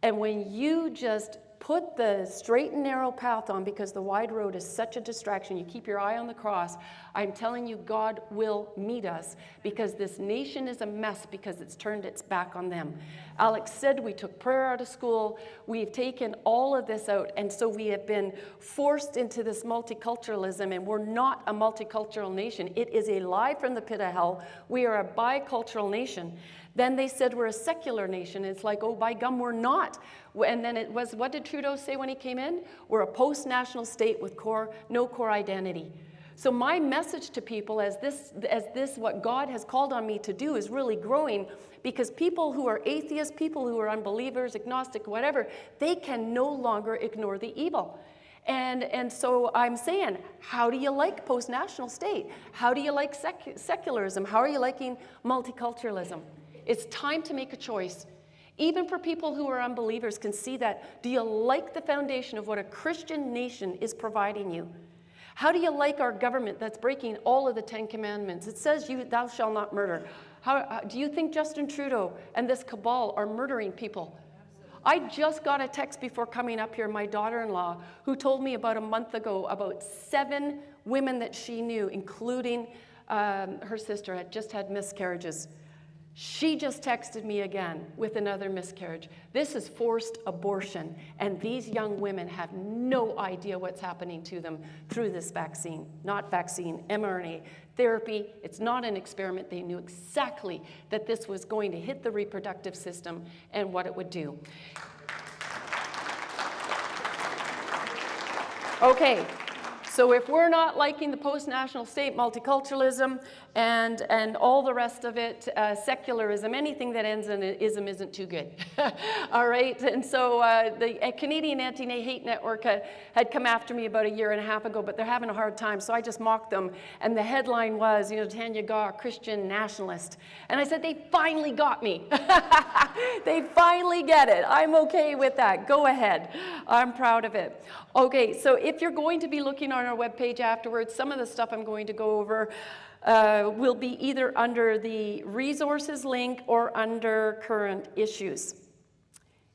And when you just put the straight and narrow path on, because the wide road is such a distraction, you keep your eye on the cross, I'm telling you, God will meet us, because this nation is a mess because it's turned its back on them. Alex said we took prayer out of school. We've taken all of this out, and so we have been forced into this multiculturalism, and we're not a multicultural nation. It is a lie from the pit of hell. We are a bicultural nation. Then they said we're a secular nation. It's like, oh, by gum, we're not. And then it was, what did Trudeau say when he came in? We're a post-national state with no core identity. So my message to people as this, what God has called on me to do, is really growing, because people who are atheists, people who are unbelievers, agnostic, whatever, they can no longer ignore the evil. And so I'm saying, how do you like post-national state? How do you like secularism? How are you liking multiculturalism? It's time to make a choice. Even for people who are unbelievers can see that. Do you like the foundation of what a Christian nation is providing you? How do you like our government that's breaking all of the 10 Commandments? It says, thou shalt not murder. How do you think Justin Trudeau and this cabal are murdering people? I just got a text before coming up here, my daughter-in-law, who told me about a month ago about 7 women that she knew, including her sister, had just had miscarriages. She just texted me again with another miscarriage. This is forced abortion, and these young women have no idea what's happening to them through this vaccine. Not vaccine, mRNA therapy. It's not an experiment. They knew exactly that this was going to hit the reproductive system and what it would do. Okay. So if we're not liking the post-national state, multiculturalism, and all the rest of it, secularism, anything that ends in an ism isn't too good. All right, and so the Canadian Anti-Hate Network had come after me about 1.5 years ago, but they're having a hard time, so I just mocked them. And the headline was, Tanya Gaw, Christian nationalist. And I said, they finally got me. They finally get it. I'm okay with that. Go ahead. I'm proud of it. Okay, so if you're going to be looking on our webpage afterwards, some of the stuff I'm going to go over will be either under the resources link or under current issues.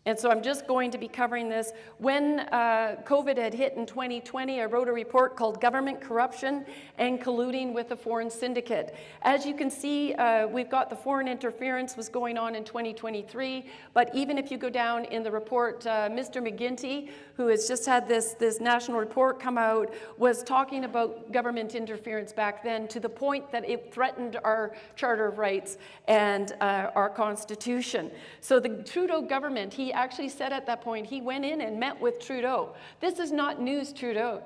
And so I'm just going to be covering this. When COVID had hit in 2020, I wrote a report called Government Corruption and Colluding with a Foreign Syndicate. As you can see, we've got the foreign interference was going on in 2023, but even if you go down in the report, Mr. McGinty, who has just had this national report come out, was talking about government interference back then to the point that it threatened our Charter of Rights and our Constitution. So the Trudeau government, he actually said at that point, he went in and met with Trudeau. This is not news to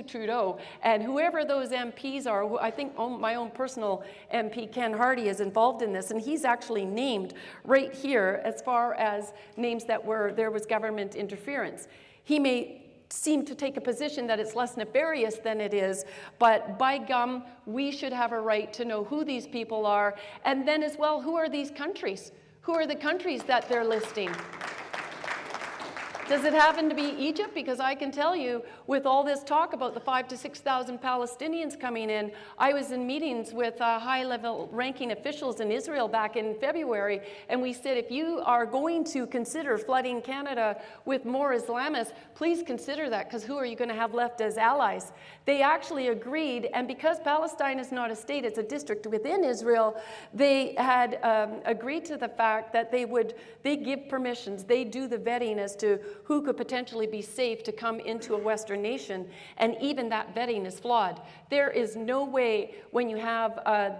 Trudeau. And whoever those MPs are, I think my own personal MP, Ken Hardy, is involved in this, and he's actually named right here as far as names that there was government interference. He may seem to take a position that it's less nefarious than it is, but by gum, we should have a right to know who these people are, and then as well, who are these countries? Who are the countries that they're listing? Does it happen to be Egypt? Because I can tell you, with all this talk about the 5,000 to 6,000 Palestinians coming in, I was in meetings with high-level ranking officials in Israel back in February, and we said, if you are going to consider flooding Canada with more Islamists, please consider that, because who are you going to have left as allies? They actually agreed, and because Palestine is not a state, it's a district within Israel, they had agreed to the fact that they give permissions, they do the vetting as to who could potentially be safe to come into a Western nation, and even that vetting is flawed. There is no way when you have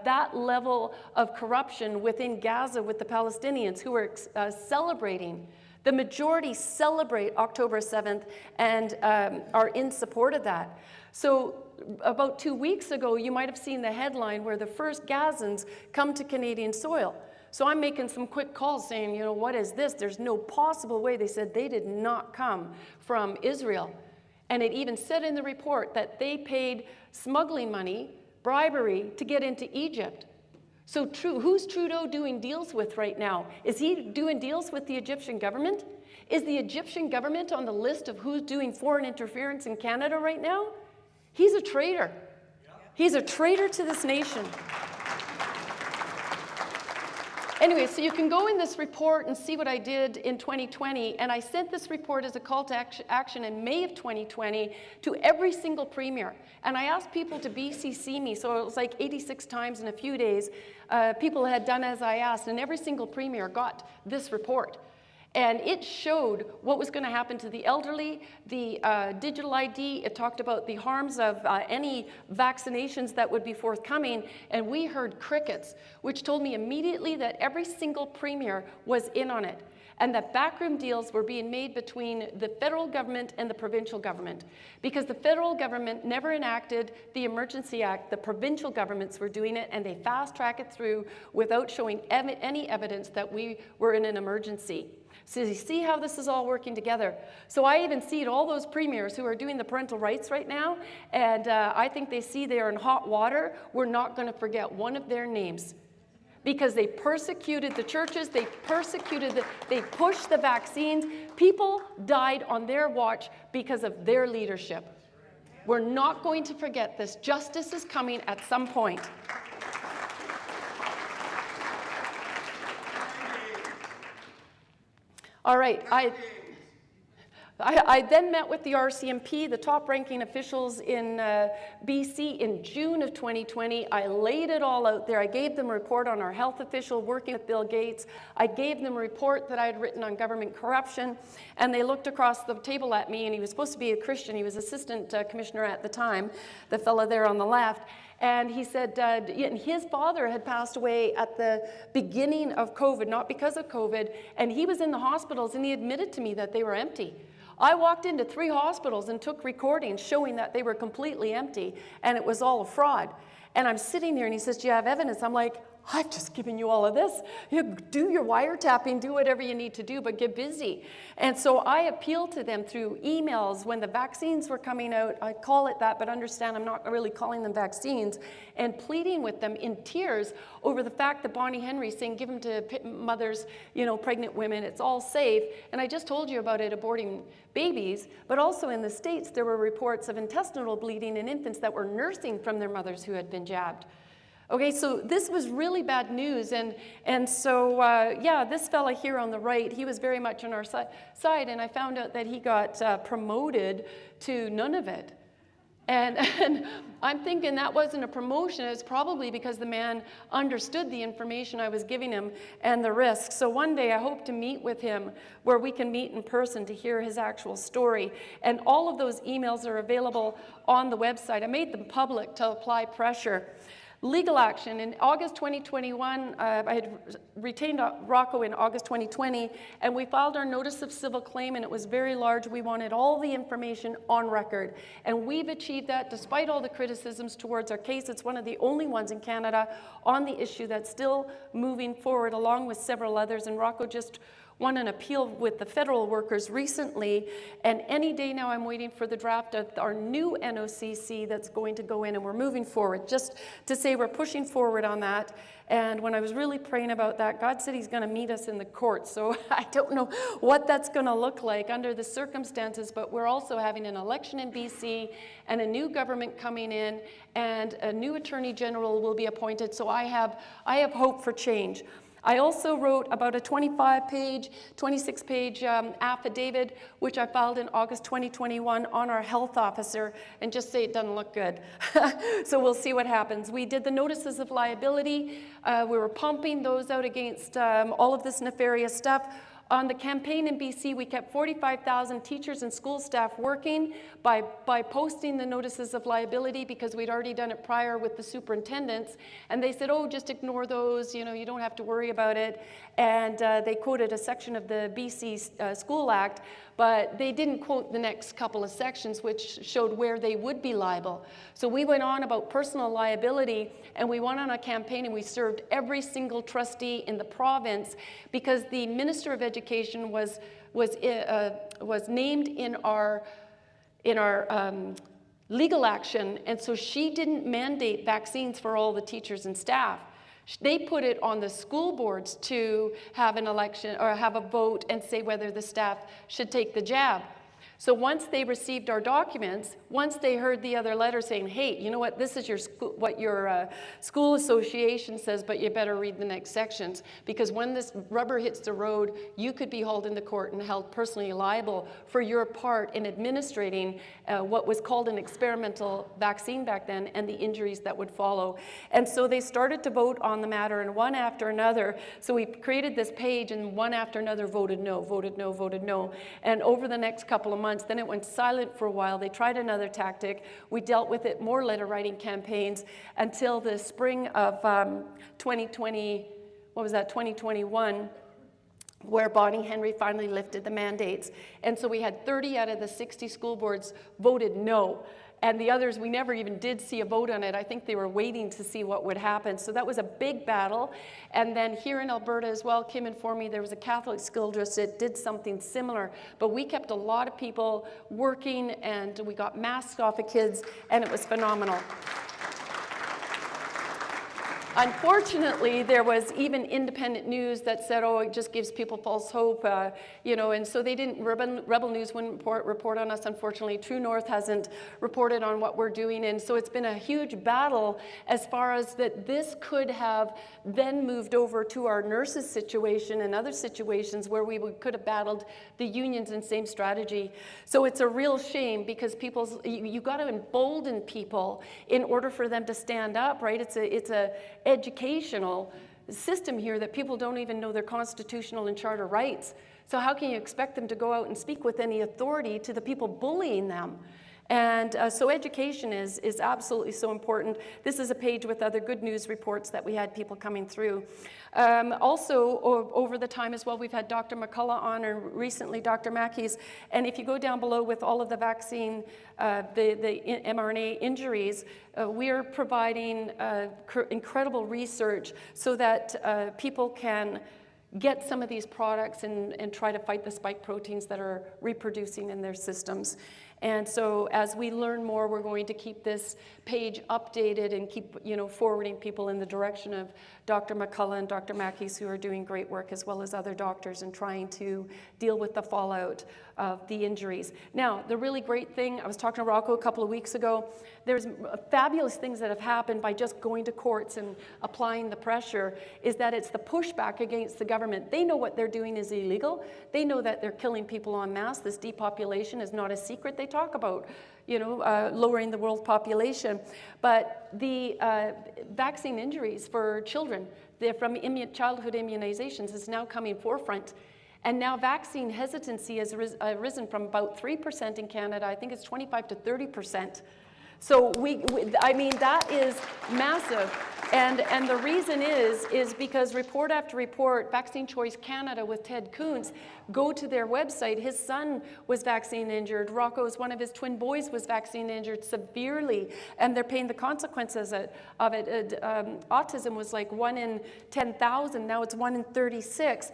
that level of corruption within Gaza with the Palestinians who are celebrating. The majority celebrate October 7th and are in support of that. So about 2 weeks ago, you might have seen the headline where the first Gazans come to Canadian soil. So I'm making some quick calls saying, you know, what is this? There's no possible way. They said they did not come from Israel. And it even said in the report that they paid smuggling money, bribery, to get into Egypt. So who's Trudeau doing deals with right now? Is he doing deals with the Egyptian government? Is the Egyptian government on the list of who's doing foreign interference in Canada right now? He's a traitor. He's a traitor to this nation. Anyway, so you can go in this report and see what I did in 2020, and I sent this report as a call to action in May of 2020 to every single premier. And I asked people to BCC me, so it was like 86 times in a few days. People had done as I asked, and every single premier got this report. And it showed what was going to happen to the elderly, the digital ID. It talked about the harms of any vaccinations that would be forthcoming. And we heard crickets, which told me immediately that every single premier was in on it, and that backroom deals were being made between the federal government and the provincial government. Because the federal government never enacted the Emergency Act, the provincial governments were doing it, and they fast-track it through without showing any evidence that we were in an emergency. So you see how this is all working together. So I even see all those premiers who are doing the parental rights right now, and I think they see they are in hot water. We're not going to forget one of their names, because they persecuted the churches, they pushed the vaccines. People died on their watch because of their leadership. We're not going to forget this. Justice is coming at some point. All right, I then met with the RCMP, the top-ranking officials in BC in June of 2020. I laid it all out there. I gave them a report on our health official working with Bill Gates. I gave them a report that I had written on government corruption, and they looked across the table at me, and he was supposed to be a Christian. He was assistant commissioner at the time, the fellow there on the left. And he said his father had passed away at the beginning of COVID, not because of COVID, and he was in the hospitals, and he admitted to me that they were empty. I walked into 3 hospitals and took recordings showing that they were completely empty, and it was all a fraud. And I'm sitting there, and he says, do you have evidence? I'm like, I've just given you all of this. You do your wiretapping, do whatever you need to do, but get busy. And so I appealed to them through emails when the vaccines were coming out. I call it that, but understand I'm not really calling them vaccines, and pleading with them in tears over the fact that Bonnie Henry's saying, give them to mothers, pregnant women, it's all safe. And I just told you about it aborting babies, but also in the States, there were reports of intestinal bleeding in infants that were nursing from their mothers who had been jabbed. Okay, so this was really bad news, and so yeah, this fella here on the right, he was very much on our side, and I found out that he got promoted to Nunavut. And I'm thinking that wasn't a promotion. It's probably because the man understood the information I was giving him and the risks. So one day I hope to meet with him where we can meet in person to hear his actual story. And all of those emails are available on the website. I made them public to apply pressure. Legal action. In August 2021, I had retained Rocco in August 2020, and we filed our notice of civil claim, and it was very large. We wanted all the information on record, and we've achieved that despite all the criticisms towards our case. It's one of the only ones in Canada on the issue that's still moving forward, along with several others, and Rocco just won an appeal with the federal workers recently, and any day now I'm waiting for the draft of our new NOCC that's going to go in, and we're moving forward. Just to say we're pushing forward on that, and when I was really praying about that, God said he's going to meet us in the court, so I don't know what that's going to look like under the circumstances, but we're also having an election in BC and a new government coming in, and a new Attorney General will be appointed, so I have hope for change. I also wrote about a 25-page, 26-page affidavit, which I filed in August 2021 on our health officer, and just say it doesn't look good. So we'll see what happens. We did the notices of liability. We were pumping those out against all of this nefarious stuff. On the campaign in BC, we kept 45,000 teachers and school staff working by posting the notices of liability, because we'd already done it prior with the superintendents. And they said, oh, just ignore those, you know, you don't have to worry about it. And they quoted a section of the BC School Act, but they didn't quote the next couple of sections, which showed where they would be liable. So we went on about personal liability, and we went on a campaign, and we served every single trustee in the province, because the Minister of Education was named in our legal action, and so she didn't mandate vaccines for all the teachers and staff. They put it on the school boards to have an election or have a vote and say whether the staff should take the jab. So once they received our documents, once they heard the other letter saying, hey, you know what, this is your what your school association says, but you better read the next sections, because when this rubber hits the road, you could be hauled into court and held personally liable for your part in administrating what was called an experimental vaccine back then, and the injuries that would follow. And so they started to vote on the matter, and one after another, so we created this page, and one after another voted no, voted no, voted no. And over the next couple of months, then it went silent for a while. They tried another tactic. We dealt with it, more letter writing campaigns, until the spring of 2021, where Bonnie Henry finally lifted the mandates. And so we had 30 out of the 60 school boards voted no. And the others, we never even did see a vote on it. I think they were waiting to see what would happen. So that was a big battle. And then here in Alberta as well, Kim informed me there was a Catholic school district that did something similar. But we kept a lot of people working, and we got masks off of kids, and it was phenomenal. Unfortunately, there was even independent news that said, oh, it just gives people false hope, you know, and so they didn't, Rebel News wouldn't report on us, unfortunately. True North hasn't reported on what we're doing, and so it's been a huge battle as far as that this could have then moved over to our nurses situation and other situations where we could have battled the unions in same strategy. So it's a real shame, because you got to embolden people in order for them to stand up, right? It's a educational system here that people don't even know their constitutional and charter rights. So how can you expect them to go out and speak with any authority to the people bullying them? And so education is absolutely so important. This is a page with other good news reports that we had people coming through. Also, over the time as well, we've had Dr. McCullough on, and recently Dr. Mackey's. And if you go down below with all of the vaccine, the mRNA injuries, we are providing incredible research so that people can get some of these products and try to fight the spike proteins that are reproducing in their systems. And so as we learn more, we're going to keep this page updated and keep, forwarding people in the direction of Dr. McCullough and Dr. Mackies, who are doing great work, as well as other doctors, in trying to deal with the fallout of the injuries. Now, the really great thing, I was talking to Rocco a couple of weeks ago, there's fabulous things that have happened by just going to courts and applying the pressure, is that it's the pushback against the government. They know what they're doing is illegal. They know that they're killing people en masse. This depopulation is not a secret. They talk about, lowering the world population. But the vaccine injuries for children, from childhood immunizations, is now coming forefront. And now vaccine hesitancy has risen from about 3% in Canada, I think it's 25 to 30%. So I mean, that is massive. And the reason is because report after report, Vaccine Choice Canada with Ted Kuntz, go to their website. His son was vaccine injured. Rocco's, one of his twin boys, was vaccine injured severely, and they're paying the consequences of it. Autism was like 1 in 10,000. Now it's 1 in 36.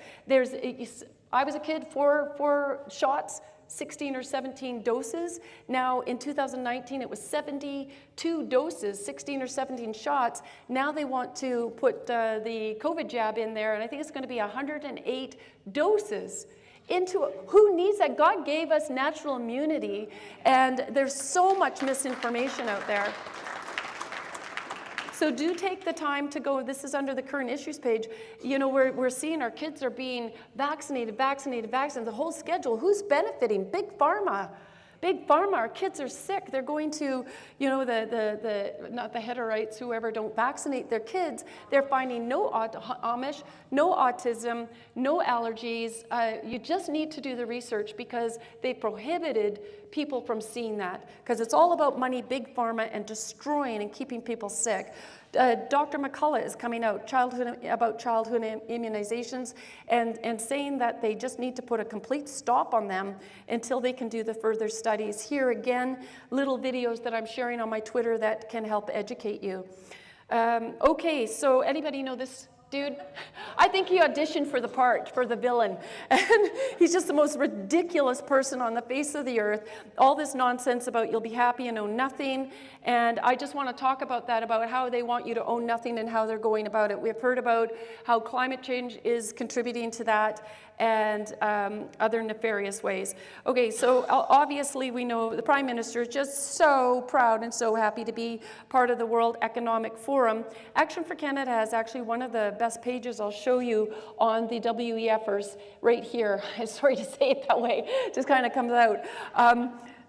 I was a kid, four shots, 16 or 17 doses. Now in 2019, it was 72 doses, 16 or 17 shots. Now they want to put the COVID jab in there, and I think it's going to be 108 doses. Who needs that? God gave us natural immunity, and there's so much misinformation out there. So do take the time to go. This is under the current issues page. We're seeing our kids are being vaccinated, the whole schedule. Who's benefiting? Big Pharma. Big Pharma, our kids are sick. They're going to, not the heterites, whoever don't vaccinate their kids. They're finding no Amish, no autism, no allergies. You just need to do the research, because they prohibited people from seeing that, because it's all about money, Big Pharma, and destroying and keeping people sick. Dr. McCullough is coming out about childhood immunizations and saying that they just need to put a complete stop on them until they can do the further studies. Here again, little videos that I'm sharing on my Twitter that can help educate you. Okay, so anybody know this dude? I think he auditioned for the part, for the villain. And he's just the most ridiculous person on the face of the earth. All this nonsense about you'll be happy and own nothing. And I just want to talk about that, about how they want you to own nothing and how they're going about it. We've heard about how climate change is contributing to that, and other nefarious ways. Okay, so obviously we know the Prime Minister is just so proud and so happy to be part of the World Economic Forum. Action for Canada has actually one of the best pages I'll show you on the WEFers right here. I'm sorry to say it that way, it just kind of comes out.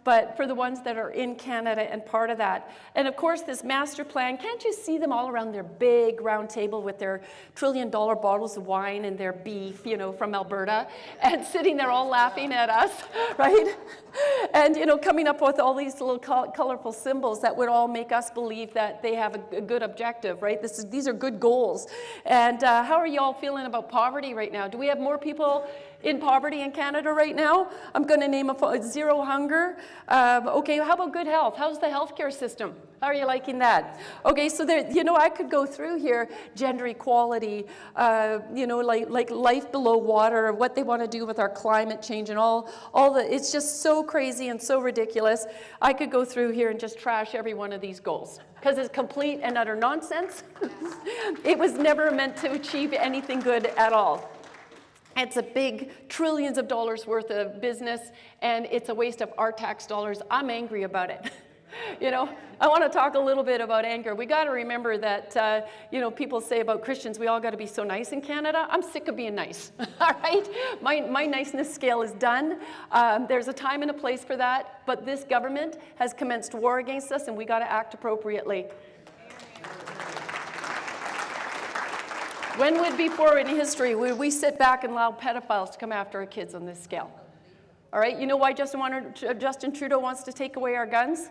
But for the ones that are in Canada and part of that. And of course, this master plan, can't you see them all around their big round table with their $1 trillion bottles of wine and their beef, from Alberta, and sitting there all laughing at us, right? And, coming up with all these little colorful symbols that would all make us believe that they have a good objective, right? These are good goals. And how are you all feeling about poverty right now? Do we have more people in poverty in Canada right now? I'm going to name zero hunger. Okay, how about good health? How's the healthcare system? How are you liking that? Okay, so there, I could go through here, gender equality, like life below water, what they want to do with our climate change and all it's just so crazy and so ridiculous. I could go through here and just trash every one of these goals, because it's complete and utter nonsense. It was never meant to achieve anything good at all. It's a big trillions of dollars worth of business, and it's a waste of our tax dollars. I'm angry about it. I want to talk a little bit about anger. We got to remember that, people say about Christians, we all got to be so nice in Canada. I'm sick of being nice, all right? My niceness scale is done. There's a time and a place for that, but this government has commenced war against us, and we got to act appropriately. When would before in history would we sit back and allow pedophiles to come after our kids on this scale? All right, you know why Justin Trudeau wants to take away our guns?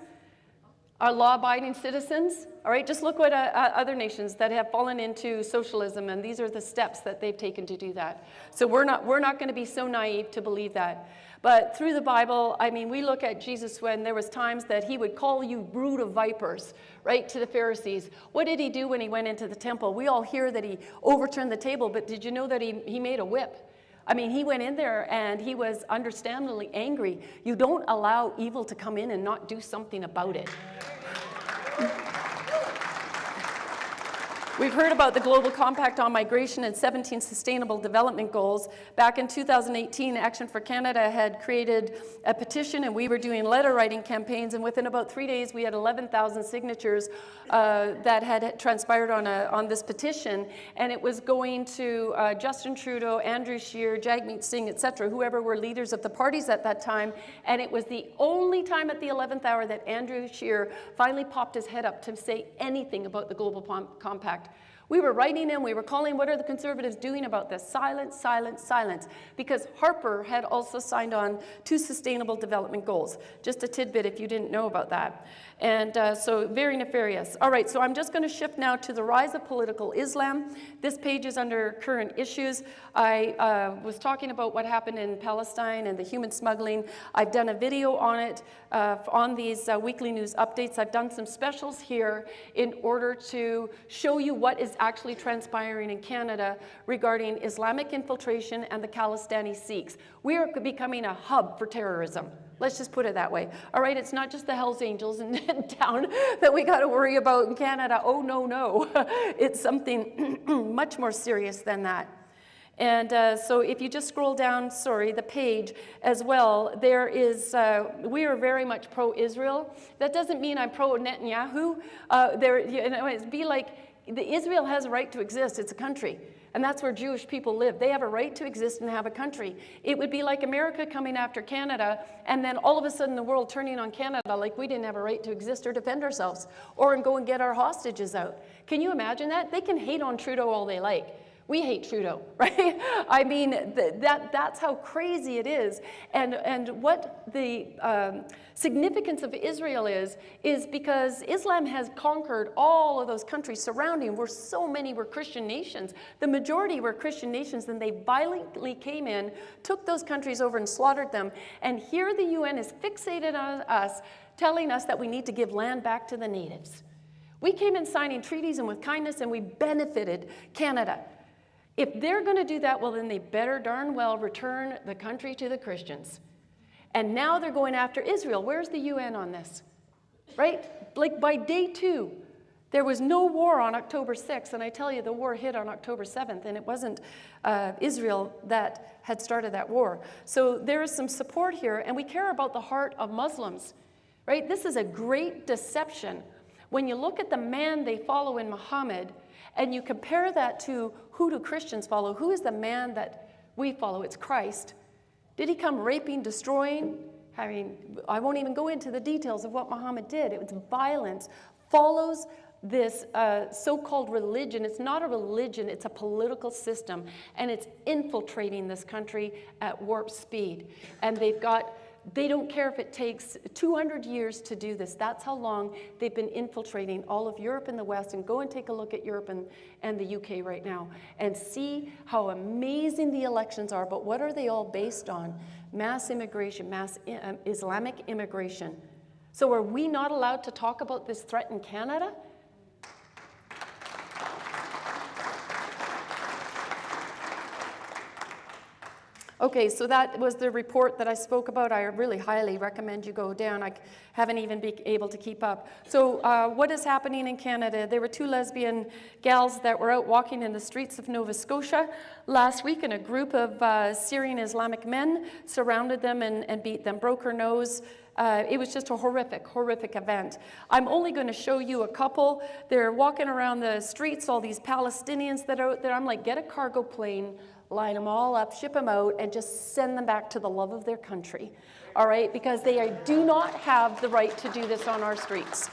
Our law-abiding citizens? All right, just look what other nations that have fallen into socialism, and these are the steps that they've taken to do that. So we're not going to be so naive to believe that. But through the Bible, I mean, we look at Jesus when there was times that he would call you brood of vipers, right, to the Pharisees. What did he do when he went into the temple? We all hear that he overturned the table, but did you know that he made a whip? I mean, he went in there and he was understandably angry. You don't allow evil to come in and not do something about it. We've heard about the Global Compact on Migration and 17 Sustainable Development Goals. Back in 2018, Action for Canada had created a petition, and we were doing letter writing campaigns, and within about 3 days, we had 11,000 signatures that had transpired on this petition, and it was going to Justin Trudeau, Andrew Scheer, Jagmeet Singh, etc., whoever were leaders of the parties at that time, and it was the only time at the 11th hour that Andrew Scheer finally popped his head up to say anything about the Global Compact. We were writing him, we were calling, what are the Conservatives doing about this? Silence, silence, silence. Because Harper had also signed on 2 Sustainable Development Goals. Just a tidbit if you didn't know about that. And so very nefarious. All right, so I'm just going to shift now to the rise of political Islam. This page is under current issues. I was talking about what happened in Palestine and the human smuggling. I've done a video on it on these weekly news updates. I've done some specials here in order to show you what is actually transpiring in Canada regarding Islamic infiltration and the Khalistani Sikhs. We are becoming a hub for terrorism. Let's just put it that way. All right, it's not just the Hells Angels in town that we got to worry about in Canada. Oh, no, no. It's something much more serious than that. And so if you just scroll down, the page as well, there is, we are very much pro-Israel. That doesn't mean I'm pro-Netanyahu. It'd be like, Israel has a right to exist. It's a country. And that's where Jewish people live. They have a right to exist and have a country. It would be like America coming after Canada and then all of a sudden the world turning on Canada like we didn't have a right to exist or defend ourselves or go and get our hostages out. Can you imagine that? They can hate on Trudeau all they like. We hate Trudeau, right? I mean, that's how crazy it is. And what the significance of Israel is because Islam has conquered all of those countries surrounding where so many were Christian nations. The majority were Christian nations, and they violently came in, took those countries over and slaughtered them. And here the UN is fixated on us, telling us that we need to give land back to the natives. We came in signing treaties and with kindness, and we benefited Canada. If they're going to do that, well, then they better darn well return the country to the Christians. And now they're going after Israel. Where's the UN on this? Right? Like by day 2, there was no war on October 6th. And I tell you, the war hit on October 7th. And it wasn't Israel that had started that war. So there is some support here. And we care about the heart of Muslims. Right? This is a great deception. When you look at the man they follow in Muhammad, and you compare that to who do Christians follow? Who is the man that we follow? It's Christ. Did he come raping, destroying? I mean, I won't even go into the details of what Muhammad did. It was violence. Follows this so-called religion. It's not a religion, it's a political system. And it's infiltrating this country at warp speed. And they don't care if it takes 200 years to do this. That's how long they've been infiltrating all of Europe and the West. And go and take a look at Europe and the UK right now and see how amazing the elections are. But what are they all based on? Mass immigration, Islamic immigration. So are we not allowed to talk about this threat in Canada? Okay, so that was the report that I spoke about. I really highly recommend you go down. I haven't even been able to keep up. So what is happening in Canada? There were 2 lesbian gals that were out walking in the streets of Nova Scotia last week, and a group of Syrian Islamic men surrounded them and beat them, broke her nose. It was just a horrific, horrific event. I'm only going to show you a couple. They're walking around the streets, all these Palestinians that are out there. I'm like, get a cargo plane, line them all up, ship them out, and just send them back to the love of their country, all right? Because they do not have the right to do this on our streets.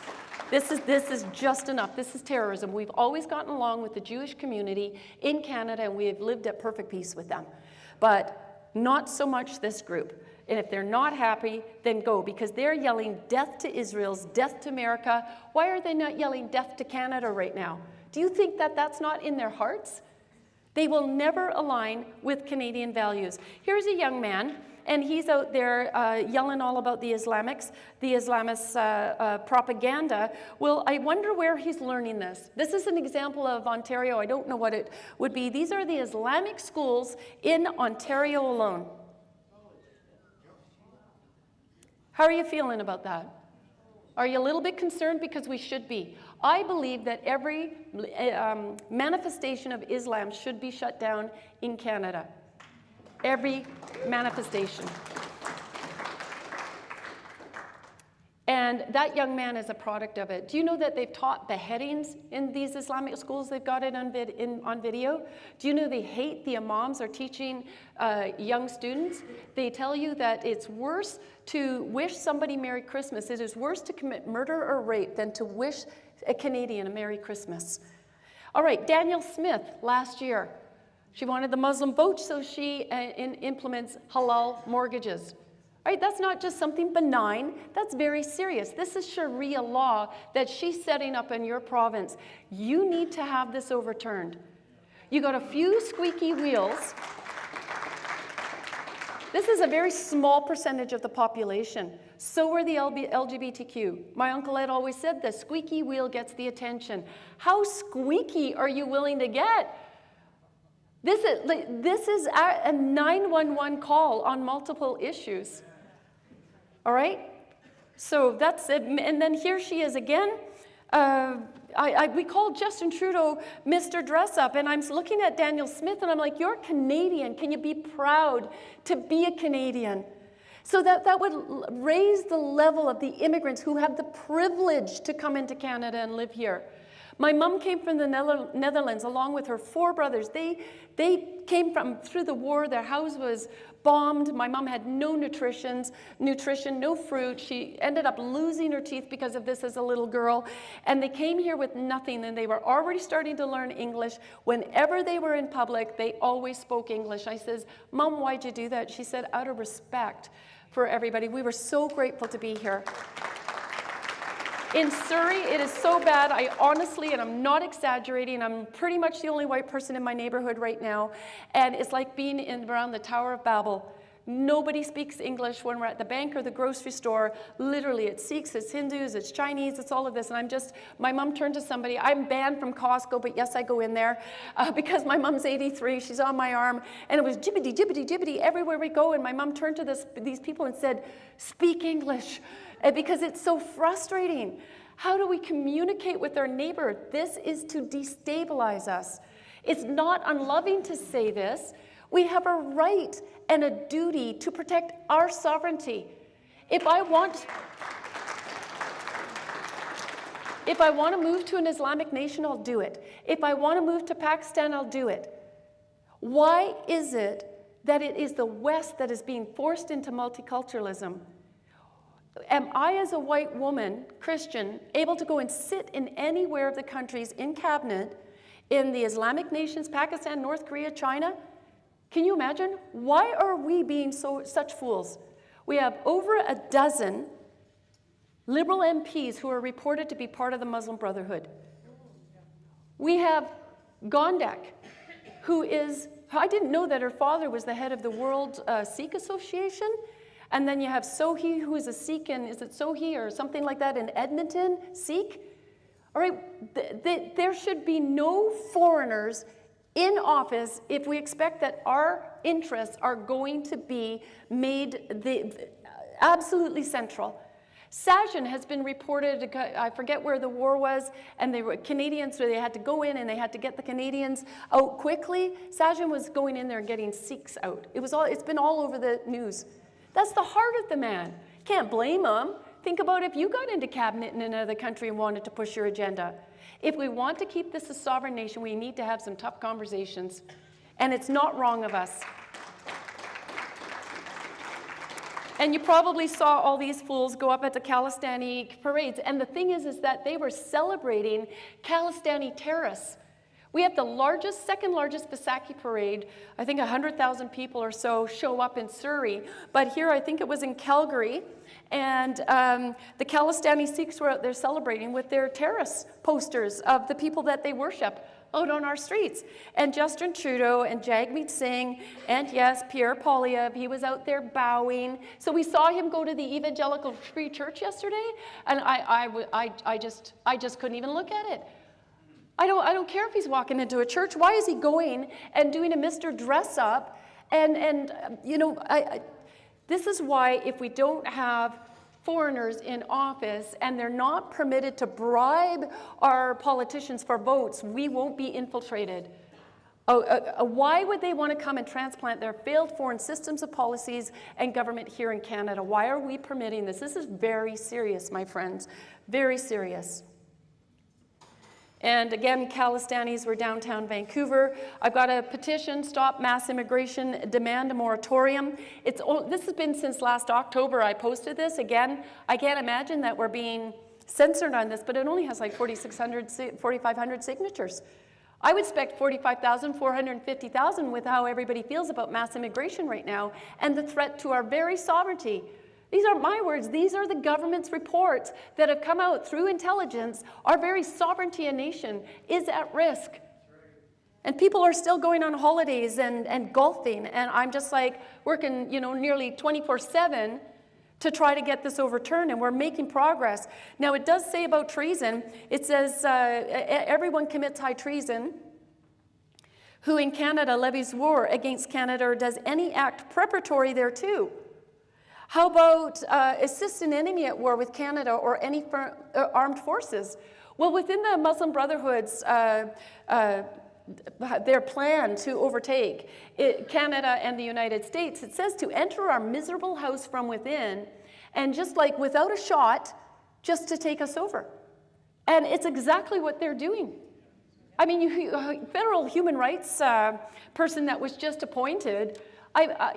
This is just enough. This is terrorism. We've always gotten along with the Jewish community in Canada, and we have lived at perfect peace with them. But not so much this group. And if they're not happy, then go, because they're yelling death to Israel's, death to America. Why are they not yelling death to Canada right now? Do you think that that's not in their hearts? They will never align with Canadian values. Here's a young man and he's out there yelling all about the Islamists, the Islamist propaganda. Well, I wonder where he's learning this. This is an example of Ontario. I don't know what it would be. These are the Islamic schools in Ontario alone. How are you feeling about that? Are you a little bit concerned? Because we should be. I believe that every manifestation of Islam should be shut down in Canada. Every manifestation. And that young man is a product of it. Do you know that they've taught beheadings in these Islamic schools? They've got it on video. Do you know they hate the imams are teaching young students? They tell you that it's worse to wish somebody Merry Christmas. It is worse to commit murder or rape than to wish a Canadian a Merry Christmas. All right, Danielle Smith last year. She wanted the Muslim vote, so she implements halal mortgages. Right? That's not just something benign, that's very serious. This is Sharia law that she's setting up in your province. You need to have this overturned. You got a few squeaky wheels. This is a very small percentage of the population. So are the LGBTQ. My Uncle Ed always said the squeaky wheel gets the attention. How squeaky are you willing to get? This is a 911 call on multiple issues. All right? So that's it. And then here she is again. We called Justin Trudeau Mr. Dress Up, and I'm looking at Danielle Smith, and I'm like, you're Canadian. Can you be proud to be a Canadian? So that would raise the level of the immigrants who have the privilege to come into Canada and live here. My mom came from the Netherlands along with her 4 brothers. They came from through the war. Their house was bombed. My mom had no nutrition, no fruit. She ended up losing her teeth because of this as a little girl. And they came here with nothing, and they were already starting to learn English. Whenever they were in public, they always spoke English. I says, Mom, why'd you do that? She said, out of respect for everybody. We were so grateful to be here. In Surrey, it is so bad. I honestly, and I'm not exaggerating, I'm pretty much the only white person in my neighborhood right now. And it's like being around the Tower of Babel. Nobody speaks English when we're at the bank or the grocery store. Literally, it's Sikhs, it's Hindus, it's Chinese, it's all of this. And my mom turned to somebody. I'm banned from Costco, but yes, I go in there because my mom's 83. She's on my arm. And it was jibbity, jibbity, jibbity everywhere we go. And my mom turned to these people and said, speak English. Because it's so frustrating. How do we communicate with our neighbor? This is to destabilize us. It's not unloving to say this. We have a right and a duty to protect our sovereignty. If I want to move to an Islamic nation, I'll do it. If I want to move to Pakistan, I'll do it. Why is it that it is the West that is being forced into multiculturalism? Am I, as a white woman, Christian, able to go and sit in anywhere of the countries in cabinet in the Islamic nations, Pakistan, North Korea, China? Can you imagine? Why are we being such fools? We have over a dozen Liberal MPs who are reported to be part of the Muslim Brotherhood. We have Gondak, who is, I didn't know that her father was the head of the World Sikh Association. And then you have Sohi, who is a Sikh, and is it Sohi or something like that in Edmonton, Sikh? All right, there should be no foreigners in office if we expect that our interests are going to be made absolutely central. Sajjan has been reported, I forget where the war was, and they were Canadians, so they had to go in and they had to get the Canadians out quickly. Sajjan was going in there and getting Sikhs out. It's been all over the news. That's the heart of the man. Can't blame him. Think about if you got into cabinet in another country and wanted to push your agenda. If we want to keep this a sovereign nation, we need to have some tough conversations. And it's not wrong of us. And you probably saw all these fools go up at the Khalistani parades. And the thing is that they were celebrating Khalistani terrorists. We have the second largest Vaisakhi parade. I think 100,000 people or so show up in Surrey. But here, I think it was in Calgary. And the Khalistani Sikhs were out there celebrating with their terrorist posters of the people that they worship. out on our streets. And Justin Trudeau and Jagmeet Singh, and yes, Pierre Poilievre, he was out there bowing. So we saw him go to the Evangelical Free Church yesterday, and I just couldn't even look at it. I don't care if he's walking into a church. Why is he going and doing a Mr. Dress Up? And you know, this is why if we don't have foreigners in office and they're not permitted to bribe our politicians for votes, we won't be infiltrated. Why would they want to come and transplant their failed foreign systems of policies and government here in Canada? Why are we permitting this? This is very serious, my friends, very serious. And again, Calistanis were downtown Vancouver. I've got a petition, Stop Mass Immigration, Demand a Moratorium. This has been since last October I posted this. Again, I can't imagine that we're being censored on this, but it only has like 4,500 signatures. I would expect 45,000, 450,000 with how everybody feels about mass immigration right now and the threat to our very sovereignty. These aren't my words. These are the government's reports that have come out through intelligence. Our very sovereignty and nation is at risk. And people are still going on holidays and golfing. And I'm just like working, you know, nearly 24/7 to try to get this overturned. And we're making progress. Now, it does say about treason, it says everyone commits high treason who in Canada levies war against Canada or does any act preparatory thereto. How about assist an enemy at war with Canada or any armed forces? Well, within the Muslim Brotherhood's their plan to overtake Canada and the United States, it says to enter our miserable house from within and just like without a shot, just to take us over. And it's exactly what they're doing. I mean, federal human rights person that was just appointed,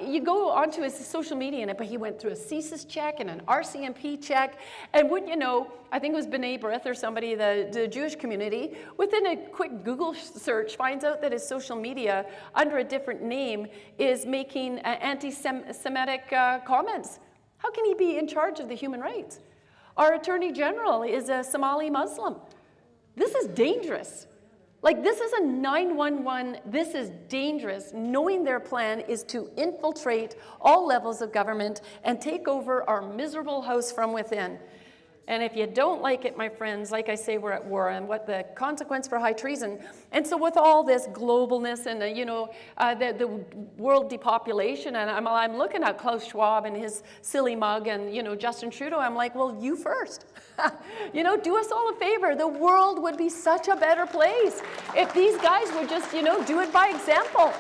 you go onto his social media, but he went through a CSIS check and an RCMP check, and wouldn't you know, I think it was B'nai B'rith or somebody, the Jewish community, within a quick Google search, finds out that his social media, under a different name, is making anti-Semitic comments. How can he be in charge of the human rights? Our Attorney General is a Somali Muslim. This is dangerous. Like, this is a 911, this is dangerous, knowing their plan is to infiltrate all levels of government and take over our miserable house from within. And if you don't like it, my friends, like I say, we're at war, and what the consequence for high treason. And so with all this globalness and, the world depopulation, and I'm looking at Klaus Schwab and his silly mug and, Justin Trudeau, I'm like, well, you first. Do us all a favor. The world would be such a better place if these guys would just, do it by example.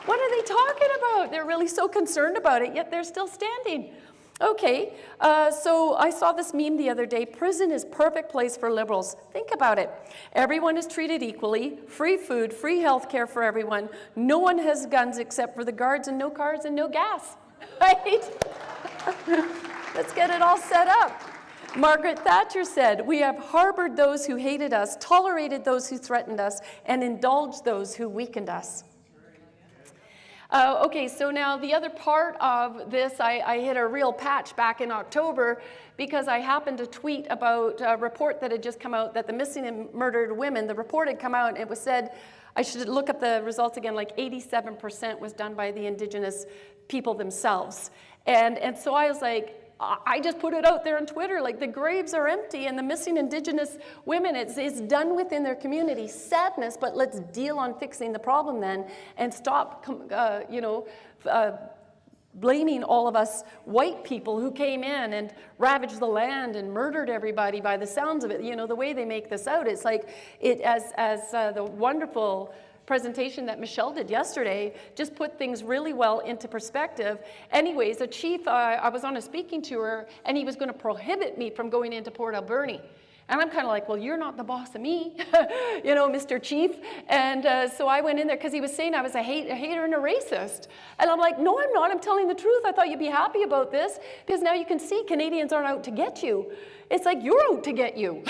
What are they talking about? They're really so concerned about it, yet they're still standing. Okay, so I saw this meme the other day. Prison is perfect place for liberals. Think about it. Everyone is treated equally, free food, free health care for everyone. No one has guns except for the guards, and no cars and no gas, right? Let's get it all set up. Margaret Thatcher said, "We have harbored those who hated us, tolerated those who threatened us, and indulged those who weakened us." Okay, so now the other part of this, I hit a real patch back in October because I happened to tweet about a report that had just come out that the missing and murdered women, the report had come out and it was said, I should look up the results again, like 87% was done by the Indigenous people themselves. And so I was like, I just put it out there on Twitter, like the graves are empty and the missing Indigenous women, it's done within their community. Sadness, but let's deal on fixing the problem then and stop, blaming all of us white people who came in and ravaged the land and murdered everybody by the sounds of it. The way they make this out, it's like, as the wonderful presentation that Michelle did yesterday just put things really well into perspective. Anyways, a chief, I was on a speaking tour and he was going to prohibit me from going into Port Alberni. And I'm kind of like, well, you're not the boss of me, Mr. Chief. And so I went in there because he was saying I was a hater and a racist. And I'm like, no, I'm not. I'm telling the truth. I thought you'd be happy about this because now you can see Canadians aren't out to get you. It's like, you're out to get you.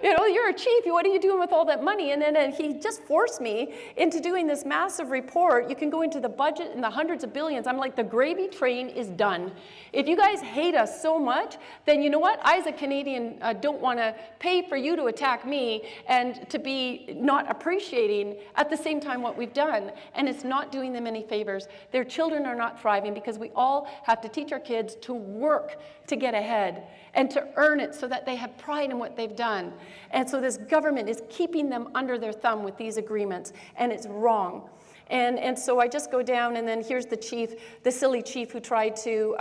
You're a chief. What are you doing with all that money? And then he just forced me into doing this massive report. You can go into the budget in the hundreds of billions. I'm like, the gravy train is done. If you guys hate us so much, then you know what? I, as a Canadian, don't want to pay for you to attack me and to be not appreciating at the same time what we've done. And it's not doing them any favors. Their children are not thriving because we all have to teach our kids to work to get ahead and to earn it so that they have pride in what they've done. And so this government is keeping them under their thumb with these agreements, and it's wrong. And so I just go down, and then here's the chief, the silly chief who tried to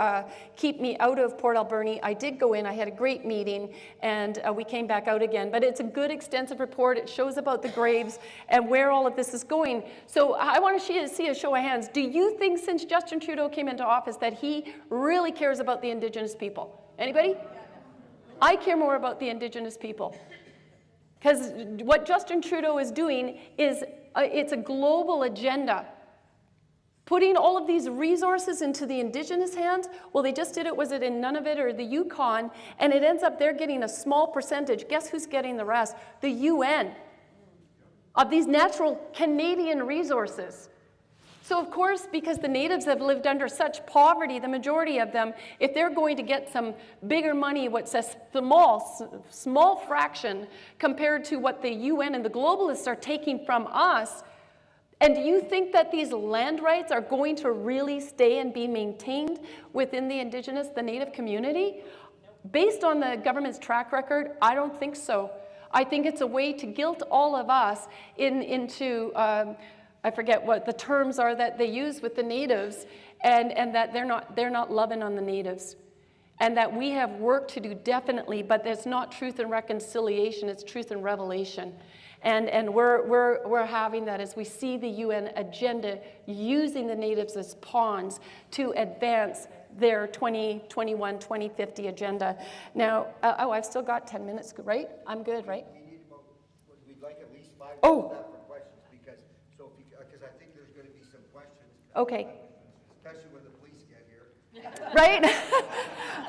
keep me out of Port Alberni. I did go in, I had a great meeting, and we came back out again. But it's a good extensive report. It shows about the graves and where all of this is going. So I want to see a show of hands. Do you think since Justin Trudeau came into office that he really cares about the Indigenous people? Anybody? I care more about the Indigenous people. Because what Justin Trudeau is doing is it's a global agenda. Putting all of these resources into the Indigenous hands, well, they just did it, was it in Nunavut or the Yukon, and it ends up they're getting a small percentage. Guess who's getting the rest? The UN of these natural Canadian resources. So of course, because the natives have lived under such poverty, the majority of them, if they're going to get some bigger money, what's a small fraction compared to what the UN and the globalists are taking from us, and do you think that these land rights are going to really stay and be maintained within the Indigenous, the Native community? Based on the government's track record, I don't think so. I think it's a way to guilt all of us into I forget what the terms are that they use with the natives, and that they're not loving on the natives, and that we have work to do definitely, but it's not truth and reconciliation, it's truth and revelation. And we're having that as we see the UN agenda using the natives as pawns to advance their 2021, 2050 agenda. Now, I've still got 10 minutes, right? I'm good, right? We'd like at least 5 minutes for questions because I think there's going to be some questions. Okay. Especially when the police get here. Right?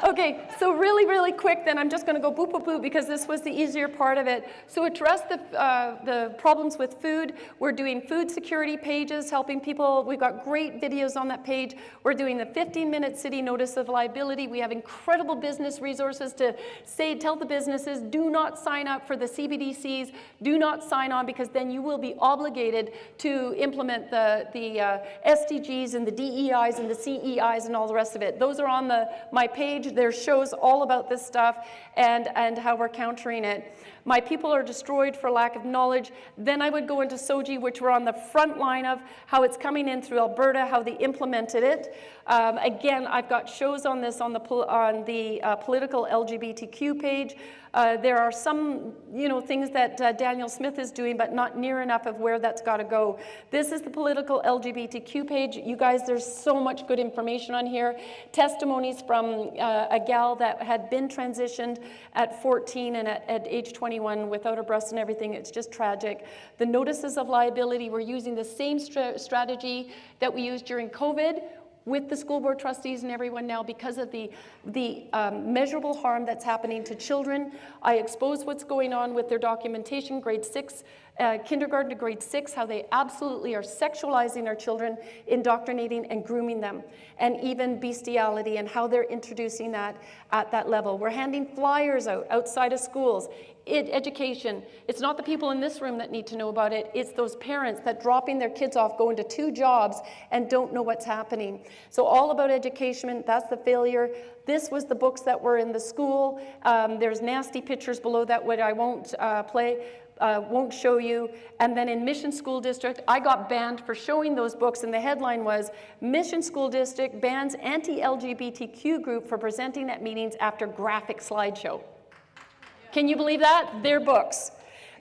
Okay, so really quick then, I'm just going to go boop, boop, boop, because this was the easier part of it. So address the problems with food. We're doing food security pages, helping people. We've got great videos on that page. We're doing the 15-minute city notice of liability. We have incredible business resources to tell the businesses, do not sign up for the CBDCs, do not sign on, because then you will be obligated to implement the SDGs and the DEIs and the CEIs and all the rest of it. Those are on my page. There shows all about this stuff and how we're countering it. My people are destroyed for lack of knowledge. Then I would go into SOGI, which we're on the front line of how it's coming in through Alberta, how they implemented it. Again, I've got shows on this on the political LGBTQ page. There are some, things that Daniel Smith is doing, but not near enough of where that's got to go. This is the political LGBTQ page. You guys, there's so much good information on here. Testimonies from a gal that had been transitioned at 14 and at age 21 without her breasts and everything. It's just tragic. The notices of liability, we're using the same strategy that we used during COVID with the school board trustees and everyone now because of the measurable harm that's happening to children. I expose what's going on with their documentation, grade 6, kindergarten to grade 6, how they absolutely are sexualizing our children, indoctrinating and grooming them, and even bestiality and how they're introducing that at that level. We're handing flyers outside of schools. Education, it's not the people in this room that need to know about it, it's those parents that dropping their kids off, go into 2 jobs and don't know what's happening. So all about education, that's the failure. This was the books that were in the school. There's nasty pictures below that, which I won't won't show you. And then in Mission School District, I got banned for showing those books, and the headline was, Mission School District bans anti-LGBTQ group for presenting at meetings after graphic slideshow. Can you believe that? Their books.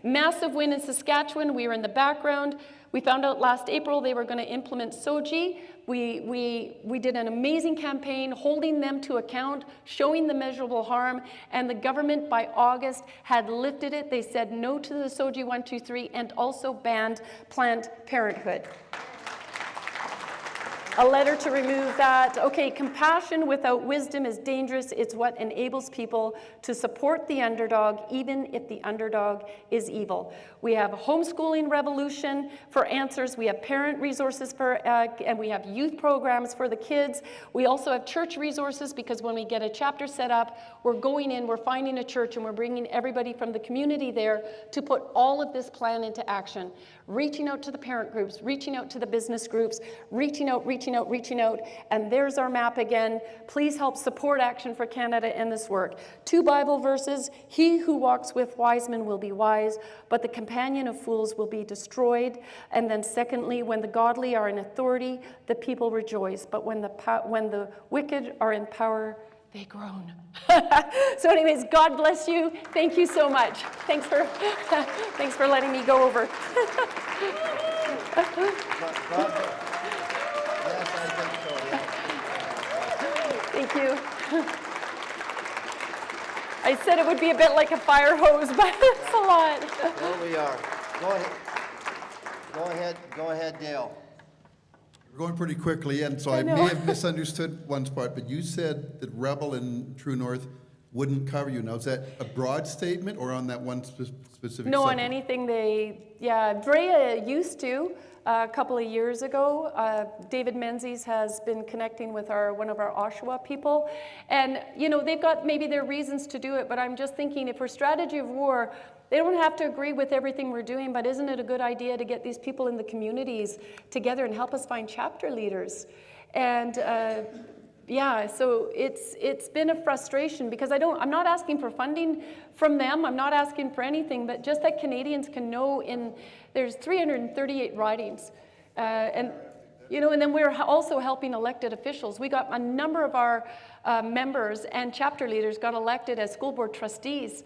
Massive win in Saskatchewan. We were in the background. We found out last April they were going to implement SOGI. We did an amazing campaign holding them to account, showing the measurable harm, and the government by August had lifted it. They said no to the SOGI 1, 2, 3 and also banned Planned Parenthood. A letter to remove that. Okay, compassion without wisdom is dangerous. It's what enables people to support the underdog, even if the underdog is evil. We have a homeschooling revolution for answers. We have parent resources and we have youth programs for the kids. We also have church resources, because when we get a chapter set up, we're going in, we're finding a church, and we're bringing everybody from the community there to put all of this plan into action. Reaching out to the parent groups, reaching out to the business groups, reaching out, and there's our map again. Please help support Action for Canada in this work. 2 Bible verses: he who walks with wise men will be wise, but the companion of fools will be destroyed. And then secondly, when the godly are in authority, the people rejoice, but when the wicked are in power, they groan. So anyways, God bless you. Thank you so much. Thanks for letting me go over. Thank you. I said it would be a bit like a fire hose, but it's a lot. There we are. Go ahead, Dale. We're going pretty quickly, and so I may have misunderstood one part, but you said that Rebel and True North wouldn't cover you. Now, is that a broad statement or on that one specific No, subject? on anything Drea used to a couple of years ago. David Menzies has been connecting with one of our Oshawa people, and they've got maybe their reasons to do it, but I'm just thinking, if we're strategy of war, they don't have to agree with everything we're doing, but isn't it a good idea to get these people in the communities together and help us find chapter leaders? And so it's been a frustration, because I'm not asking for funding from them, I'm not asking for anything, but just that Canadians can know there's 338 ridings, and then we're also helping elected officials. We got a number of our members and chapter leaders got elected as school board trustees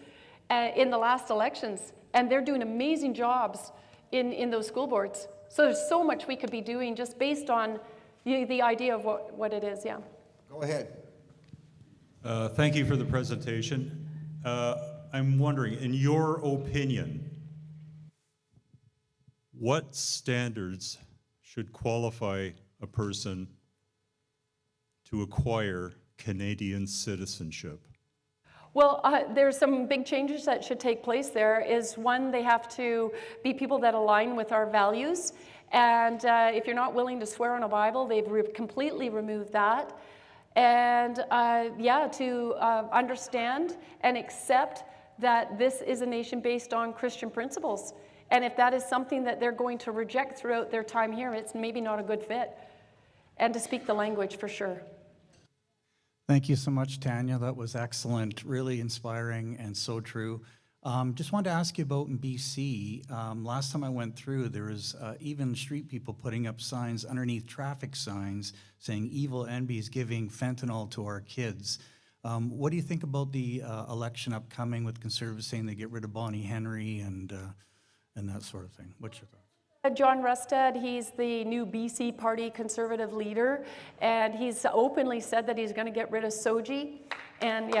in the last elections, and they're doing amazing jobs in those school boards. So there's so much we could be doing just based on the idea of what it is, yeah. Go ahead. Thank you for the presentation. I'm wondering, in your opinion, what standards should qualify a person to acquire Canadian citizenship? Well, there's some big changes that should take place there. Is one, they have to be people that align with our values. And if you're not willing to swear on a Bible, they've completely removed that. And to understand and accept that this is a nation based on Christian principles. And if that is something that they're going to reject throughout their time here, it's maybe not a good fit. And to speak the language, for sure. Thank you so much, Tanya. That was excellent, really inspiring and so true. Just wanted to ask you about in BC. Last time I went through, there was even street people putting up signs underneath traffic signs saying evil envy is giving fentanyl to our kids. What do you think about the election upcoming with Conservatives saying they get rid of Bonnie Henry and that sort of thing? What's your thought? John Rustad, he's the new BC Party Conservative leader, and he's openly said that he's going to get rid of SOGI, and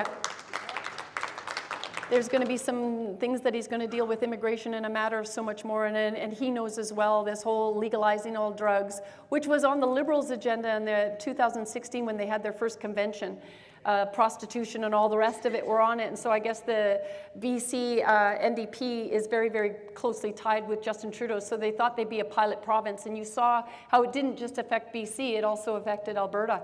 there's going to be some things that he's going to deal with immigration in a matter of so much more, and he knows as well this whole legalizing all drugs, which was on the Liberals' agenda in the 2016 when they had their first convention. Prostitution and all the rest of it were on it, and so I guess the BC NDP is very, very closely tied with Justin Trudeau, so they thought they'd be a pilot province, and you saw how it didn't just affect BC, it also affected Alberta,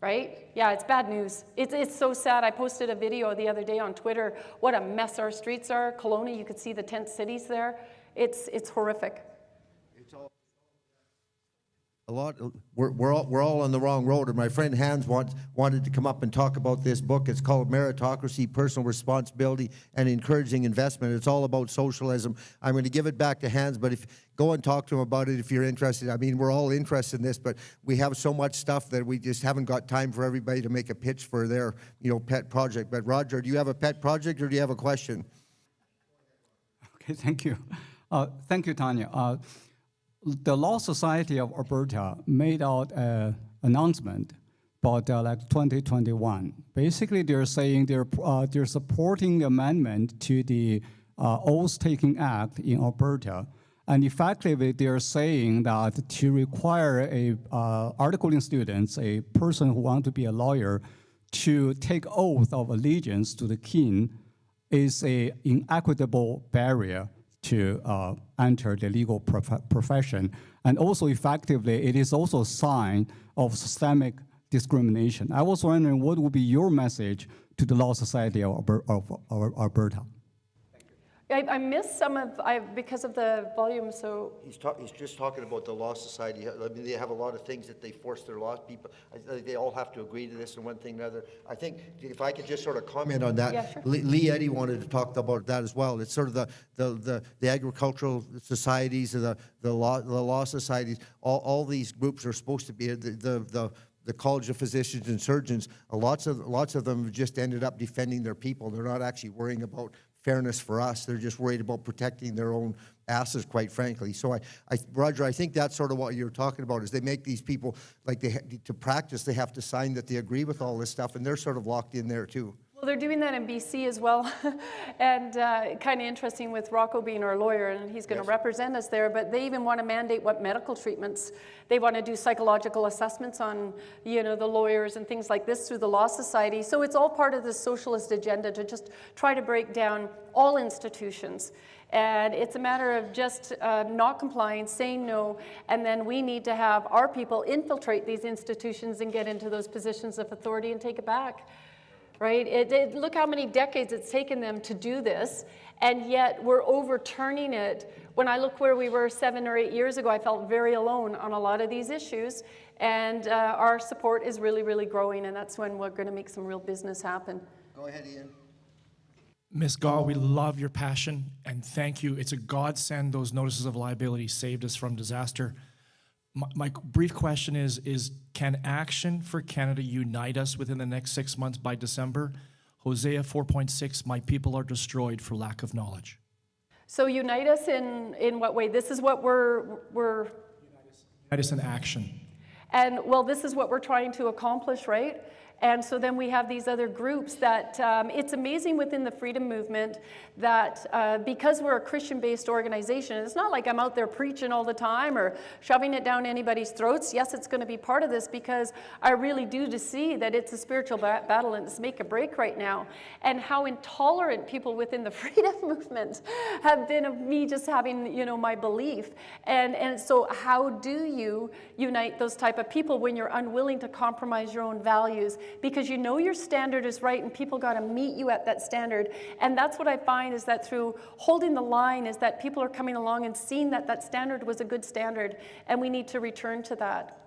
right? Yeah, it's bad news. It's so sad. I posted a video the other day on Twitter, what a mess our streets are. Kelowna, you could see the tent cities there. It's horrific. We're all on the wrong road, and my friend Hans wanted to come up and talk about this book. It's called Meritocracy, Personal Responsibility, and Encouraging Investment. It's all about socialism. I'm going to give it back to Hans, but go and talk to him about it if you're interested. I mean, we're all interested in this, but we have so much stuff that we just haven't got time for everybody to make a pitch for their pet project. But Roger, do you have a pet project or do you have a question? Okay, thank you. Thank you, Tanya. The Law Society of Alberta made out an announcement about 2021. Basically, they're saying they're supporting the amendment to the Oath-Taking Act in Alberta, And effectively, they are saying that to require a articling students, a person who wants to be a lawyer, to take oath of allegiance to the king is a inequitable barrier to enter the legal profession. And also effectively, it is also a sign of systemic discrimination. I was wondering what would be your message to the Law Society of Alberta? I missed some of, because of the volume, so. He's just talking about the Law Society. I mean, they have a lot of things that they force their law people. They all have to agree to this and one thing or another. I think if I could just sort of comment on that. Yeah, sure. Lee Eddy wanted to talk about that as well. It's sort of the agricultural societies, the law societies. All these groups are supposed to be the College of Physicians and Surgeons. Lots of them have just ended up defending their people. They're not actually worrying about fairness for us. They're just worried about protecting their own asses, quite frankly. So, Roger, I think that's sort of what you're talking about, is they make these people, like to practice, they have to sign that they agree with all this stuff, and they're sort of locked in there too. Well, they're doing that in BC as well. And kind of interesting with Rocco being our lawyer, and he's going to represent us there, but they even want to mandate what medical treatments. They want to do psychological assessments on, the lawyers and things like this through the Law Society. So it's all part of the socialist agenda to just try to break down all institutions. And it's a matter of just not complying, saying no, and then we need to have our people infiltrate these institutions and get into those positions of authority and take it back. Right? Look how many decades it's taken them to do this, and yet we're overturning it. When I look where we were 7 or 8 years ago, I felt very alone on a lot of these issues, and our support is really, really growing, and that's when we're going to make some real business happen. Go ahead, Ian. Ms. Gall, we love your passion, and thank you. It's a godsend. Those notices of liability saved us from disaster. My brief question is can Action for Canada unite us within the next 6 months by December? Hosea 4.6, my people are destroyed for lack of knowledge. So unite us in what way? This is what we're Unite us in action. And well, this is what we're trying to accomplish, right? And so then we have these other groups that, it's amazing within the freedom movement that because we're a Christian-based organization, it's not like I'm out there preaching all the time or shoving it down anybody's throats. Yes, it's going to be part of this because I really do see that it's a spiritual battle and it's make a break right now. And how intolerant people within the freedom movement have been of me just having, my belief. And so how do you unite those type of people when you're unwilling to compromise your own values? Because your standard is right and people got to meet you at that standard. And that's what I find is that through holding the line is that people are coming along and seeing that that standard was a good standard and we need to return to that.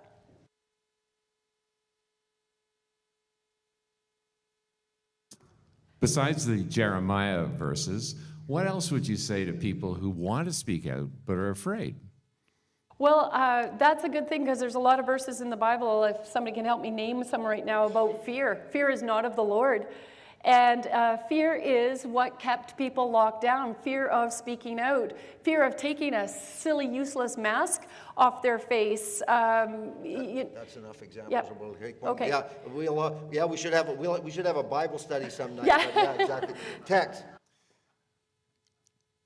Besides the Jeremiah verses, what else would you say to people who want to speak out but are afraid? Well, that's a good thing because there's a lot of verses in the Bible, if somebody can help me name some right now, about fear. Fear is not of the Lord. And fear is what kept people locked down. Fear of speaking out. Fear of taking a silly, useless mask off their face. That's enough examples. Yep. We'll take one. Okay. Yeah, we should have a Bible study some night. Yeah. Yeah, exactly. Text.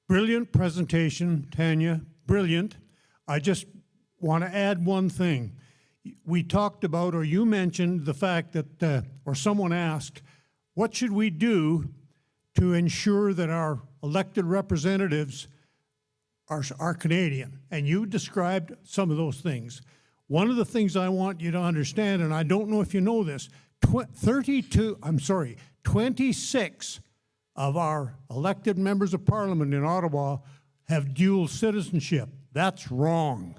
Brilliant presentation, Tanya. Brilliant. I just want to add one thing. We talked about, or you mentioned the fact that, or someone asked, what should we do to ensure that our elected representatives are Canadian? And you described some of those things. One of the things I want you to understand, and I don't know if you know this, 26 of our elected members of parliament in Ottawa have dual citizenship. That's wrong.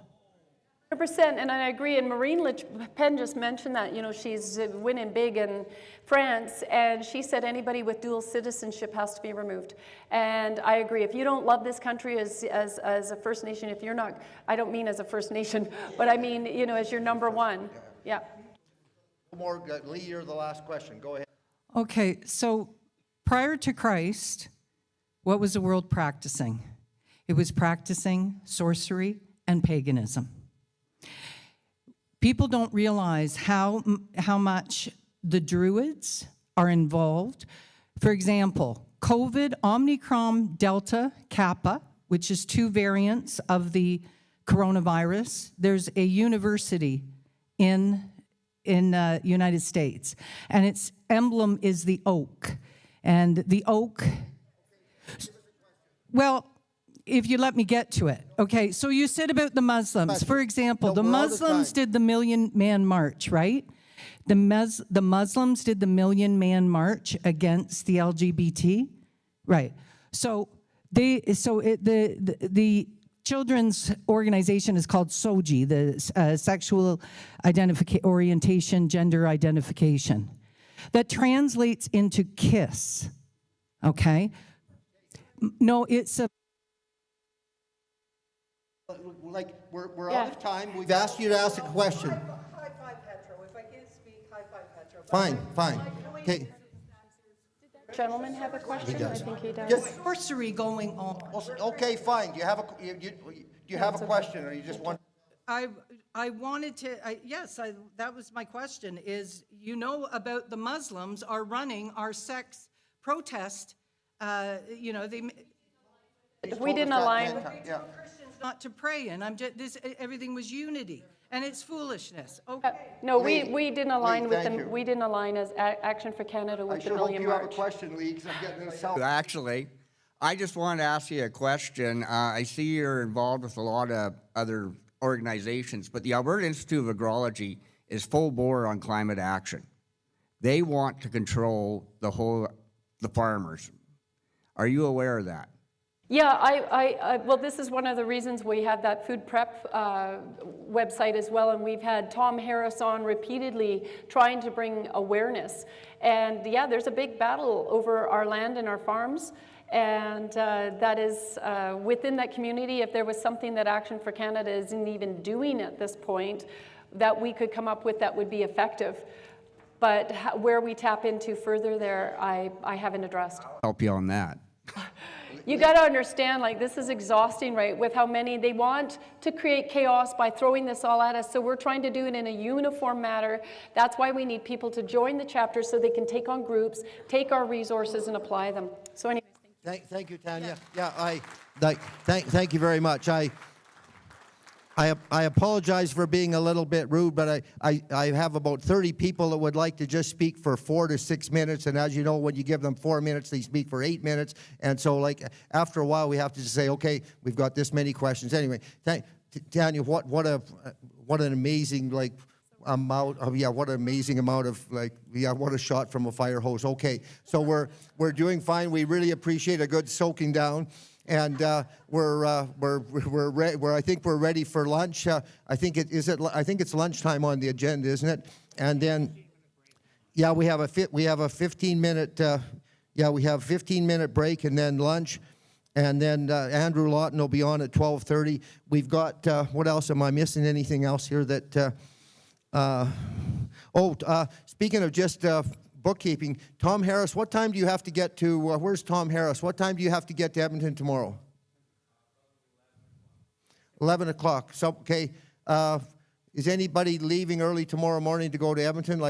100%, and I agree. And Marine Le Pen just mentioned that, she's winning big in France, and she said anybody with dual citizenship has to be removed. And I agree. If you don't love this country as a First Nation, if you're not, I don't mean as a First Nation, but I mean, as your number one. Yeah. More, Lee, you're the last question. Go ahead. Okay, so prior to Christ, what was the world practicing? It was practicing sorcery and paganism. People don't realize how much the Druids are involved. For example, COVID, Omicron, Delta, Kappa, which is 2 variants of the coronavirus. There's a university in United States, and its emblem is the oak. And the oak, well, if you let me get to it. Okay, so you said about the Muslims. For example, the Muslims did the Million Man March, right? The Muslims did the Million Man March against the LGBT, right? So the children's organization is called SOGI, the Sexual Orientation, Gender Identification. That translates into KISS, okay? No, it's a... Like, we're out of time. We've asked you to ask a question. High five, Petro. If I can't speak, high five, Petro. Fine. Okay. Gentleman have a question? He does. I think he does. Yes. Sorcery going on. Okay, fine. Do you have a question, or you just want? I wanted to, yes, that was my question, is you know about the Muslims are running our sex protest, you know, they... We didn't align. Yeah. Christians not to pray in. Everything was unity, and it's foolishness. Okay. No, we didn't align with thank them. you. We didn't align as Action for Canada with the Million you have a March. question, Lee, because I'm getting this out. Actually, I just wanted to ask you a question. I see you're involved with a lot of other organizations, but the Alberta Institute of Agrology is full bore on climate action. They want to control the farmers. Are you aware of that? Yeah, well, this is one of the reasons we have that food prep website as well, and we've had Tom Harris on repeatedly trying to bring awareness. And yeah, there's a big battle over our land and our farms, and that is within that community. If there was something that Action for Canada isn't even doing at this point that we could come up with that would be effective. But where we tap into further there, I haven't addressed. Help you on that. You got to understand, like, this is exhausting, right, with how many they want to create chaos by throwing this all at us. So we're trying to do it in a uniform manner. That's why we need people to join the chapter so they can take on groups, take our resources, and apply them. So anyway, Thank you, Tanya. Yeah, thank you very much. I apologize for being a little bit rude, but I have about 30 people that would like to just speak for 4 to 6 minutes, and as you know, when you give them 4 minutes, they speak for 8 minutes, and so like after a while, we have to just say, okay, we've got this many questions. Anyway, Tanya, what an amazing amount of what an amazing amount of what a shot from a fire hose. Okay, so we're doing fine. We really appreciate a good soaking down. And I think we're ready for lunch. I think it's lunchtime on the agenda, isn't it? And then, yeah, we have a 15-minute 15-minute break and then lunch, and then Andrew Lawton will be on at 12:30. We've got what else? Am I missing anything else here? That speaking of just. Bookkeeping. Tom Harris, what time do you have to get to, where's Tom Harris? What time do you have to get to Edmonton tomorrow? 11 o'clock. So, okay. Is anybody leaving early tomorrow morning to go to Edmonton? Like